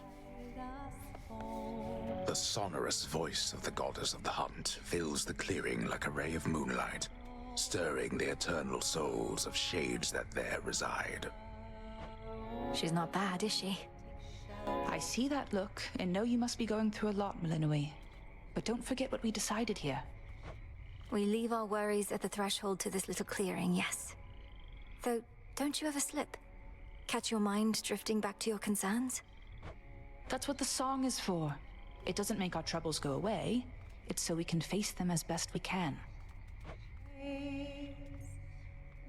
The sonorous voice of the goddess of the hunt fills the clearing like a ray of moonlight, stirring the eternal souls of shades that there reside. She's not bad, is she? I see that look, and know you must be going through a lot, Malinui. But don't forget what we decided here. We leave our worries at the threshold to this little clearing, yes. Though, don't you ever slip? Catch your mind drifting back to your concerns? That's what the song is for. It doesn't make our troubles go away. It's so we can face them as best we can.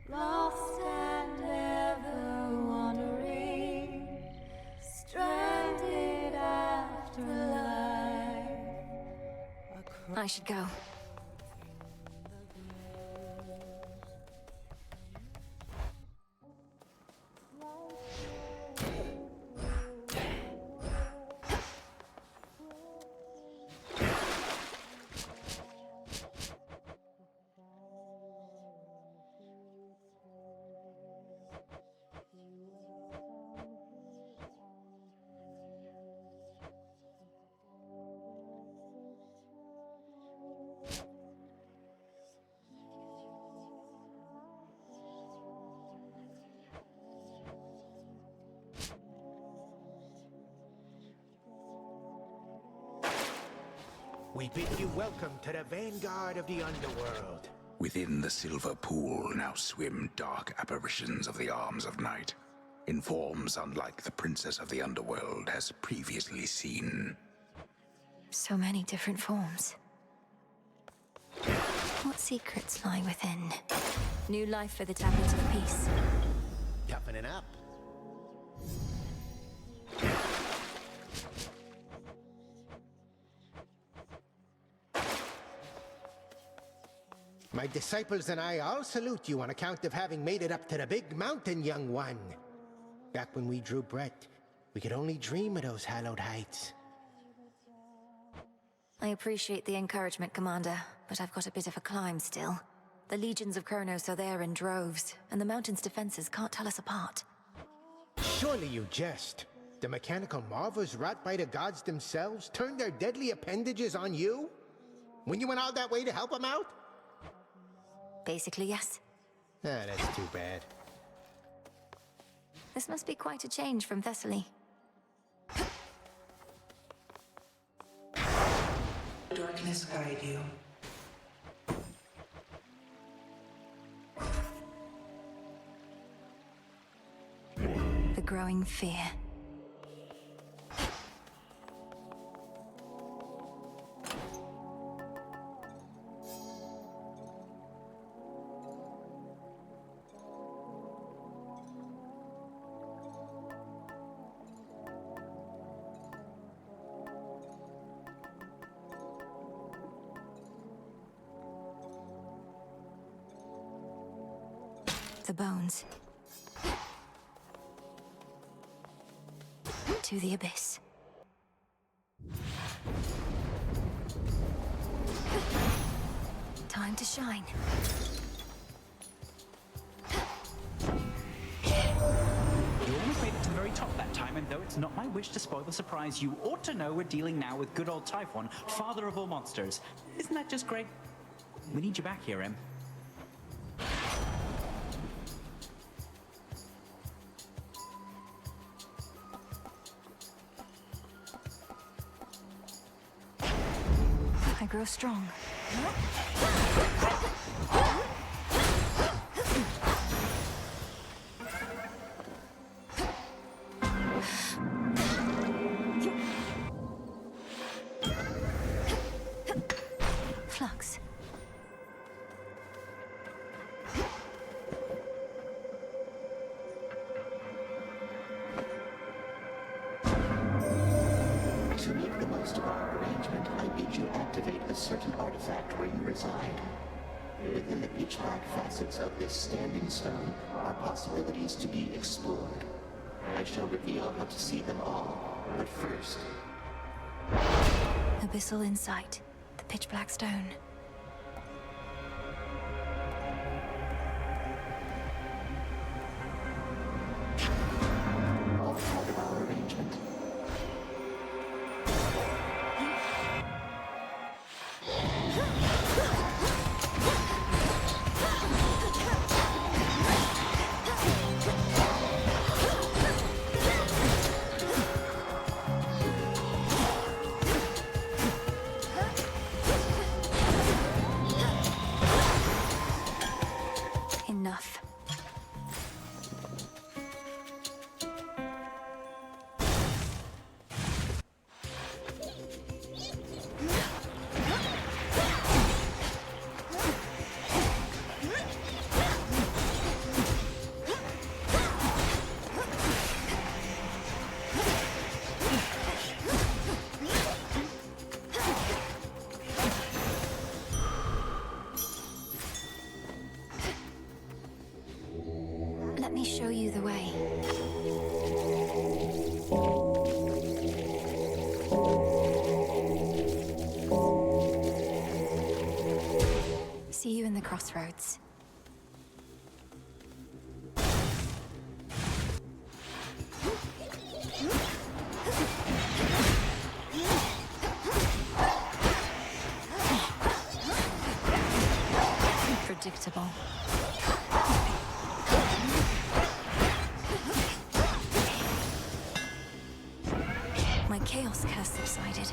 Lost and ever wandering, stranded after life. I should go. We bid you welcome to the vanguard of the underworld. Within the silver pool now swim dark apparitions of the arms of night, in forms unlike the princess of the underworld has previously seen. So many different forms. What secrets lie within? New life for the Tablet of Peace. Toughening up. My disciples and I all salute you on account of having made it up to the big mountain, young one. Back when we drew breath, we could only dream of those hallowed heights. I appreciate the encouragement, Commander, but I've got a bit of a climb still. The legions of Kronos are there in droves, and the mountain's defenses can't tell us apart. Surely you jest. The mechanical marvels wrought by the gods themselves turned their deadly appendages on you? When you went all that way to help them out? Basically, yes. Ah, that's too bad. This must be quite a change from Thessaly. Darkness guide you. The growing fear. The bones. To the abyss. Time to shine. You almost made it to the very top that time, and though it's not my wish to spoil the surprise, you ought to know we're dealing now with good old Typhon, father of all monsters. Isn't that just great? We need you back here, Em. I grow strong. Flux. To make the most of our arrangement, I bid you activate a certain artifact where you reside. Within the pitch-black facets of this standing stone are possibilities to be explored. I shall reveal how to see them all, but first... Abyssal insight. The pitch black stone. All part of our arrangement. crossroads. Predictable. My chaos curse subsided.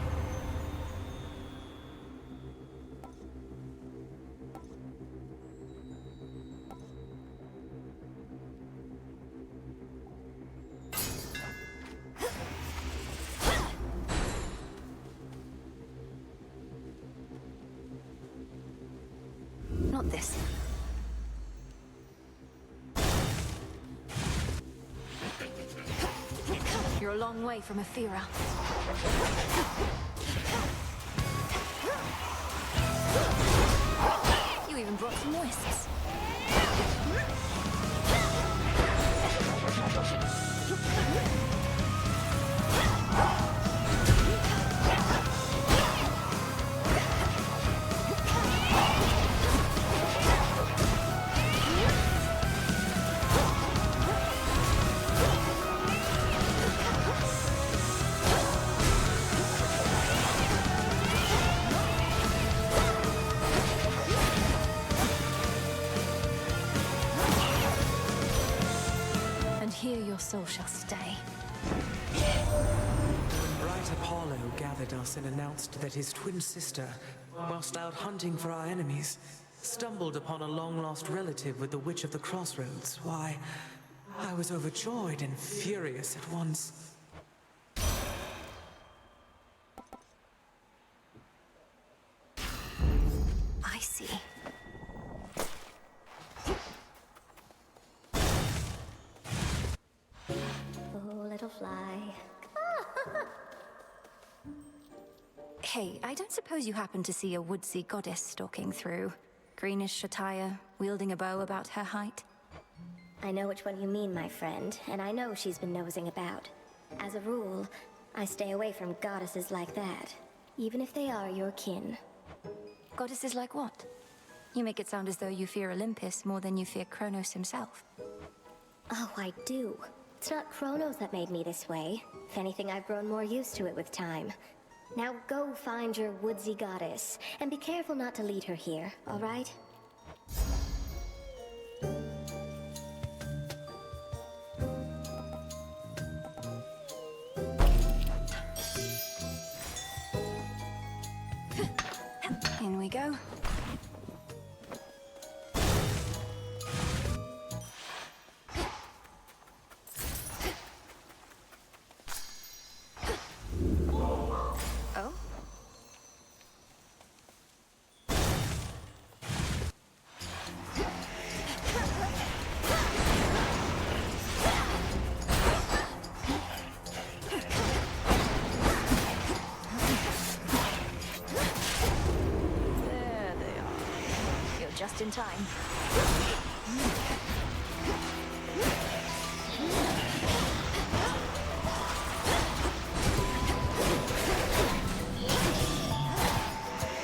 Not this. You're a long way from Aethera. You even brought some whisks. Here your soul shall stay. Bright Apollo gathered us and announced that his twin sister, whilst out hunting for our enemies, stumbled upon a long-lost relative with the Witch of the Crossroads. Why, I was overjoyed and furious at once. I see. Oh, little fly. Hey, I don't suppose you happen to see a woodsy goddess stalking through? Greenish attire, wielding a bow about her height? I know which one you mean, my friend, and I know she's been nosing about. As a rule, I stay away from goddesses like that, even if they are your kin. Goddesses like what? You make it sound as though you fear Olympus more than you fear Kronos himself. Oh, I do. It's not Kronos that made me this way. If anything, I've grown more used to it with time. Now go find your woodsy goddess, and be careful not to lead her here, all right? In we go. Oh? There they are. You're just in time.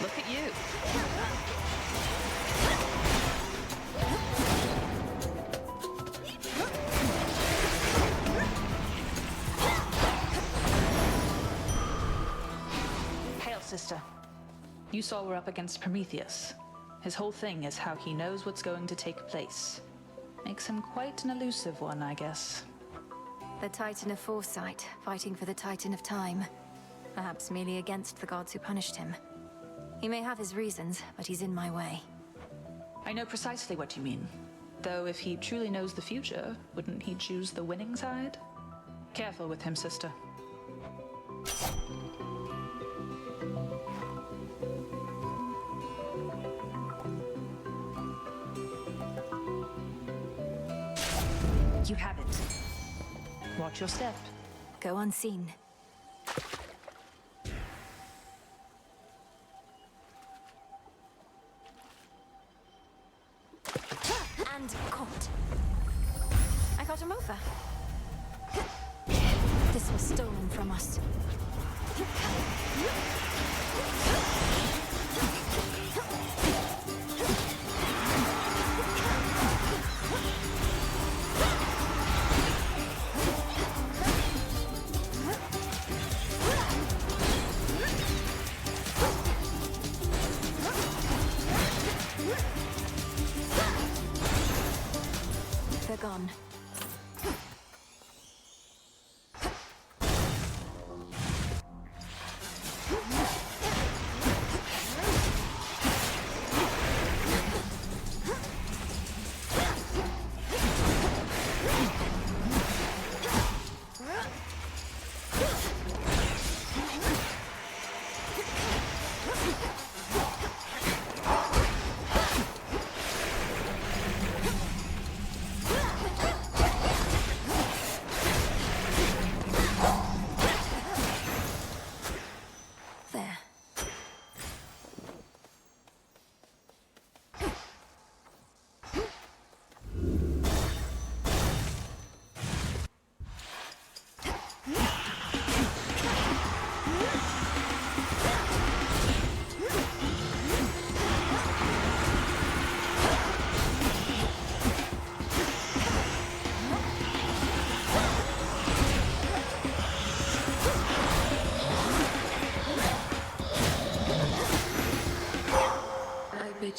Look at you. Hail, sister. You saw we're up against Prometheus. His whole thing is how he knows what's going to take place. Makes him quite an elusive one, I guess. The Titan of Foresight, fighting for the Titan of Time. Perhaps merely against the gods who punished him. He may have his reasons, but he's in my way. I know precisely what you mean. Though if he truly knows the future, wouldn't he choose the winning side? Careful with him, sister. You have it. Watch your step. Go unseen. And caught. I got him over. This was stolen from us. on.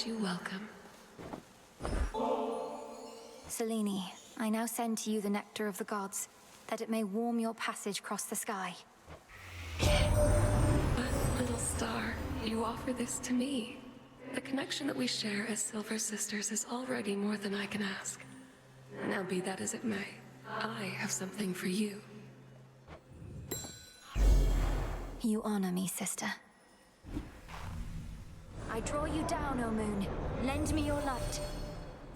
You welcome. Selene, I now send to you the nectar of the gods, that it may warm your passage across the sky. But, little star, you offer this to me. The connection that we share as Silver Sisters is already more than I can ask. Now be that as it may, I have something for you. You honor me, sister. I draw you down, O moon. Lend me your light.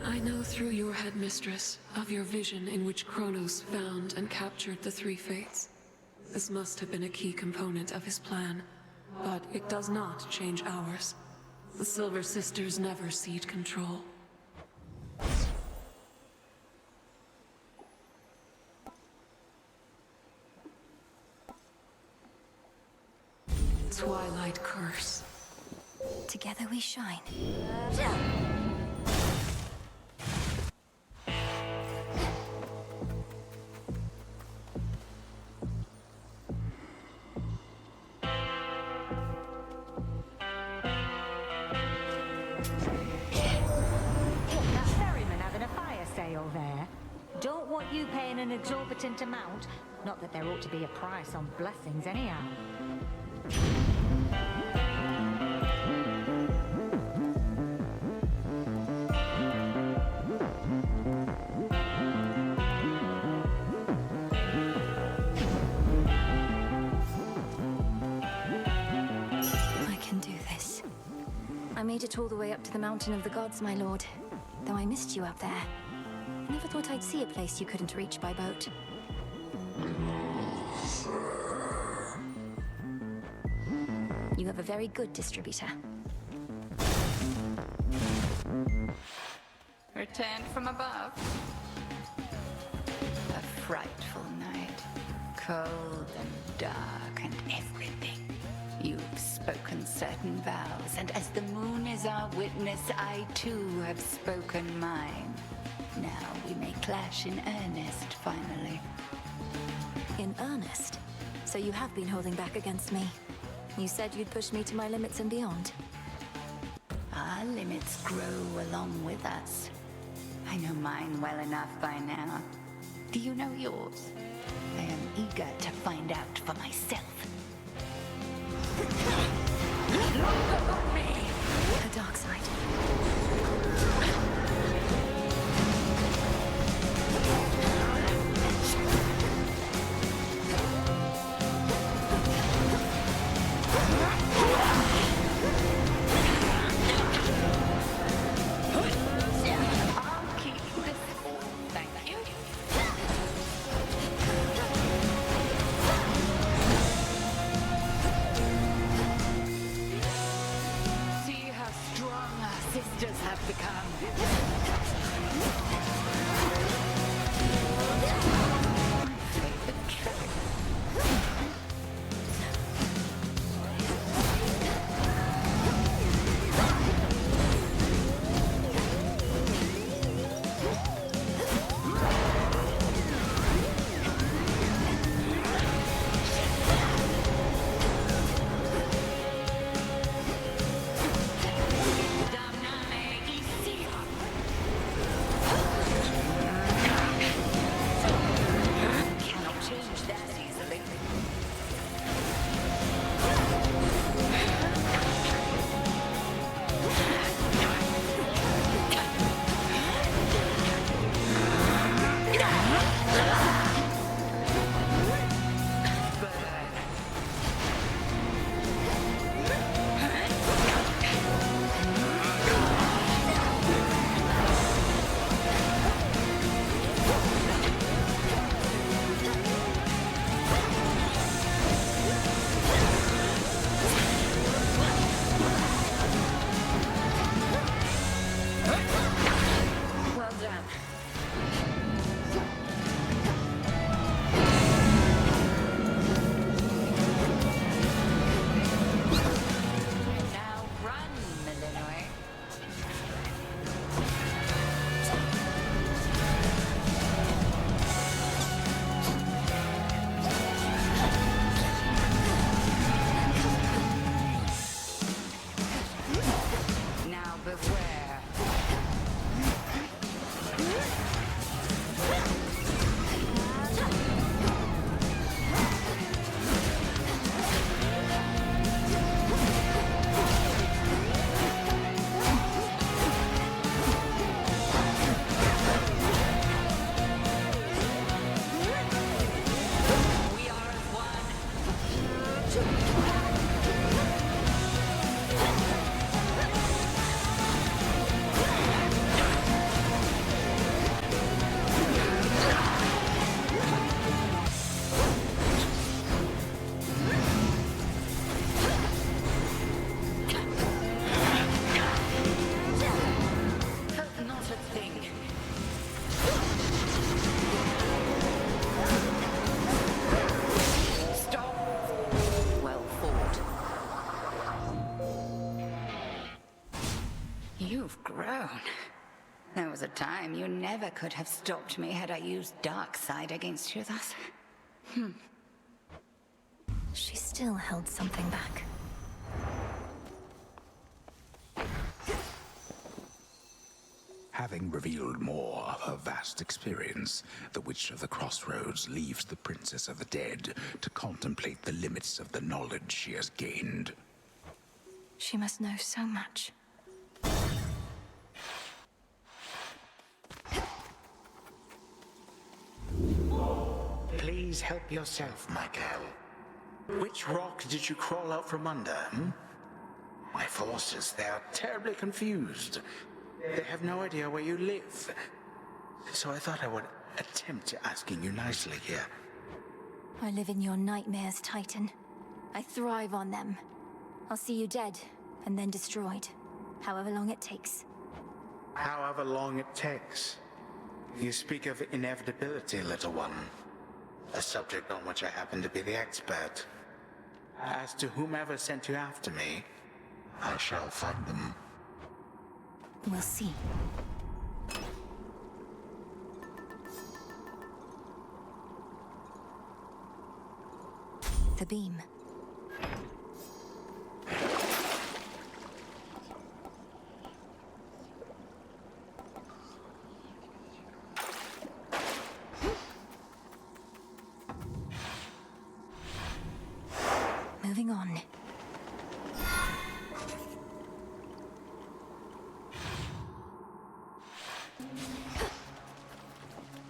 I know through your headmistress of your vision in which Kronos found and captured the three fates. This must have been a key component of his plan, but it does not change ours. The Silver Sisters never cede control. Twilight Curse. Together we shine. That ferryman having a fire sale there. Don't want you paying an exorbitant amount. Not that there ought to be a price on blessings anyhow. I can do this. I made it all the way up to the Mountain of the Gods, my lord. Though I missed you up there. I never thought I'd see a place you couldn't reach by boat. You have a very good distributor. Returned from above. A frightful night. Cold and dark and everything. You've spoken certain vows, and as the moon is our witness, I too have spoken mine. Now we may clash in earnest, finally. In earnest? So you have been holding back against me. You said you'd push me to my limits and beyond. Our limits grow along with us. I know mine well enough by now. Do you know yours? I am eager to find out for myself. The dark side. time, you never could have stopped me had I used dark side against you thus. She still held something back. Having revealed more of her vast experience, the Witch of the Crossroads leaves the Princess of the Dead to contemplate the limits of the knowledge she has gained. She must know so much. Please help yourself, Michael. Which rock did you crawl out from under, My forces, they are terribly confused. They have no idea where you live. So I thought I would attempt asking you nicely here. I live in your nightmares, Titan. I thrive on them. I'll see you dead, and then destroyed. However long it takes. However long it takes. You speak of inevitability, little one. A subject on which I happen to be the expert. As to whomever sent you after me, I shall find them. We'll see. The beam. Moving on.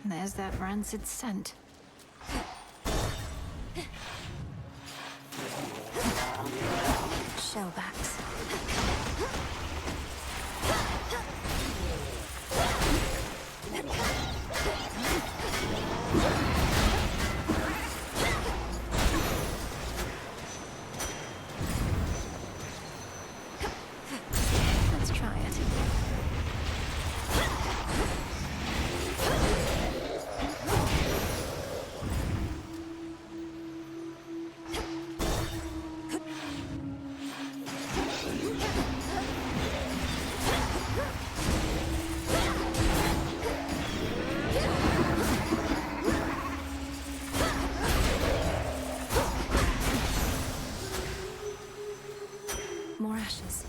There's that rancid scent. Shellbacks. Let's try it. More ashes.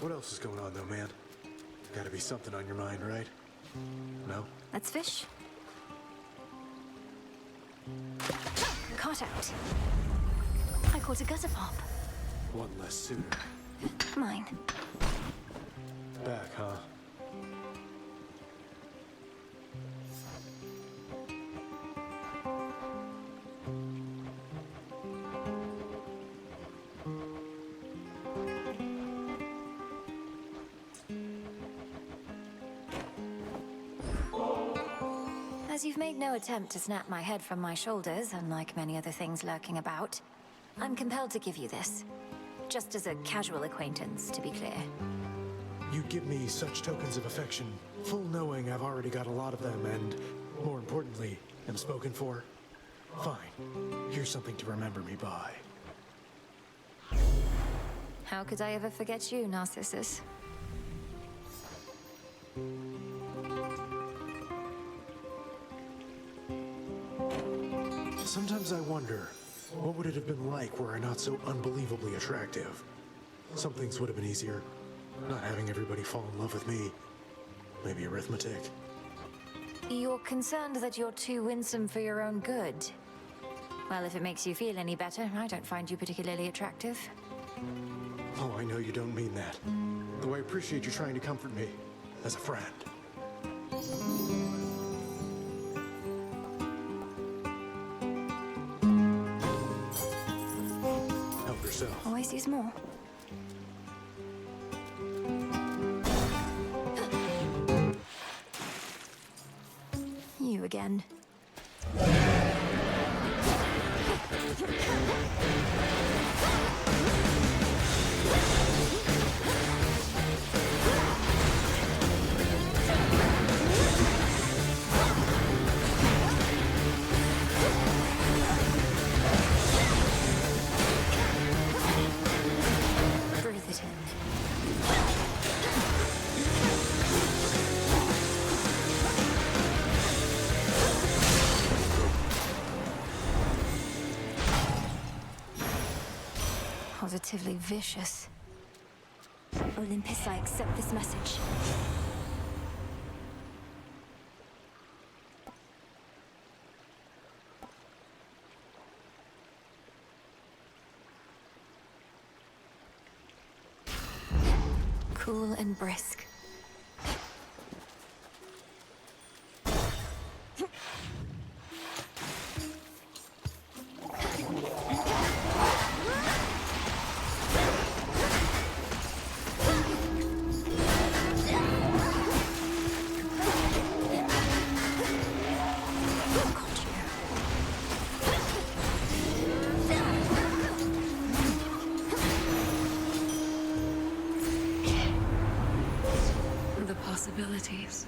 What else is going on, though, man? Gotta be something on your mind, right? No? Let's fish. Caught out. I caught a gutter pop. One less suitor. Mine. Back, huh? As you've made no attempt to snap my head from my shoulders, unlike many other things lurking about, I'm compelled to give you this. Just as a casual acquaintance, to be clear. You give me such tokens of affection, full knowing I've already got a lot of them, and, more importantly, am spoken for. Fine. Here's something to remember me by. How could I ever forget you, Narcissus? Sometimes I wonder, what would it have been like were I not so unbelievably attractive? Some things would have been easier. Not having everybody fall in love with me. Maybe arithmetic. You're concerned that you're too winsome for your own good. Well, if it makes you feel any better, I don't find you particularly attractive. Oh, I know you don't mean that. Though I appreciate you trying to comfort me, as a friend. Help yourself. Always use more. You again. positively vicious. Olympus, I accept this message. Cool and brisk. The possibilities.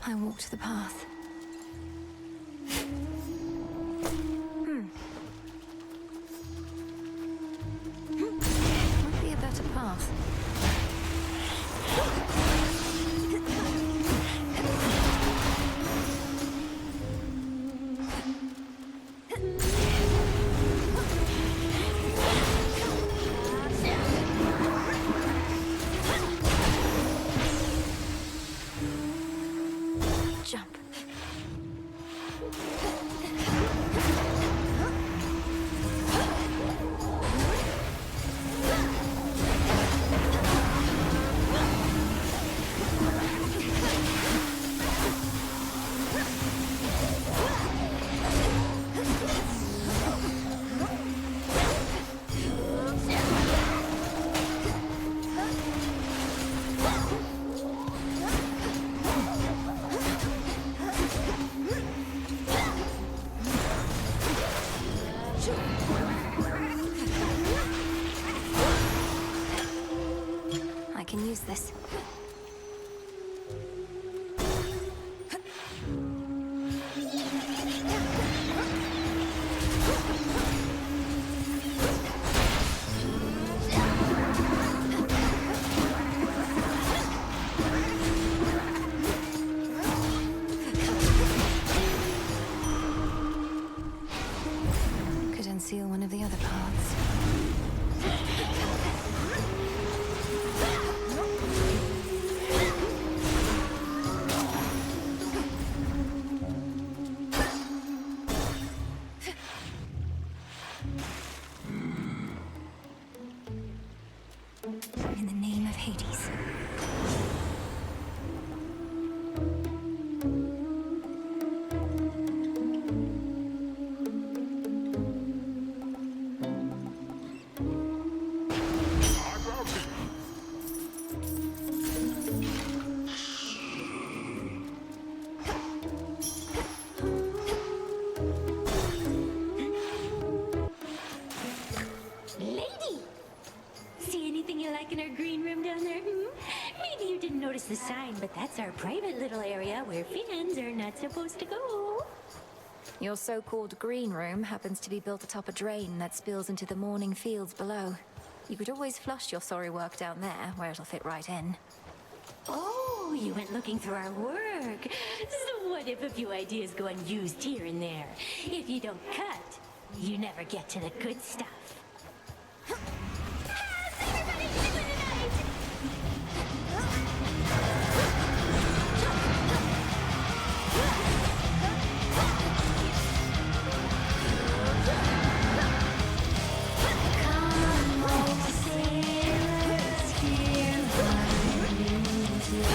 I walked the path. Might be a better path. Jump. I can use this. Could unseal one of the other paths. In the name of Hades. Lady! See anything you like in our green room down there? Maybe you didn't notice the sign, but that's our private little area where fans are not supposed to go. Your so-called green room happens to be built atop a drain that spills into the morning fields below. You could always flush your sorry work down there, where it'll fit right in. Oh, you went looking through our work. So what if a few ideas go unused here and there? If you don't cut, you never get to the good stuff. Come on, sailors, hear my music.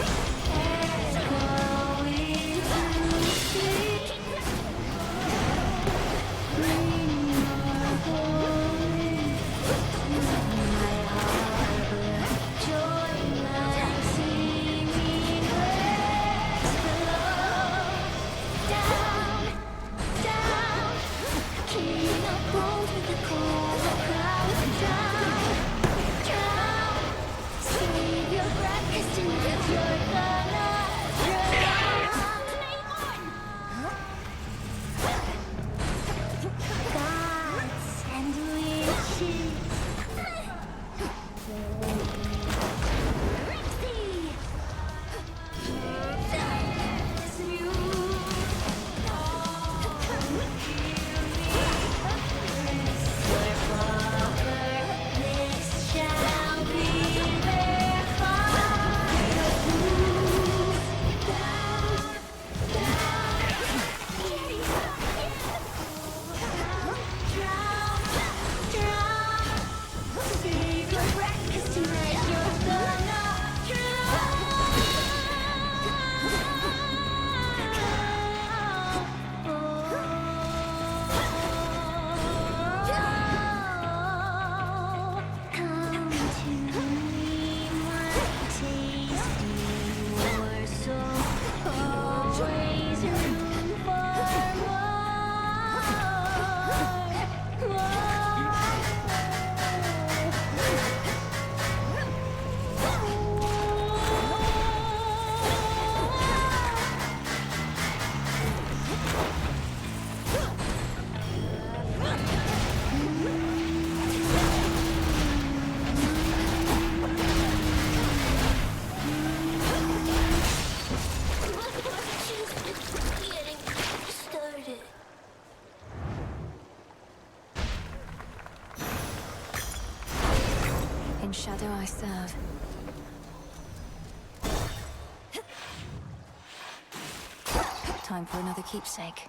shadow I serve. Time for another keepsake.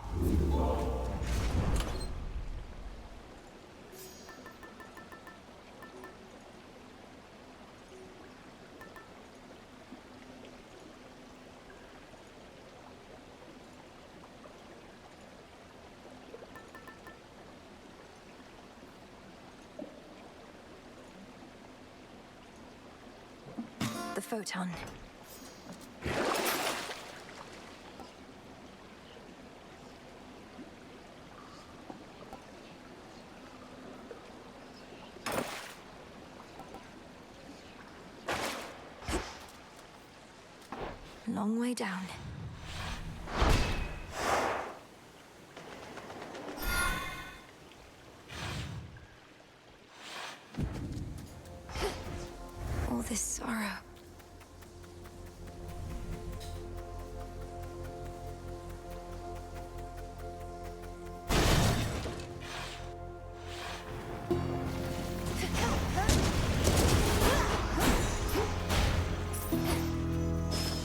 The photon. Long way down. All this sorrow.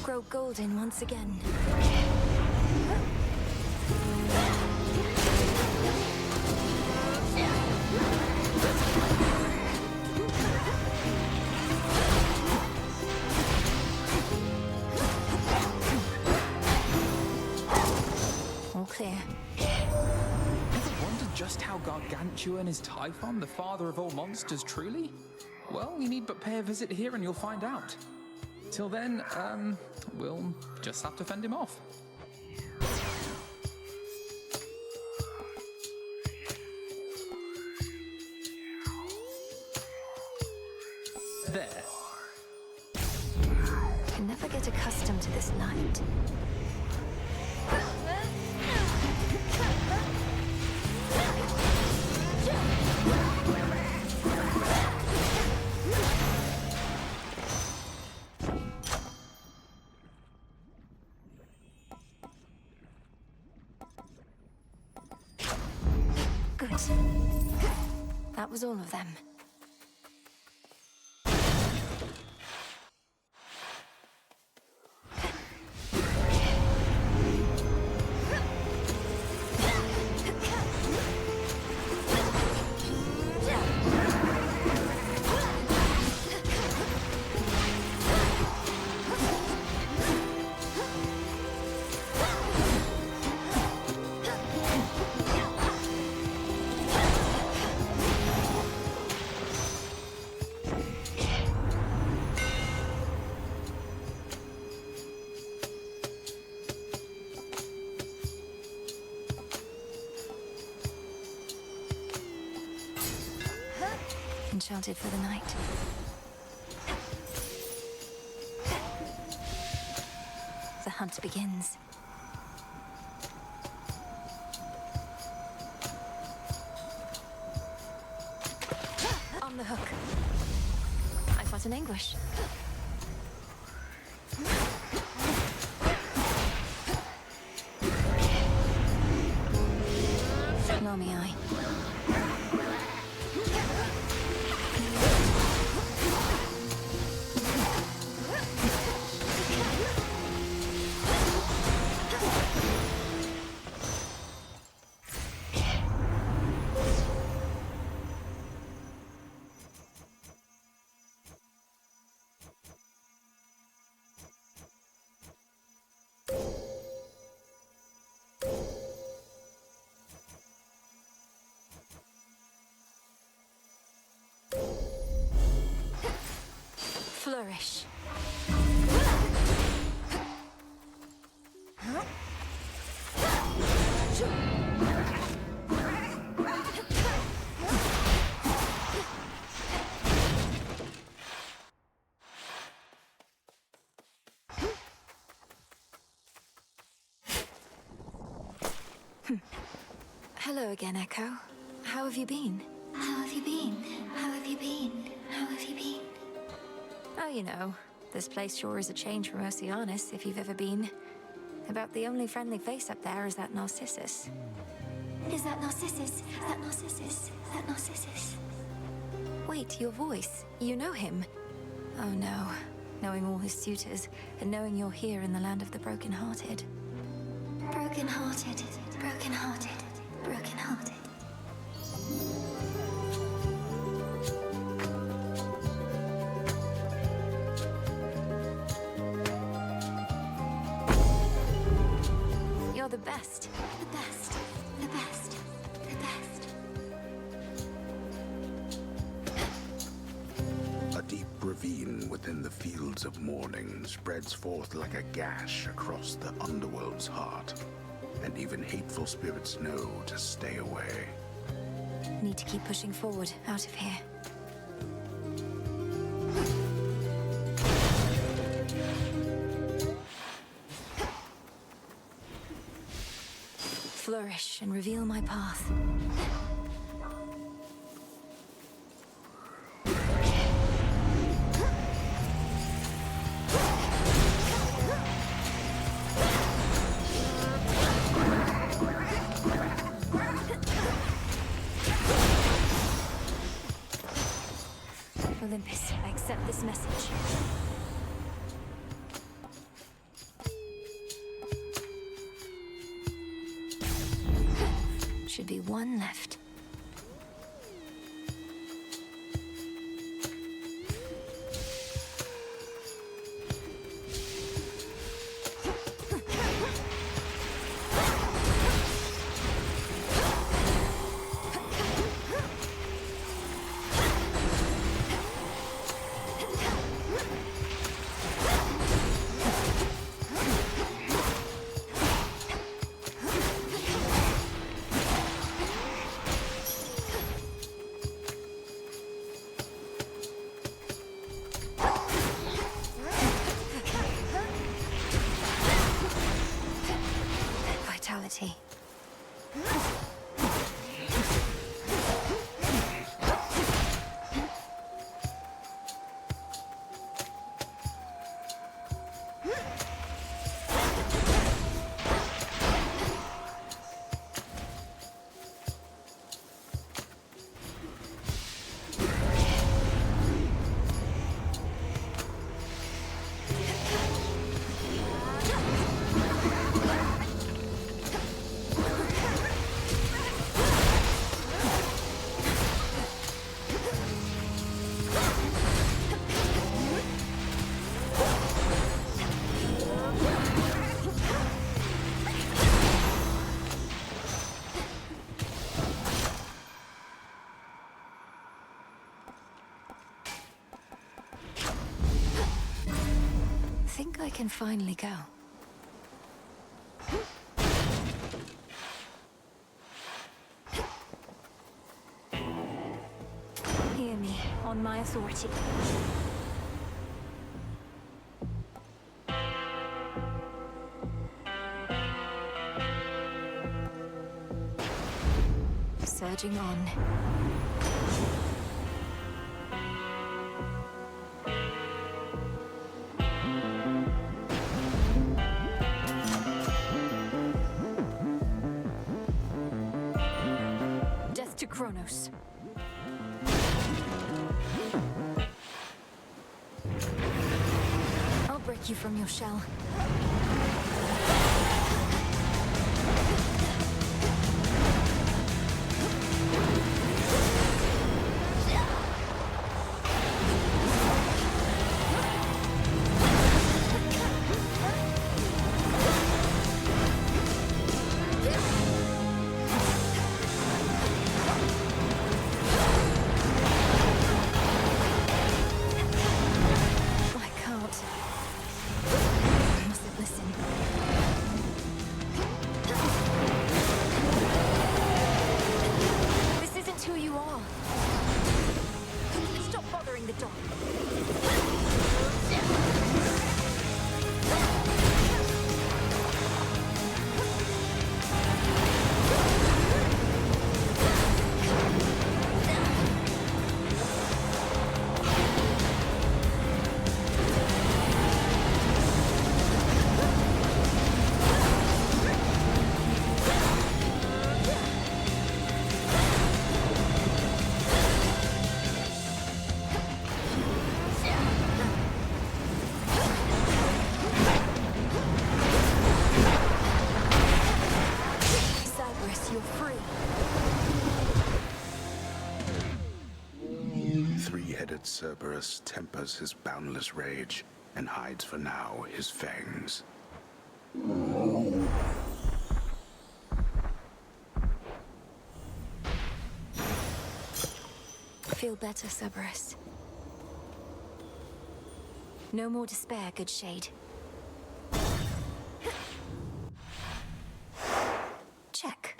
Grow golden once again. All clear. Ever wondered just how gargantuan is Typhon, the father of all monsters, truly? Well, you need but pay a visit here and you'll find out. Till then, we'll just have to fend him off. There. Can never get accustomed to this light. Good. That was all of them. Enchanted for the night. The hunt begins. On the hook. I fought in anguish. Nor me I. Flourish. Hello again, Echo. How have you been? How have you been? How have you been? How have you been? Oh, you know, this place sure is a change from Oceanus, if you've ever been. About the only friendly face up there is that Is that Narcissus? Is that Narcissus? Is that Narcissus? Wait, your voice. You know him? Oh no. Knowing all his suitors, and knowing you're here in the land of the broken-hearted. Broken-hearted, broken-hearted, broken-hearted. You're the best. The best, the best, the best. A deep ravine within the fields of mourning spreads forth like a gash across the underworld's heart. And even hateful spirits know to stay away. Need to keep pushing forward, out of here. Flourish and reveal my path. Olympus, I accept this message. Should be one left. Vitality. Think I can finally go. Hear me, on my authority. Surging on. To Kronos. I'll break you from your shell. I mustn't listen. three-headed Cerberus tempers his boundless rage and hides for now his fangs. Feel better, Cerberus. No more despair, good shade. Check.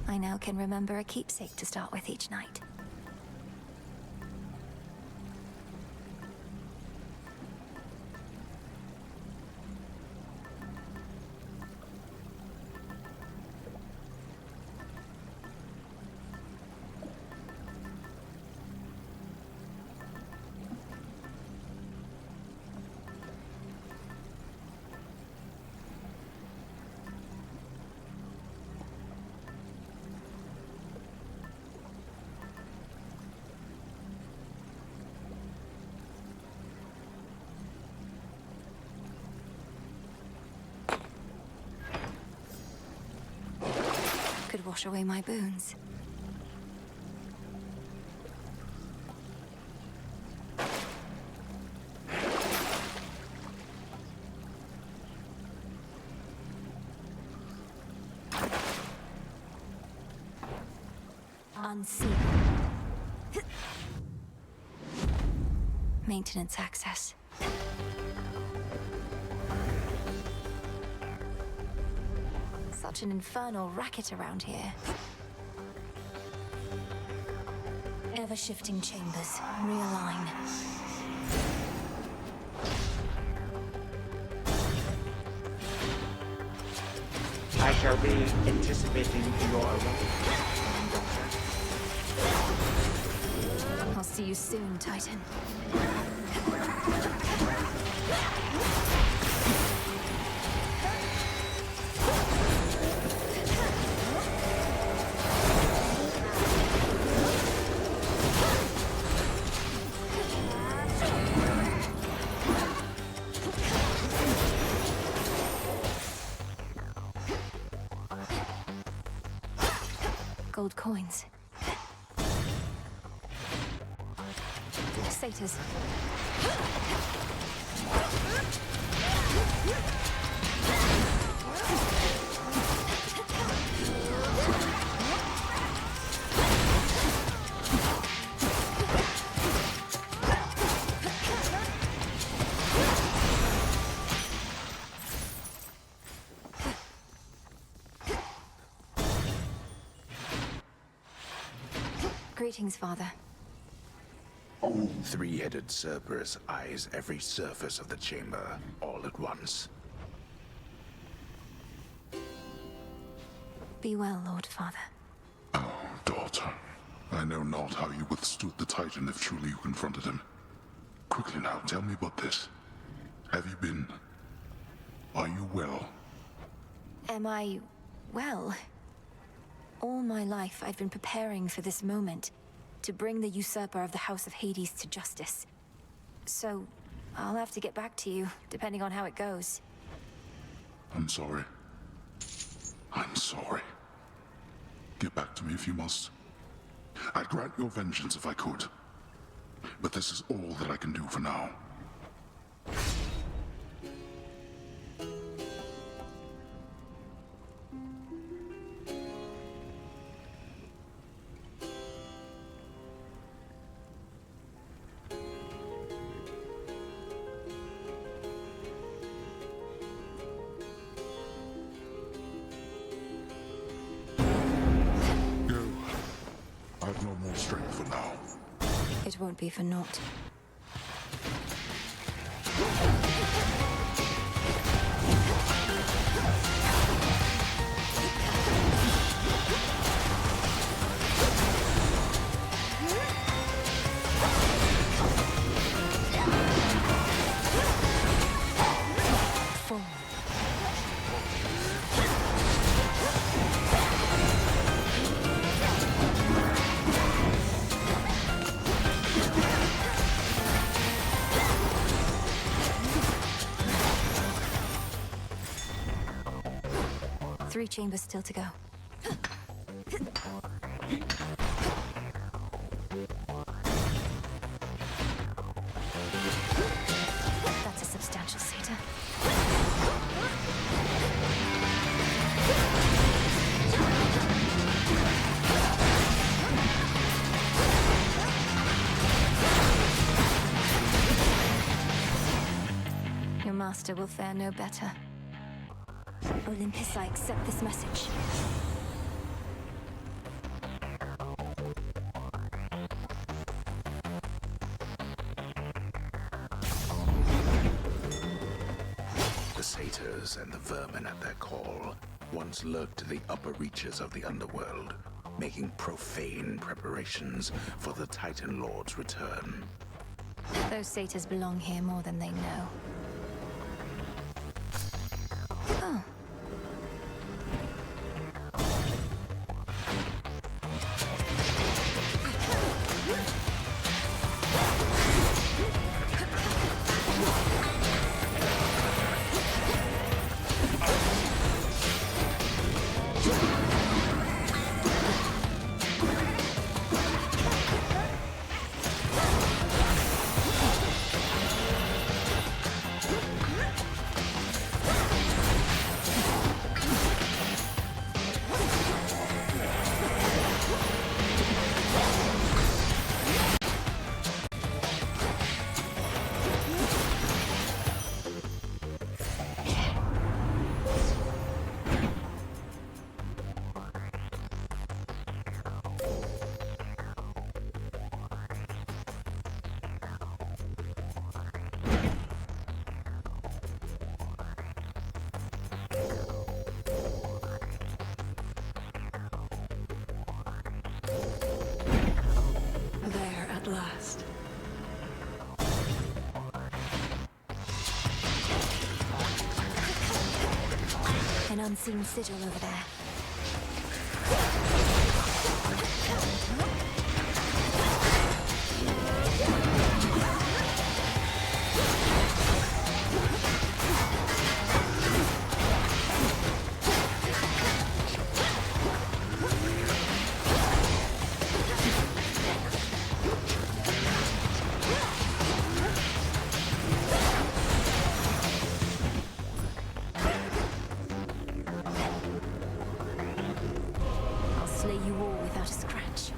I now can remember a keepsake to start with each night. Could wash away my boons. Unseen. Maintenance access. Such an infernal racket around here. Ever-shifting chambers. Realign. I shall be anticipating your arrival. I'll see you soon, Titan. Gold coins. Satyrs. Greetings, Father. Three-headed Cerberus eyes every surface of the chamber, all at once. Be well, Lord Father. Oh, daughter. I know not how you withstood the Titan if truly you confronted him. Quickly now, tell me about this. Have you been... Are you well? Am I... well? All my life, I've been preparing for this moment, to bring the usurper of the House of Hades to justice. So, I'll have to get back to you, depending on how it goes. I'm sorry. I'm sorry. Get back to me if you must. I'd grant your vengeance if I could. But this is all that I can do for now. I've no more strength for now. It won't be for naught. 3 chambers still to go. That's a substantial satyr. Your master will fare no better. Olympus, I accept this message. The satyrs and the vermin at their call once lurked in the upper reaches of the underworld, making profane preparations for the Titan Lord's return. Those satyrs belong here more than they know. Oh. There at last. An unseen sigil over there. I'll slay you all without a scratch.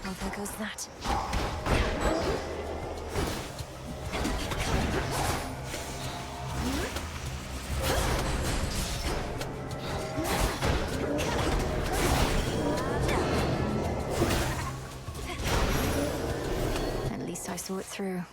Well, there goes that. At least I saw it through.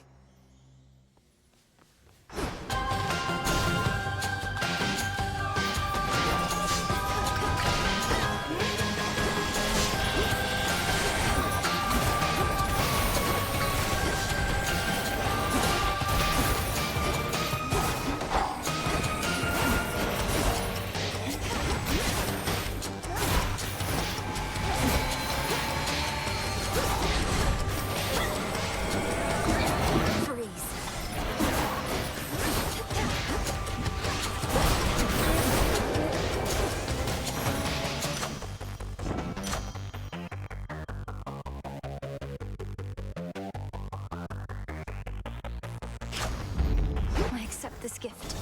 I accept this gift.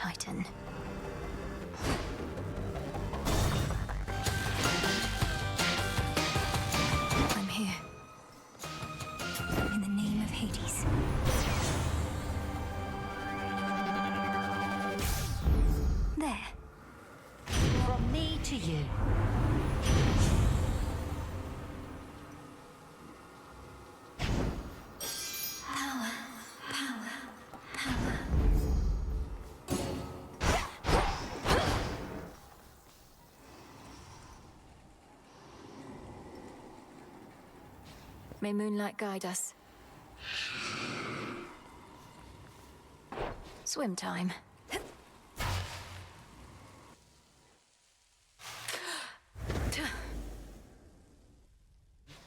Titan. I'm here. In the name of Hades. There. From me to you. Power, power, power. May moonlight guide us. Swim time.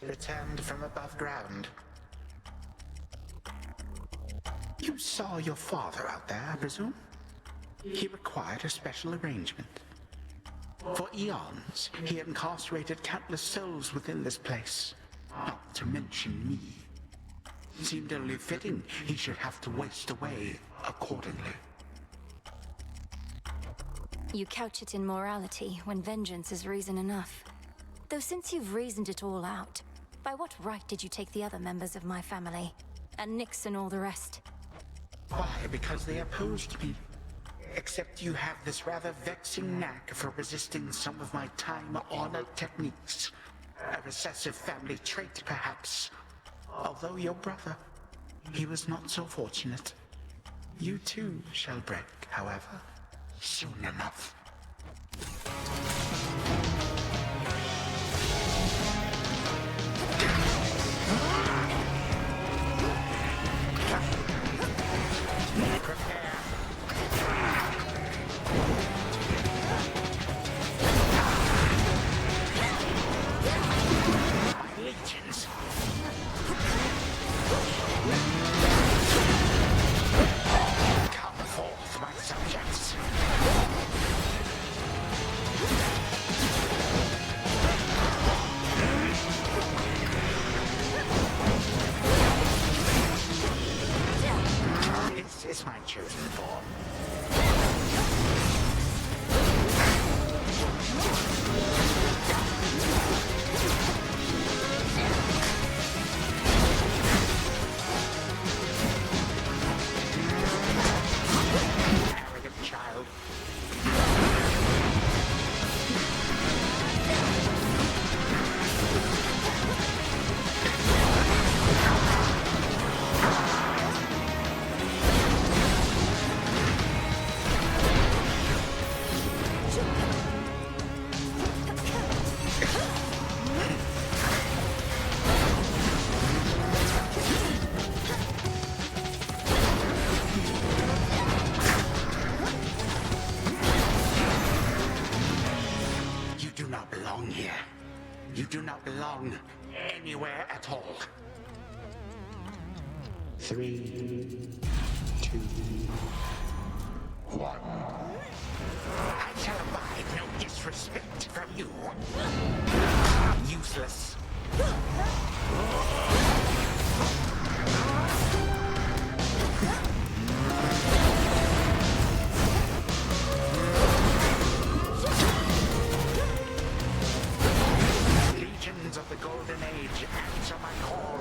Returned from above ground. You saw your father out there, I presume? He required a special arrangement. For eons, he incarcerated countless souls within this place, not to mention me. It seemed only fitting he should have to waste away accordingly. You couch it in morality when vengeance is reason enough. Though since you've reasoned it all out, by what right did you take the other members of my family? And Nyx and all the rest? Why? Because they opposed me. Except you have this rather vexing knack for resisting some of my time-honored techniques. A recessive family trait, perhaps. Although your brother, he was not so fortunate. You too shall break, however, soon enough. Is my chosen form. Arrogant child. You do not belong anywhere at all. 3, 2, 1. I shall abide no disrespect from you. Useless. Legions of the Golden Age, answer my call.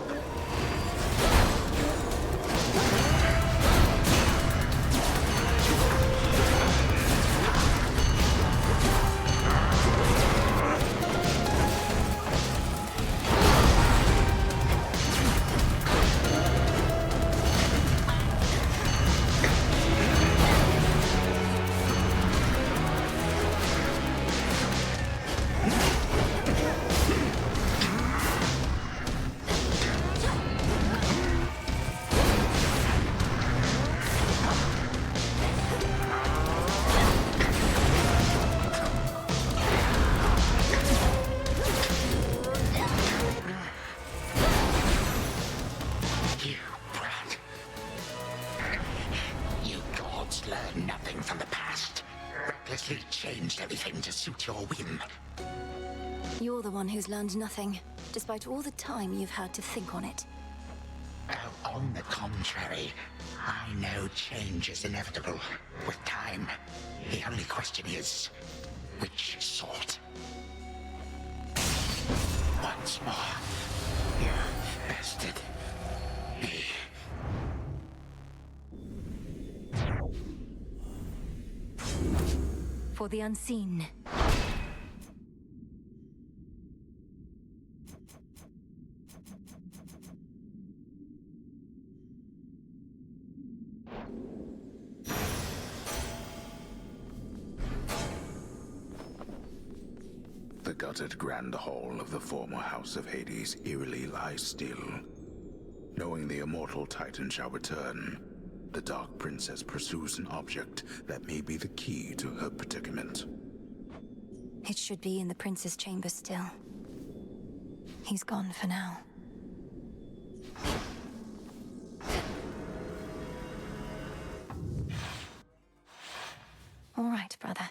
Learn nothing from the past. Recklessly changed everything to suit your whim. You're the one who's learned nothing, despite all the time you've had to think on it. On the contrary, I know change is inevitable with time. The only question is, which sort? Once more, you bested me. For the unseen. The gutted grand hall of the former House of Hades eerily lies still. Knowing the immortal Titan shall return, the Dark Princess pursues an object that may be the key to her predicament. It should be in the prince's chamber still. He's gone for now. All right, brother.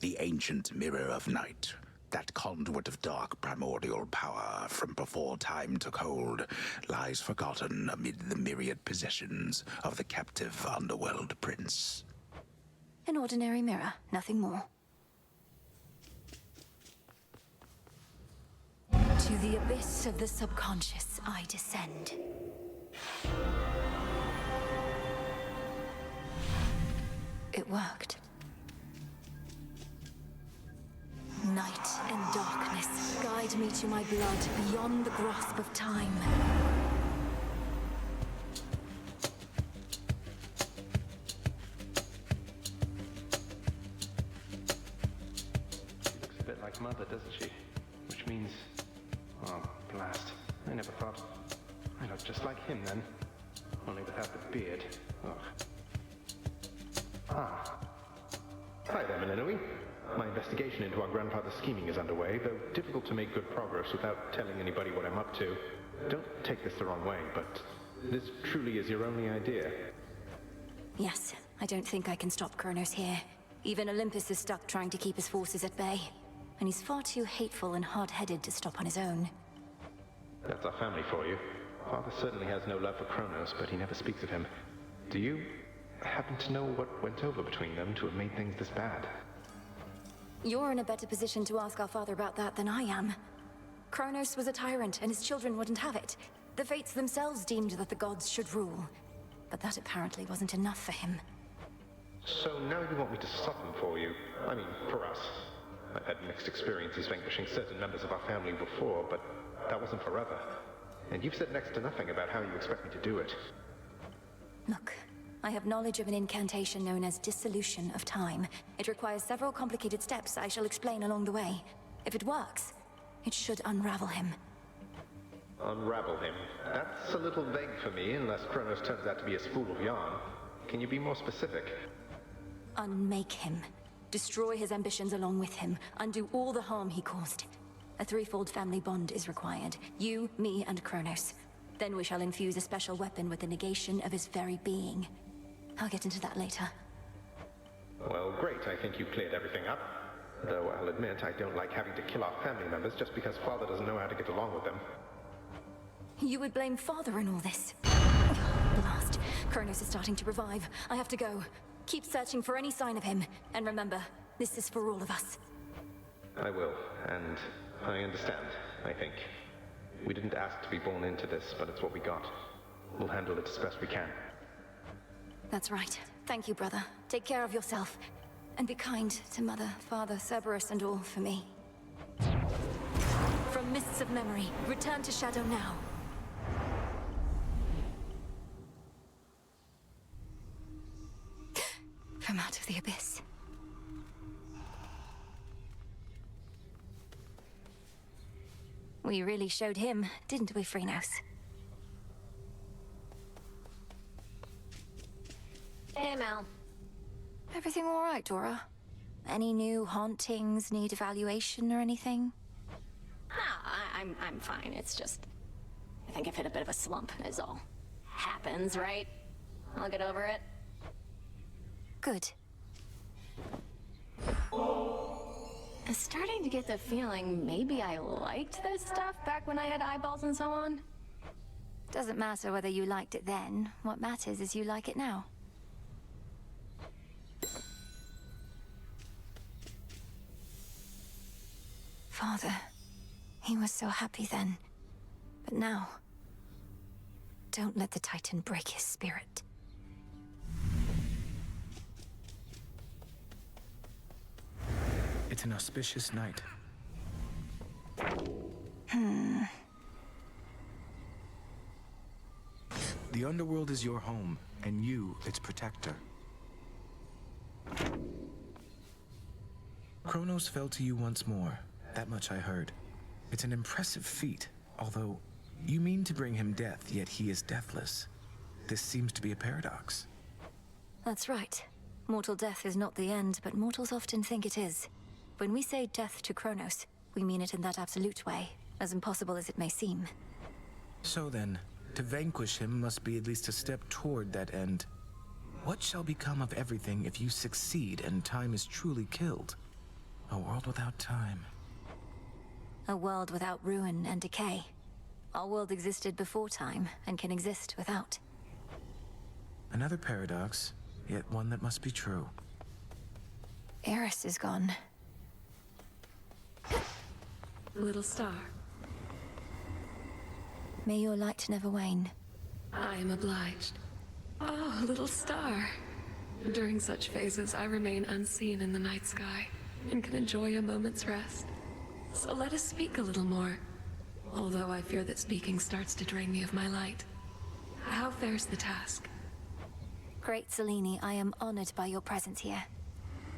The ancient Mirror of Night, that conduit of dark primordial power from before time took hold, lies forgotten amid the myriad possessions of the captive underworld prince. An ordinary mirror, nothing more. To the abyss of the subconscious I descend. It worked. Night and darkness guide me to my blood beyond the grasp of time. She looks a bit like Mother, doesn't she? Which means... oh, blast. I never thought... I look just like him then. Only without the beard. Ugh. Ah. Hi there, Melinoi. My investigation into our grandfather's scheming is underway, though difficult to make good progress without telling anybody what I'm up to. Don't take this the wrong way, but this truly is your only idea. Yes, I don't think I can stop Kronos here. Even Olympus is stuck trying to keep his forces at bay. And he's far too hateful and hard-headed to stop on his own. That's our family for you. Father certainly has no love for Kronos, but he never speaks of him. Do you happen to know what went over between them to have made things this bad? You're in a better position to ask our father about that than I am. Kronos was a tyrant, and his children wouldn't have it. The Fates themselves deemed that the gods should rule. But that apparently wasn't enough for him. So now you want me to stop him for you? I mean, for us. I've had mixed experiences vanquishing certain members of our family before, but that wasn't forever. And you've said next to nothing about how you expect me to do it. Look, I have knowledge of an incantation known as Dissolution of Time. It requires several complicated steps I shall explain along the way. If it works, it should unravel him. Unravel him? That's a little vague for me, unless Kronos turns out to be a spool of yarn. Can you be more specific? Unmake him. Destroy his ambitions along with him. Undo all the harm he caused. A threefold family bond is required. You, me, and Kronos. Then we shall infuse a special weapon with the negation of his very being. I'll get into that later. Well, great. I think you cleared everything up. Though I'll admit I don't like having to kill our family members just because Father doesn't know how to get along with them. You would blame Father in all this? Blast. Kronos is starting to revive. I have to go. Keep searching for any sign of him. And remember, this is for all of us. I will, and I understand, I think. We didn't ask to be born into this, but it's what we got. We'll handle it as best we can. That's right. Thank you, brother. Take care of yourself. And be kind to Mother, Father, Cerberus, and all for me. From mists of memory, return to Shadow now. From out of the abyss. We really showed him, didn't we, Phrynos? Hey, Mel. Everything all right, Dora? Any new hauntings need evaluation or anything? I'm fine. It's just... I think I've hit a bit of a slump, is all. Happens, right? I'll get over it. Good. I'm starting to get the feeling maybe I liked this stuff back when I had eyeballs and so on. Doesn't matter whether you liked it then. What matters is you like it now. Father, he was so happy then. But now, don't let the Titan break his spirit. It's an auspicious night. The underworld is your home, and you, its protector. Kronos fell to you once more. That much I heard. It's an impressive feat, although you mean to bring him death, yet he is deathless. This seems to be a paradox. That's right. Mortal death is not the end, but mortals often think it is. When we say death to Kronos, we mean it in that absolute way, as impossible as it may seem. So then, to vanquish him must be at least a step toward that end. What shall become of everything if you succeed and time is truly killed? A world without time. A world without ruin and decay. Our world existed before time, and can exist without. Another paradox, yet one that must be true. Eris is gone. Little star, May your light never wane. I am obliged. Oh, little star. During such phases, I remain unseen in the night sky, and can enjoy a moment's rest. So let us speak a little more. Although I fear that speaking starts to drain me of my light. How fares the task? Great Selene, I am honored by your presence here.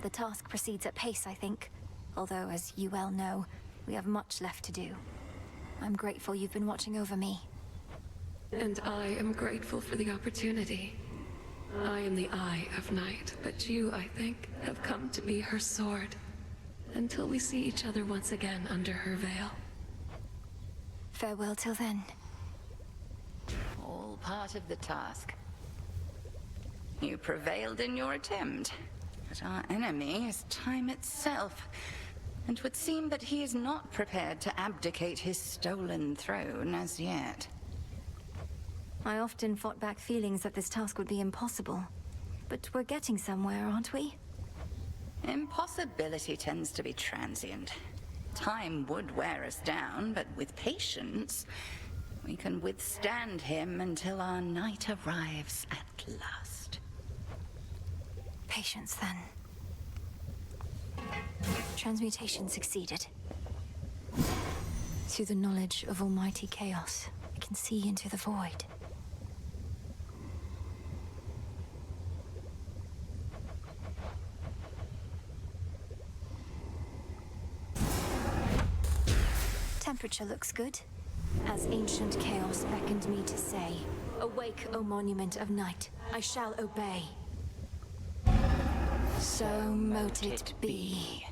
The task proceeds at pace, I think. Although, as you well know, we have much left to do. I'm grateful you've been watching over me. And I am grateful for the opportunity. I am the Eye of Night, but you, I think, have come to be her sword. Until we see each other once again under her veil. Farewell till then. All part of the task. You prevailed in your attempt, but our enemy is time itself. And would seem that he is not prepared to abdicate his stolen throne as yet. I often fought back feelings that this task would be impossible. But we're getting somewhere, aren't we? Impossibility tends to be transient. Time would wear us down, but with patience, we can withstand him until our night arrives at last. Patience, then. Transmutation succeeded. Through the knowledge of almighty chaos, I can see into the void. Temperature looks good. As ancient chaos beckoned me to say, "Awake, O monument of night, I shall obey." So mote it be.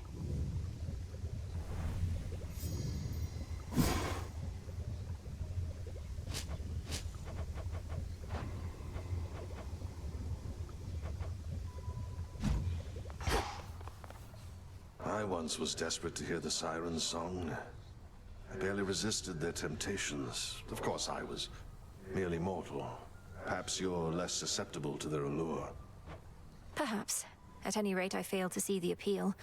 I once was desperate to hear the siren's song. I barely resisted their temptations. Of course, I was merely mortal. Perhaps you're less susceptible to their allure. Perhaps. At any rate, I failed to see the appeal.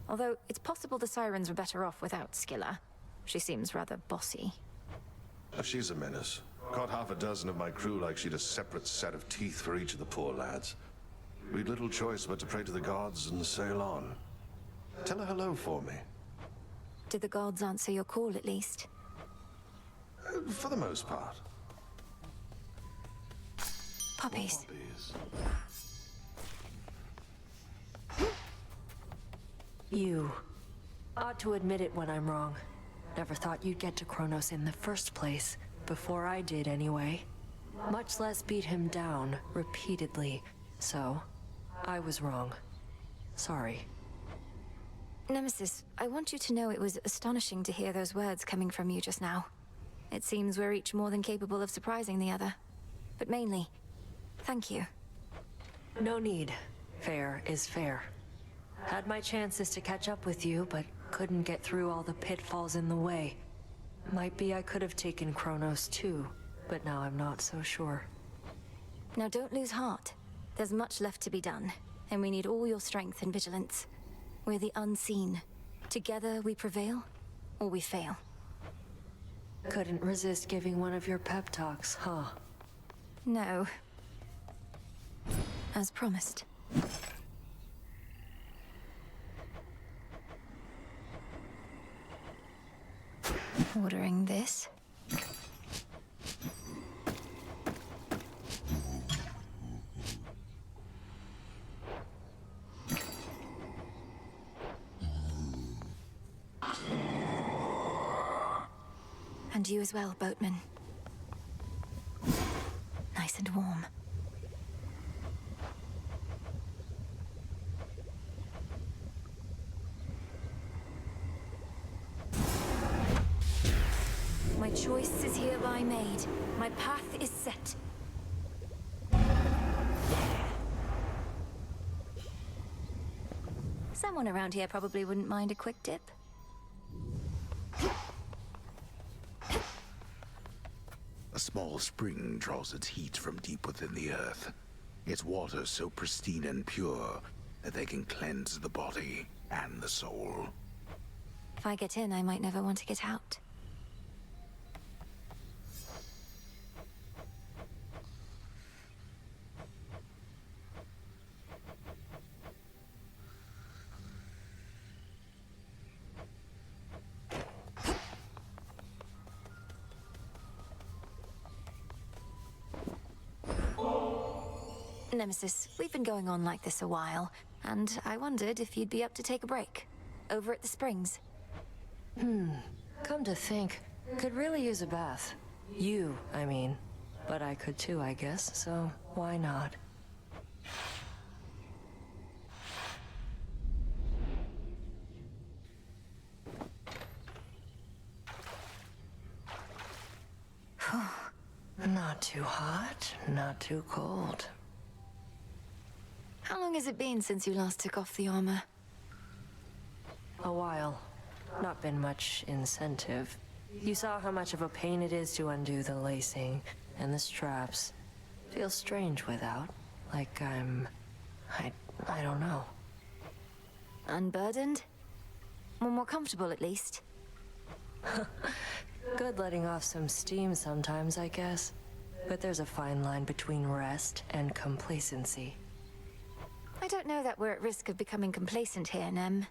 Although, it's possible the sirens were better off without Scylla. She seems rather bossy. She's a menace. Caught half a dozen of my crew like she'd a separate set of teeth for each of the poor lads. We'd little choice but to pray to the gods and sail on. Tell her hello for me. Did the gods answer your call, at least? For the most part. Puppies. You. Ought to admit it when I'm wrong. Never thought you'd get to Kronos in the first place. Before I did, anyway. Much less beat him down, repeatedly. So, I was wrong. Sorry. Nemesis, I want you to know it was astonishing to hear those words coming from you just now. It seems we're each more than capable of surprising the other. But mainly, thank you. No need. Fair is fair. Had my chances to catch up with you, but couldn't get through all the pitfalls in the way. Might be I could have taken Kronos too, but now I'm not so sure. Now don't lose heart. There's much left to be done, and we need all your strength and vigilance. We're the unseen. Together we prevail, or we fail. Couldn't resist giving one of your pep talks, huh? No. As promised. Ordering this. And you as well, boatman. Nice and warm. My choice is hereby made. My path is set. Someone around here probably wouldn't mind a quick dip. A small spring draws its heat from deep within the earth. Its waters so pristine and pure that they can cleanse the body and the soul. If I get in, I might never want to get out. Nemesis, we've been going on like this a while, and I wondered if you'd be up to take a break. Over at the Springs. Come to think, could really use a bath. You, I mean. But I could too, I guess, so why not? Not too hot, not too cold. How long has it been since you last took off the armor? A while. Not been much incentive. You saw how much of a pain it is to undo the lacing and the straps. Feels strange without. Like I don't know. Unburdened? Or more comfortable, at least? Good letting off some steam sometimes, I guess. But there's a fine line between rest and complacency. I don't know that we're at risk of becoming complacent here, Nem.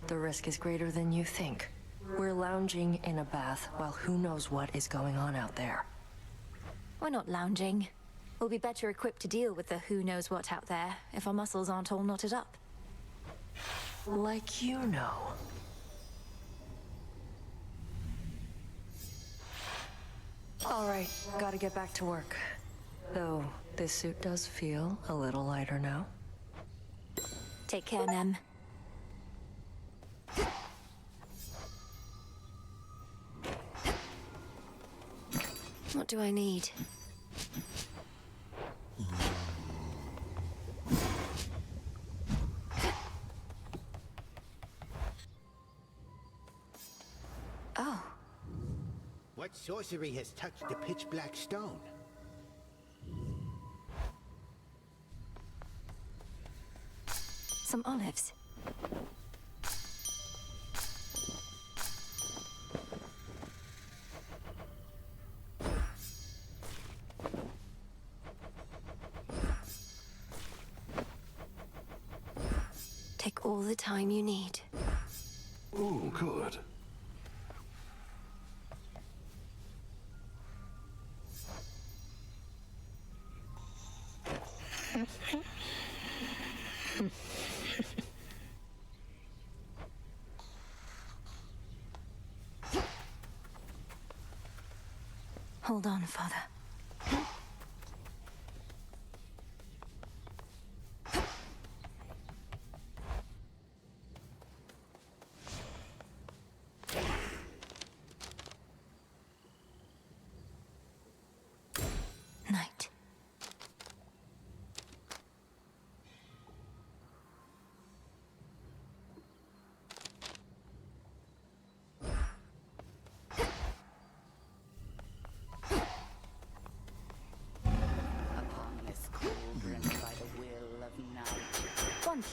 The risk is greater than you think. We're lounging in a bath while who knows what is going on out there. We're not lounging. We'll be better equipped to deal with the who knows what out there if our muscles aren't all knotted up. Like you know. All right, gotta get back to work. Though, this suit does feel a little lighter now. Take care, Nem. What do I need? Oh. What sorcery has touched the pitch black stone? Some olives. Take all the time you need. Oh, good. Hold on, Father. Night.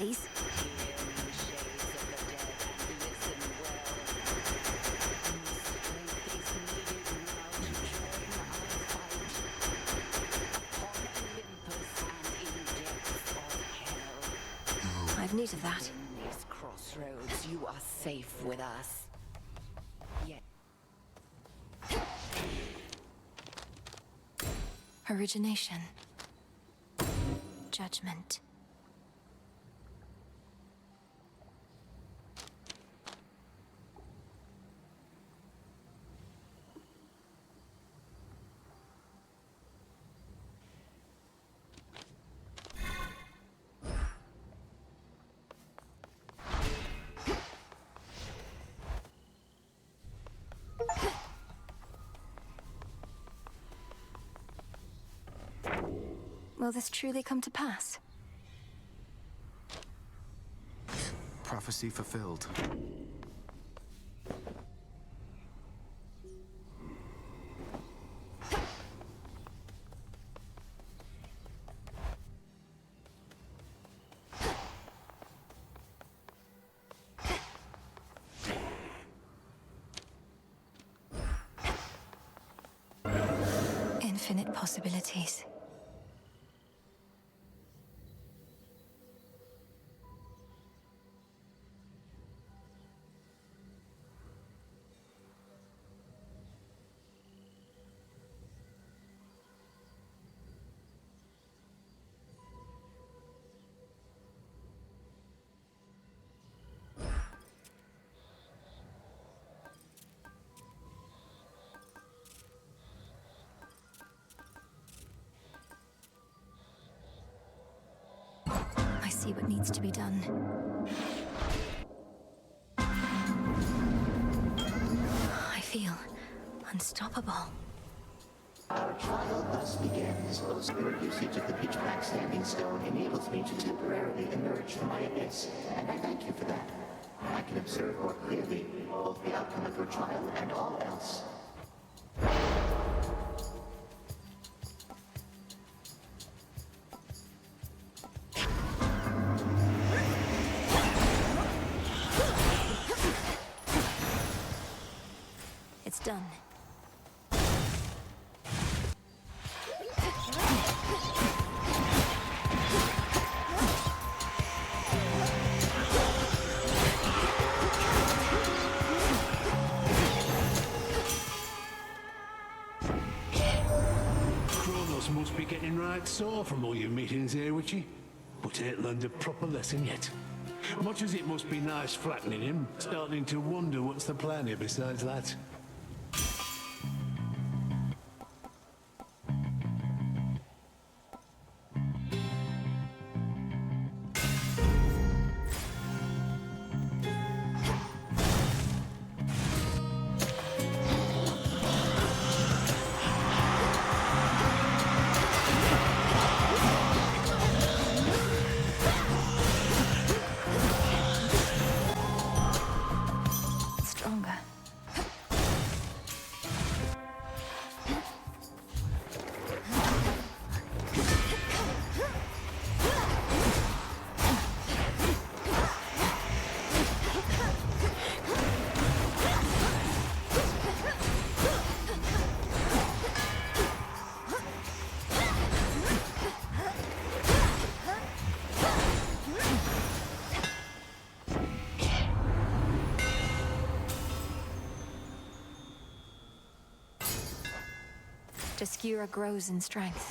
please. I've need of that. In these crossroads, you are safe with us. Yet. Origination. Judgment. Will this truly come to pass? Prophecy fulfilled. Infinite possibilities. I see what needs to be done. I feel unstoppable. Our trial thus begins. Your usage of the pitch black standing stone enables me to temporarily emerge from my abyss, and I thank you for that. I can observe more clearly both the outcome of your trial and all else. It's done. Kronos must be getting right sore from all your meetings here, Witchy. But ain't learned a proper lesson yet. Much as it must be nice flattening him, starting to wonder what's the plan here besides that. Stronger. Skira grows in strength.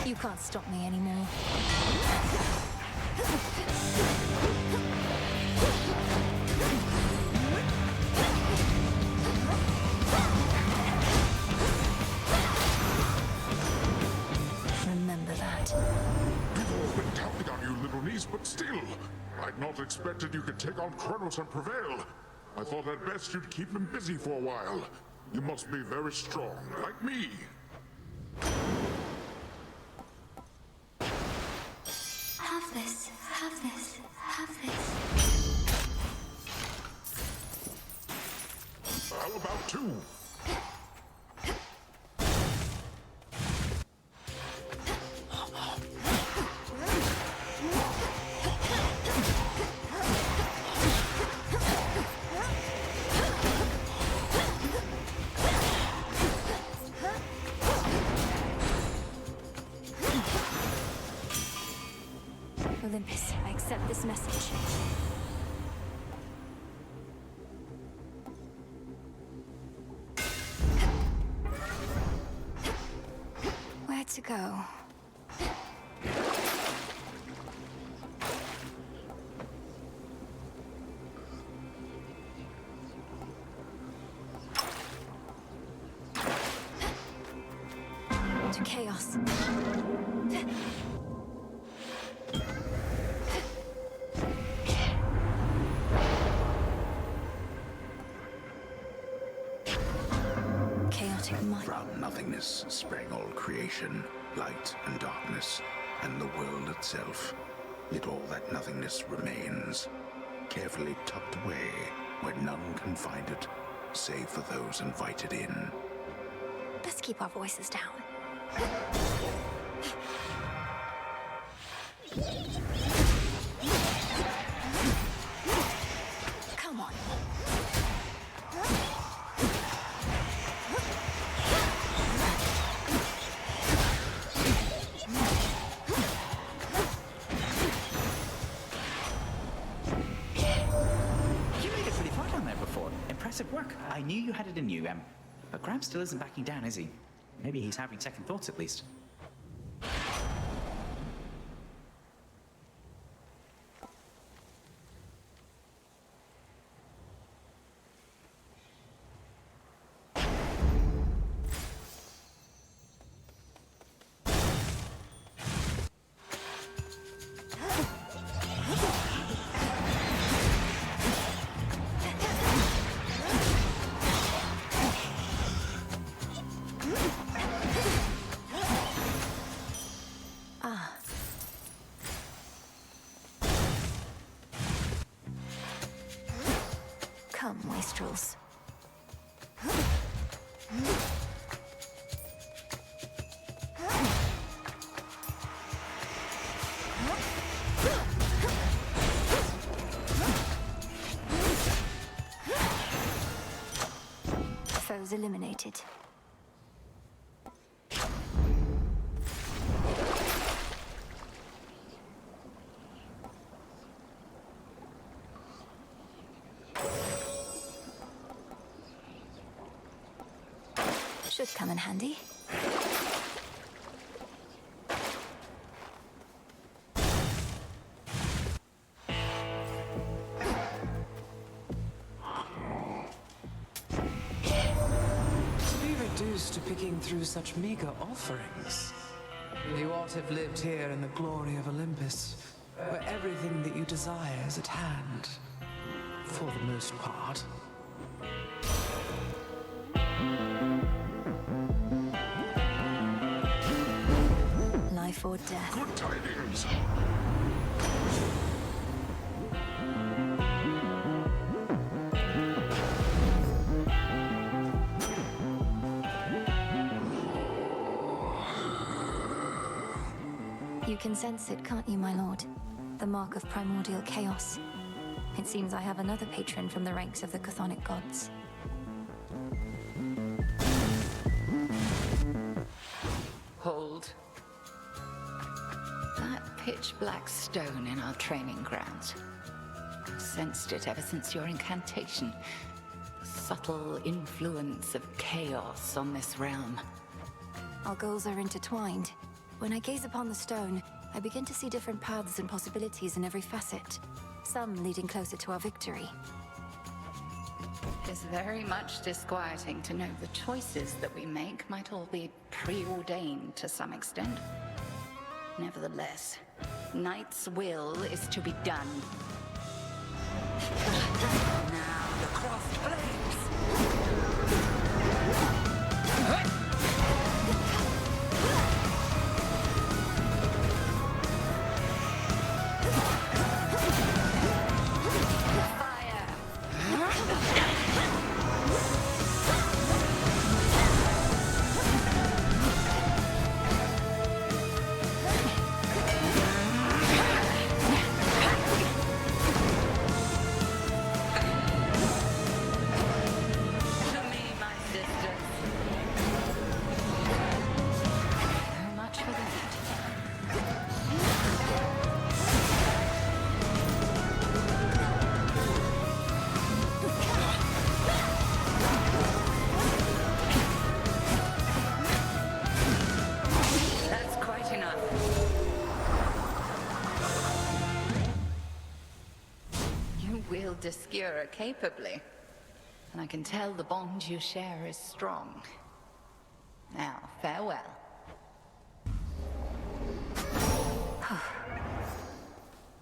You can't stop me anymore. Remember that. We've all been counting on you, little niece, but still, I'd not expected you could take on Kronos and prevail. I thought at best you'd keep him busy for a while. You must be very strong, like me. Have this, have this, have this. How about two? Olympus, I accept this message. Where to go? To chaos. Chaotic mind. From nothingness sprang all creation, light and darkness, and the world itself. Yet all that nothingness remains, carefully tucked away where none can find it, save for those invited in. Let's keep our voices down. Come on. You made it pretty far down there before. Impressive work. I knew you had it in you, but Graham still isn't backing down, is he? Maybe he's having second thoughts at least. Come, wastrels. Foes eliminated. Should come in handy. To be reduced to picking through such meager offerings. You ought to have lived here in the glory of Olympus, where everything that you desire is at hand. For the most part. Life or death. Good tidings. You can sense it, can't you, my lord? The mark of primordial chaos. It seems I have another patron from the ranks of the chthonic gods. Hold. That pitch-black stone in our training grounds. I've sensed it ever since your incantation. The subtle influence of chaos on this realm. Our goals are intertwined. When I gaze upon the stone, I begin to see different paths and possibilities in every facet. Some leading closer to our victory. It's very much disquieting to know the choices that we make might all be preordained to some extent. Nevertheless, Knight's will is to be done. Now the crossed blades! Skira capably. And I can tell the bond you share is strong. Now, farewell.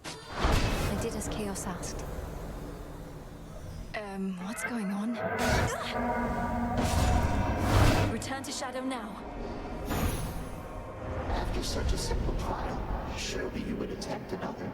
I did as Chaos asked. What's going on? Return to Shadow now. After such a simple trial, surely you would attempt another.